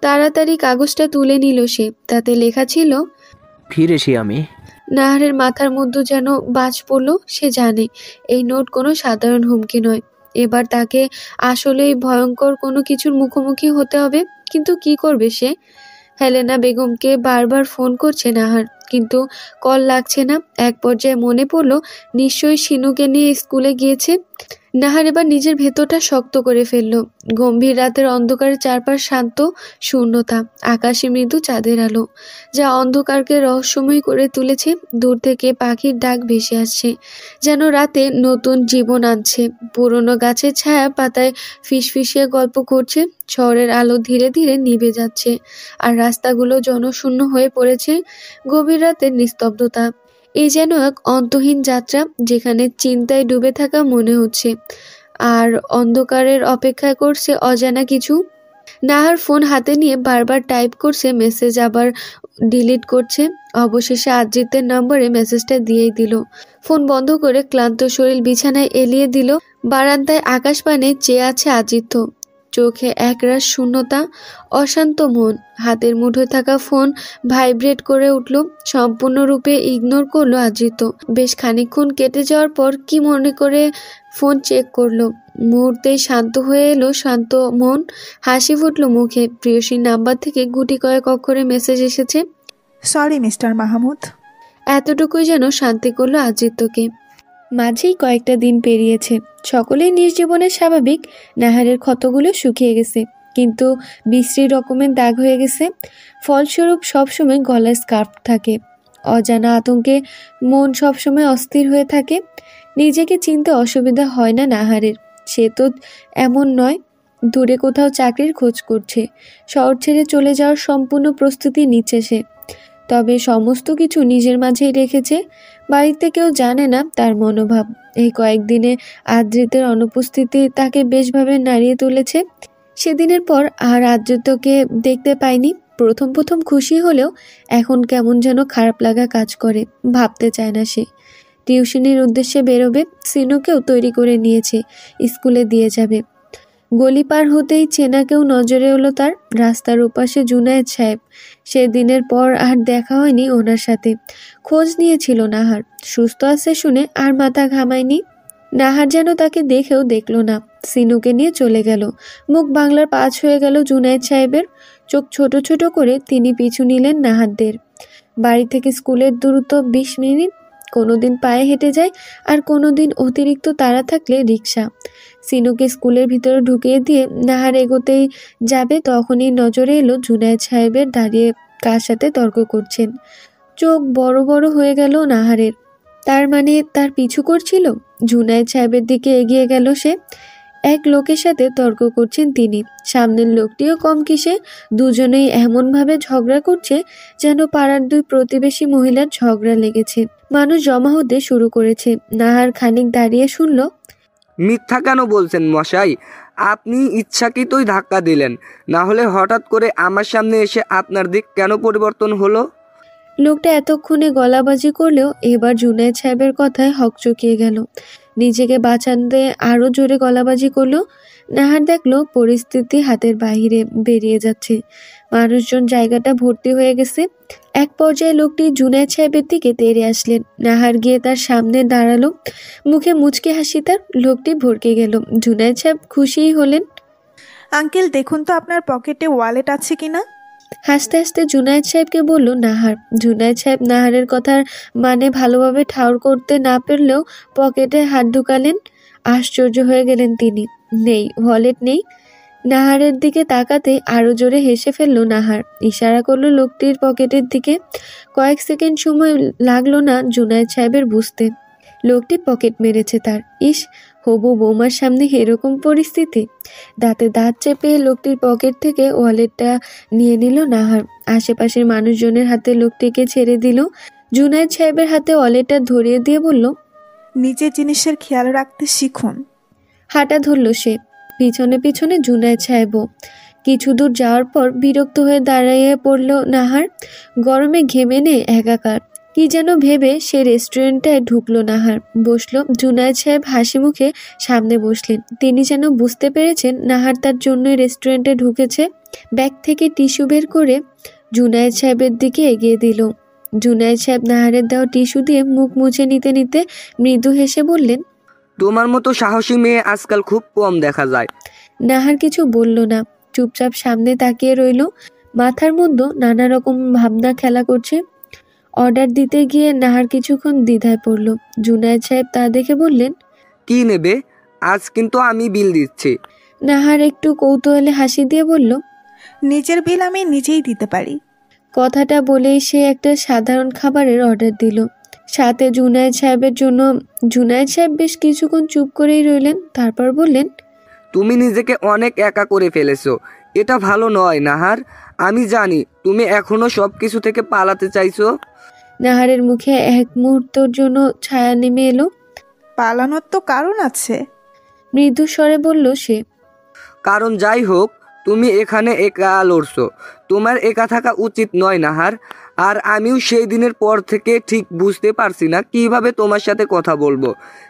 তাড়াতাড়ি কাগজটা তুলে নিল সে। তাতে লেখা ছিল, ফিরেছি আমি। নাহারের মাথার মধ্যে যেন বাজ পড়ল। সে জানে এই নোট কোনো সাধারণ হুমকি নয়। এবার তাকে আসলেই ভয়ঙ্কর কোনো কিছুর মুখোমুখি হতে হবে। কিন্তু কি করবে সে? হেলেনা বেগমকে বারবার ফোন করছে নাহার, কিন্তু কল লাগছে না। এক পর্যায়ে মনে পড়লো নিশ্চয়ই শিনুকে নিয়ে স্কুলে গিয়েছে। নাহার এবার নিজের ভেতরটা শক্ত করে ফেললো। গম্ভীর রাতের অন্ধকারে চারপাশ শান্ত, শূন্যতা, আকাশে মৃদু চাঁদের আলো, যা অন্ধকারকে রহস্যময় করে তুলেছে। দূর থেকে পাখির ডাক ভেসে আসছে, যেন রাতে নতুন জীবন আনছে। পুরনো গাছের ছায়া পাতায় ফিসফিসিয়ে গল্প করছে। শহরের আলো ধীরে ধীরে নিভে যাচ্ছে, আর রাস্তাগুলো জনশূন্য হয়ে পড়েছে। গভীর রাতের নিস্তব্ধতা, এই যেন এক অন্তহীন যাত্রা, যেখানে চিন্তায় ডুবে থাকা মনে হচ্ছে, আর অন্ধকারের অপেক্ষায় করছে অজানা কিছু। নাহার ফোন হাতে নিয়ে বারবার টাইপ করছে মেসেজ, আবার ডিলিট করছে। অবশেষে আদ্রিতের নম্বরে মেসেজটা দিয়েই দিল। ফোন বন্ধ করে ক্লান্ত শরীর বিছানায় এলিয়ে দিল। বারান্দায় আকাশপানে চেয়ে আছে আদ্রিত। চোখে একরাশ শূন্যতা, অশান্ত মন। হাতের মুঠোয় থাকা ফোন ভাইব্রেট করে উঠল। সম্পূর্ণরূপে ইগনোর করলো আদ্রিত। বেশ খানিকক্ষণ কেটে যাওয়ার পর কি মনে করে ফোন চেক করলো। মুহূর্তেই শান্ত হয়ে এলো শান্ত মন। হাসি ফুটলো মুখে। প্রিয়সীর নাম্বার থেকে গুটি কয়েক অক্ষরে মেসেজ এসেছে, সরি মিস্টার মাহমুদ। এতটুকুই যেন শান্তি করলো আদ্রিতকে। মাঝেই কয়েকটা দিন পেরিয়েছে। সকলেই নিজ জীবনের স্বাভাবিক। নাহারের ক্ষতগুলো শুকিয়ে গেছে, কিন্তু বিশ্রী রকমের দাগ হয়ে গেছে। ফলস্বরূপ সবসময় গলায় স্কার্ফ থাকে। অজানা আতঙ্কে মন সবসময় অস্থির হয়ে থাকে। নিজেকে চিনতে অসুবিধা হয় না নাহারের। সে তো এমন নয়। দূরে কোথাও চাকরির খোঁজ করছে। শহর ছেড়ে চলে যাওয়ার সম্পূর্ণ প্রস্তুতি নিচ্ছে সে। তবে সমস্ত কিছু নিজের মাঝেই রেখেছে। বাড়িতে কেউ জানে না তার মনোভাব। এই কয়েকদিনে আদ্রিতের অনুপস্থিতি তাকে বেশভাবে নাড়িয়ে তুলেছে। সেদিনের পর আর আদ্রিতকে দেখতে পায়নি। প্রথম প্রথম খুশি হলেও এখন কেমন যেন খারাপ লাগা কাজ করে। ভাবতে চায় না সে। টিউশনির উদ্দেশ্যে বেরোবে। সিনুকেও তৈরি করে নিয়েছে, স্কুলে দিয়ে যাবে। গলি পার হতেই চেনা কেউ নজরে এলো তার। রাস্তার ওপাশে জুনায়েদ সাহেব। সেদিনের পর আর দেখা হয়নি ওনার সাথে। খোঁজ নিয়েছিল নাহার। সুস্থ আছে শুনে আর মাথা ঘামায়নি। নাহার যেন তাকে দেখেও দেখলো না। সিনুকে নিয়ে চলে গেল। মুখ বাংলার পাঁচ হয়ে গেল জুনায়েদ সাহেবের। চোখ ছোট ছোট করে তিনি পিছু নিলেন নাহারদের। বাড়ি থেকে স্কুলের দূরত্ব 20 মিনিট। কোনোদিন পায়ে হেঁটে যায়, আর কোনোদিন অতিরিক্ত তাড়া থাকলে রিক্সা। সিনুকে স্কুলের ভিতরে ঢুকিয়ে দিয়ে নাহার এগোতেই যাবে, তখনই নজরে এলো জুনায়েদ সাহেবের দাঁড়িয়ে কার সাথে তর্ক করছেন। চোখ বড় বড় হয়ে গেল নাহারের। তার মানে তার পিছু করছিল। জুনায়েদ সাহেবের দিকে এগিয়ে গেল সে। এক লোকের সাথে তর্ক করছেন তিনি। সামনের লোকটিও কম কিসে। দুজনেই এমনভাবে ঝগড়া করছে যেন পাড়ার দুই প্রতিবেশী মহিলার ঝগড়া লেগেছে। মানুষ জমা হতে শুরু করেছে। নাহার খানিক দাঁড়িয়ে শুনল। মিথ্যা কেন বলছেন মশাই? আপনি ইচ্ছাকৃতই ধাক্কা দিলেন, না হলে হঠাৎ করে আমার সামনে এসে আপনার দিক কেন পরিবর্তন হলো? লোকটা এতক্ষণে গলাবাজি করলেও এবার জুনায়েদ সাহেবের কথায় হকচকিয়ে গেল। নিজেকে বাঁচাতে আরো জোরে গলাবাজি করলো। নাহার দেখলো পরিস্থিতি হাতের বাইরে বেরিয়ে যাচ্ছে, মানুষজন জায়গাটা ভর্তি হয়ে গেছে। এক পর্যায়ে লোকটি জুনায়েদ সাহেবের দিকে তেড়ে আসলেন। নাহার গিয়ে তার সামনে দাঁড়ালো, মুখে মুচকি হাসি তার। লোকটি ভড়কে গেল। জুনায়েদ সাহেব খুশিই হলেন। আঙ্কেল দেখুন তো আপনার পকেটে ওয়ালেট আছে কিনা। হাসতে হাসতে জুনায়েদ সাহেবকে বলল নাহার। জুনায়েদ সাহেব নাহারের কথার মানে ভালোভাবে ঠাউর করতে না পারলেও পকেটে হাত ঢুকালেন। আশ্চর্য হয়ে গেলেন তিনি। নেই, ওয়ালেট নেই। নাহারের দিকে তাকাতে আরো জোরে হেসে ফেললো নাহার। ইশারা করলো লোকটির পকেটের দিকে। কয়েক সেকেন্ড সময় লাগলো না জুনায়েদ সাহেবের বুঝতে লোকটি পকেট মেরেছে তার। ইস, হবু বৌমার সামনে এরকম পরিস্থিতি। দাঁতে দাঁত চেপে লোকটির পকেট থেকে ওয়ালেটটা নিয়ে নিল নাহার। আশেপাশের মানুষজনের হাতে লোকটিকে ছেড়ে দিল। জুনায়েদ সাহেবের হাতে ওয়ালেটটা ধরিয়ে দিয়ে বলল, নিজের জিনিসের খেয়াল রাখতে শিখুন। হাঁটা ধরল সে। পিছনে পিছনে জুনায়েদ সাহেবও। কিছু দূর যাওয়ার পর বিরক্ত হয়ে দাঁড়িয়ে পড়ল নাহার। গরমে ঘেমে নে একাকার। কি যেন ভেবে সে রেস্টুরেন্টটায় ঢুকলো নাহার। বসলো। জুনায়েদ সাহেব হাসি মুখে সামনে বসলেন। তিনি যেন বুঝতে পেরেছেন নাহার তার জন্যই রেস্টুরেন্টে ঢুকেছে। ব্যাগ থেকে টিস্যু বের করে জুনায়েদ সাহেবের দিকে এগিয়ে দিল। জুনায়েদ সাহেব নাহারের দেওয়া টিস্যু দিয়ে মুখ মুছে নিতে নিতে মৃদু হেসে বললেন, তোমার মতো সাহসী মেয়ে আজকাল খুব কম দেখা যায়। নাহার কিছু বলল না, চুপচাপ সামনে তাকিয়ে রইল। মাথার মধ্যে নানা রকম ভাবনা খেলা করছে। অর্ডার দিতে গিয়ে নাহার কিছুক্ষণ দ্বিধায় পড়ল। জুনায়েদ সাহেব তা দেখে বললেন, কি নেবে? আজ কিন্তু আমি বিল দিচ্ছি। নাহার একটু কৌতূহলে হাসি দিয়ে বলল, নিজের বিল আমি নিজেই দিতে পারি। কথাটা বলেই সে একটা সাধারণ খাবারের অর্ডার দিল, সাথে জুনায়েদ সাহেবের জন্য। জুনায়েদ সাহেব বেশ কিছুক্ষণ চুপ করেই রইলেন। তারপর বললেন, তুমি নিজেকে অনেক একা করে ফেলেছো। এটা ভালো নয় নাহার। আমি জানি তুমি এখনো সবকিছু থেকে পালাতে চাইছো। নাহারের মুখে এক মুহূর্তের জন্য ছায়া নেমে এলো। পালানোর তো কারণ আছে, মৃদু স্বরে বলল সে। কারণ যাই হোক, তুমি এখানে একা লড়ছো। তোমার একা থাকা উচিত নয় নাহার। আর আমিও সেই দিনের পর থেকে ঠিক বুঝতে পারছি না কিভাবে তোমার সাথে কথা বলবো।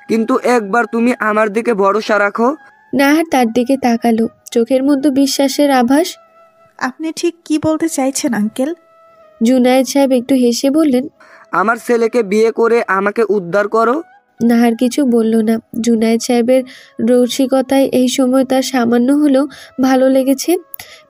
কিন্তু একবার তুমি আমার দিকে ভরসা রাখো। নাহার তার দিকে তাকালো, চোখের মধ্যে বিশ্বাসের আভাস। আপনি ঠিক কি বলতে চাইছেন আঙ্কেল? জুনায়েদ সাহেব একটু হেসে বললেন, আমার ছেলেকে বিয়ে করে আমাকে উদ্ধার করো। নাহার কিছু বলল না। জুনায়েদ সাহেবের রসিকতায় এই সময় তার সামান্য হলেও ভালো লেগেছে।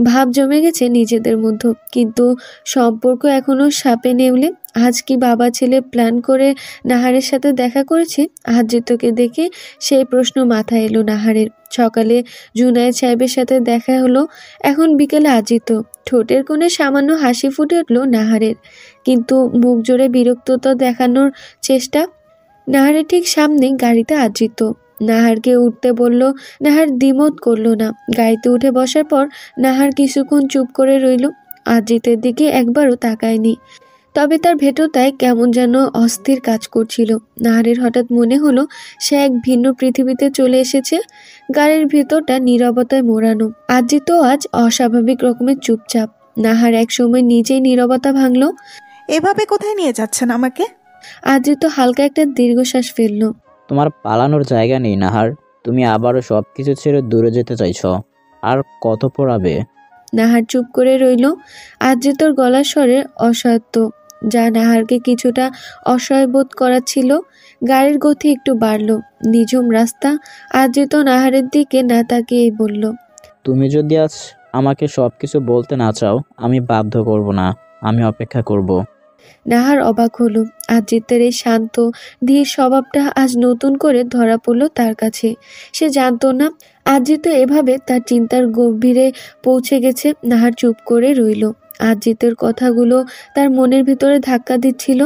ভাব জমে গেছে নিজেদের মধ্যে, কিন্তু সম্পর্ক এখনো সাপে নেউলে। আজ কি বাবা ছেলে প্ল্যান করে নাহারের সাথে দেখা করেছে? আজিতকে দেখে সেই প্রশ্ন মাথায় এলো নাহারের। সকালে জুনায়েদ সাহেবের সাথে দেখা হলো, এখন বিকেলে আজিত। ঠোঁটের কোণে সামান্য হাসি ফুটে উঠল নাহারের, কিন্তু মুখ জোরে বিরক্ততা দেখানোর চেষ্টা। নাহারের ঠিক সামনে গাড়িতে আজিত। নাহারকে উঠতে বলল। নাহার দ্বিমত করলো না। গাড়িতে উঠে বসার পর নাহার কিছুক্ষণ চুপ করে রইল। আজিতের দিকে একবারও তাকায়নি, তবে তার ভেতরটায় কেমন যেন অস্থির কাজ করছিল। নাহারের হঠাৎ মনে হলো সে এক ভিন্ন পৃথিবীতে চলে এসেছে। গাড়ির ভিতরটা নীরবতায় মোড়ানো। আজিত আজ অস্বাভাবিক রকমের চুপচাপ। নাহার এক সময় নিজেই নীরবতা ভাঙল। এভাবে কোথায় নিয়ে যাচ্ছেন আমাকে? আজিত হালকা একটা দীর্ঘশ্বাস ফেলল। তোমার পালানোর জায়গা নেই নাহার। তুমি আবারও সবকিছু ছেড়ে দূরে যেতে চাইছো। আর কত পড়াবে? নাহার চুপ করে রইল। আজিতর গলার স্বরে অসহায়ত্ব, যা নাহারকে কিছুটা অসহায় বোধ করাচ্ছিল। গাড়ির গতি একটু বাড়ল। নিঝুম রাস্তা। আজিত নাহারের দিকে না তাকিয়েই বলল, তুমি যদি আজ আমাকে সবকিছু বলতে না চাও, আমি বাধ্য করব না। আমি অপেক্ষা করব। নাহার অবাক হলো। আজিতের এই শান্ত ধীর স্বভাবটা আজ নতুন করে ধরা পড়ল তার কাছে। সে জানতো না আজিত এভাবে তার চিন্তার গভীরে পৌঁছে গেছে। নাহার চুপ করে রইল। আজিতের কথাগুলো তার মনের ভিতরে ধাক্কা দিচ্ছিল,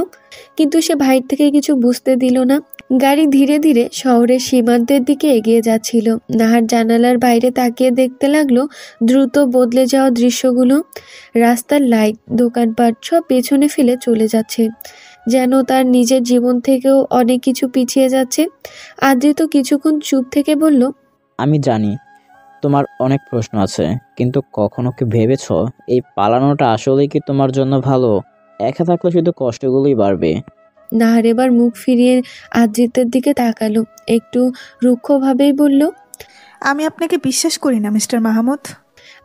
কিন্তু সে বাইরে থেকে কিছু বুঝতে দিল না। গাড়ি ধীরে ধীরে শহরের সীমান্তের দিকে এগিয়ে যাচ্ছিল। নাহার জানালার বাইরে তাকিয়ে দেখতে লাগলো দ্রুত বদলে যাওয়া দৃশ্যগুলো। রাস্তার লাইট, দোকানপাট সব পেছনে ফেলে চলে যাচ্ছে, যেন তার নিজের জীবন থেকেও অনেক কিছু পিছিয়ে যাচ্ছে। আজিত কিছুক্ষণ চুপ থেকে বলল, আমি জানি তোমার অনেক প্রশ্ন আছে, কিন্তু কখনো কি ভেবেছো এই পালানোটা আসলে কি তোমার জন্য ভালো? একা থাকলে শুধু কষ্টগুলোই বাড়বে। নাহার এবার মুখ ফিরিয়ে আজিতের দিকে তাকালো, একটু রুক্ষভাবেই বলল, আমি আপনাকে বিশ্বাস করি না মিস্টার মাহমুদ।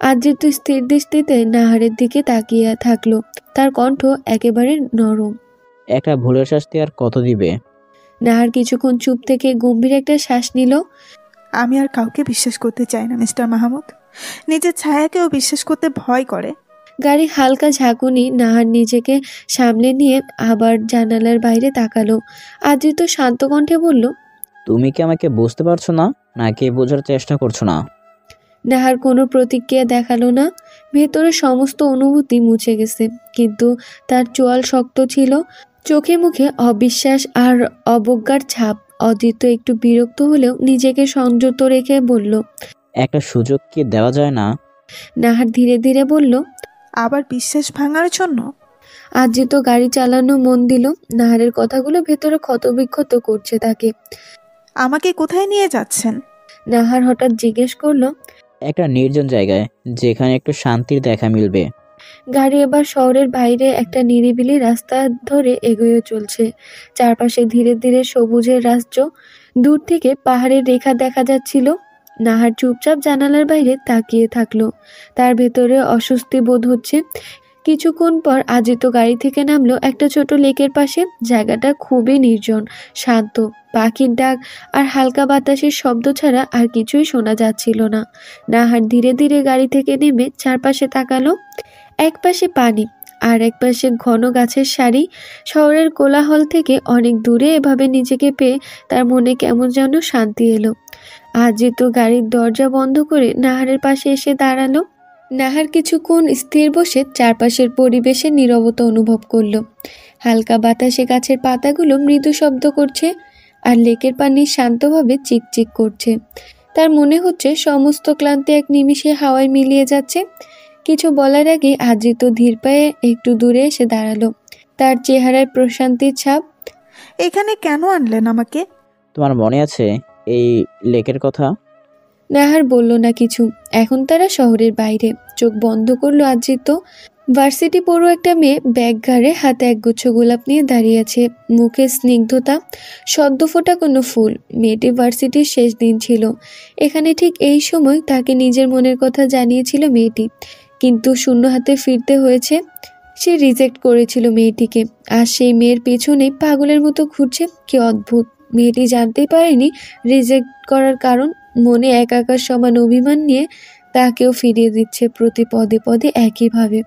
আজিত স্থির দৃষ্টিতে নাহারের দিকে তাকিয়ে থাকলো, তার কণ্ঠ একেবারে নরম। একটা ভুলের শাস্তি আর কত দিবে? নাহার কিছুক্ষণ চুপ থেকে গম্ভীর একটা শ্বাস নিল। আমি আর কাউকে বিশ্বাস করতে চাই না মিস্টার মাহমুদ। নিজের ছায়াকেও বিশ্বাস করতে ভয় করে। গাড়ি হালকা ঝাঁকুনি, নাহার নিজেকে সামলে নিয়ে আবার জানালার বাইরে তাকালো। আজিত শান্ত কণ্ঠে বলল, তুমি কি আমাকে বুঝতে পারছো না, নাকি বোঝার চেষ্টা করছো না? নাহার কোনো প্রতিক্রিয়া দেখালো না। ভেতরে সমস্ত অনুভূতি মুছে গেছে, কিন্তু তার চোয়াল শক্ত ছিল, চোখে মুখে অবিশ্বাস আর অবজ্ঞার ছাপ। অজিত একটু বিরক্ত হলেও নিজেকে সংযত রেখে বলল, একটা সুযোগ কি দেওয়া যায় না? নাহার ধীরে ধীরে বলল, আবার বিশ্বাস ভাঙার জন্য? আজিত গাড়ি চালানো মন দিল। নাহারের কথাগুলো ভেতরে ক্ষতবিক্ষত করছে তাকে। আমাকে কোথায় নিয়ে যাচ্ছেন? নাহার হঠাৎ জিজ্ঞেস করলো। একটা নির্জন জায়গায়, যেখানে একটু শান্তির দেখা মিলবে। গাড়ি এবার শহরের বাইরে একটা নিরিবিলি রাস্তা ধরে এগিয়ে চলছে। চারপাশে ধীরে ধীরে সবুজের রাজ্য, দূর থেকে পাহাড়ের রেখা দেখা যাচ্ছিল। নাহার চুপচাপ জানালার বাইরে তাকিয়ে থাকলো, তার ভেতরে অস্বস্তি বোধ হচ্ছে। কিছুক্ষণ পর আজিত গাড়ি থেকে নামলো একটা ছোট লেকের পাশে। জায়গাটা খুবই নির্জন, শান্ত। পাখির ডাক আর হালকা বাতাসের শব্দ ছাড়া আর কিছুই শোনা যাচ্ছিল না। নাহার ধীরে ধীরে গাড়ি থেকে নেমে চারপাশে তাকালো। এক পাশে পানি, আর এক পাশে ঘন গাছের সারি। শহরের কোলাহল থেকে অনেক দূরে এভাবে নিজেকে পেয়ে তার মনে কেমন যেন শান্তি এলো। আজিত গাড়ির দরজা বন্ধ করে নাহারের পাশে এসে দাঁড়ালো। নাহার কিছুক্ষণ স্থির বসে চারপাশের পরিবেশে নীরবতা অনুভব করলো। হালকা বাতাসে গাছের পাতাগুলো মৃদু শব্দ করছে, আর লেকের পানি শান্তভাবে চিকচিক করছে। তার মনে হচ্ছে সমস্ত ক্লান্তি এক নিমিষে হাওয়ায় মিলিয়ে যাচ্ছে। কিছু বলার আগে আজিত ধীর পায়ে একটু দূরে এসে দাঁড়ালো, তার চেহারায় প্রশান্তির ছাপ। এখানে কেন আনলেন আমাকে? তোমার মনে আছে এই লেকের কথা? নাহার বলল না কিছু। এখন তারা শহরের বাইরে। চোখ বন্ধ করলো আজিত। ভার্সিটি পড়ো একটা মেয়ে ব্যাগ ঘাড়ে, হাতে একগুচ্ছ গোলাপ নিয়ে দাঁড়িয়ে আছে, মুখে স্নিগ্ধতা, সদ্য ফোটা কোনো ফুল। মেয়েটি ভার্সিটির শেষ দিন ছিল। এখানে ঠিক এই সময় তাকে নিজের মনের কথা জানিয়েছিল মেয়েটি, কিন্তু শূন্য হাতে ফিরতে হয়েছে। সে রিজেক্ট করেছিল মেয়েটিকে, আর সেই মেয়ের পেছনে পাগলের মতো ঘুরছে। কি অদ্ভুত! মেয়েটি জানতেই পারেনি রিজেক্ট করার কারণ। মনে একাকার সমান অভিমান নিয়ে তাকেও ফিরিয়ে দিচ্ছে প্রতি পদে পদে একইভাবে।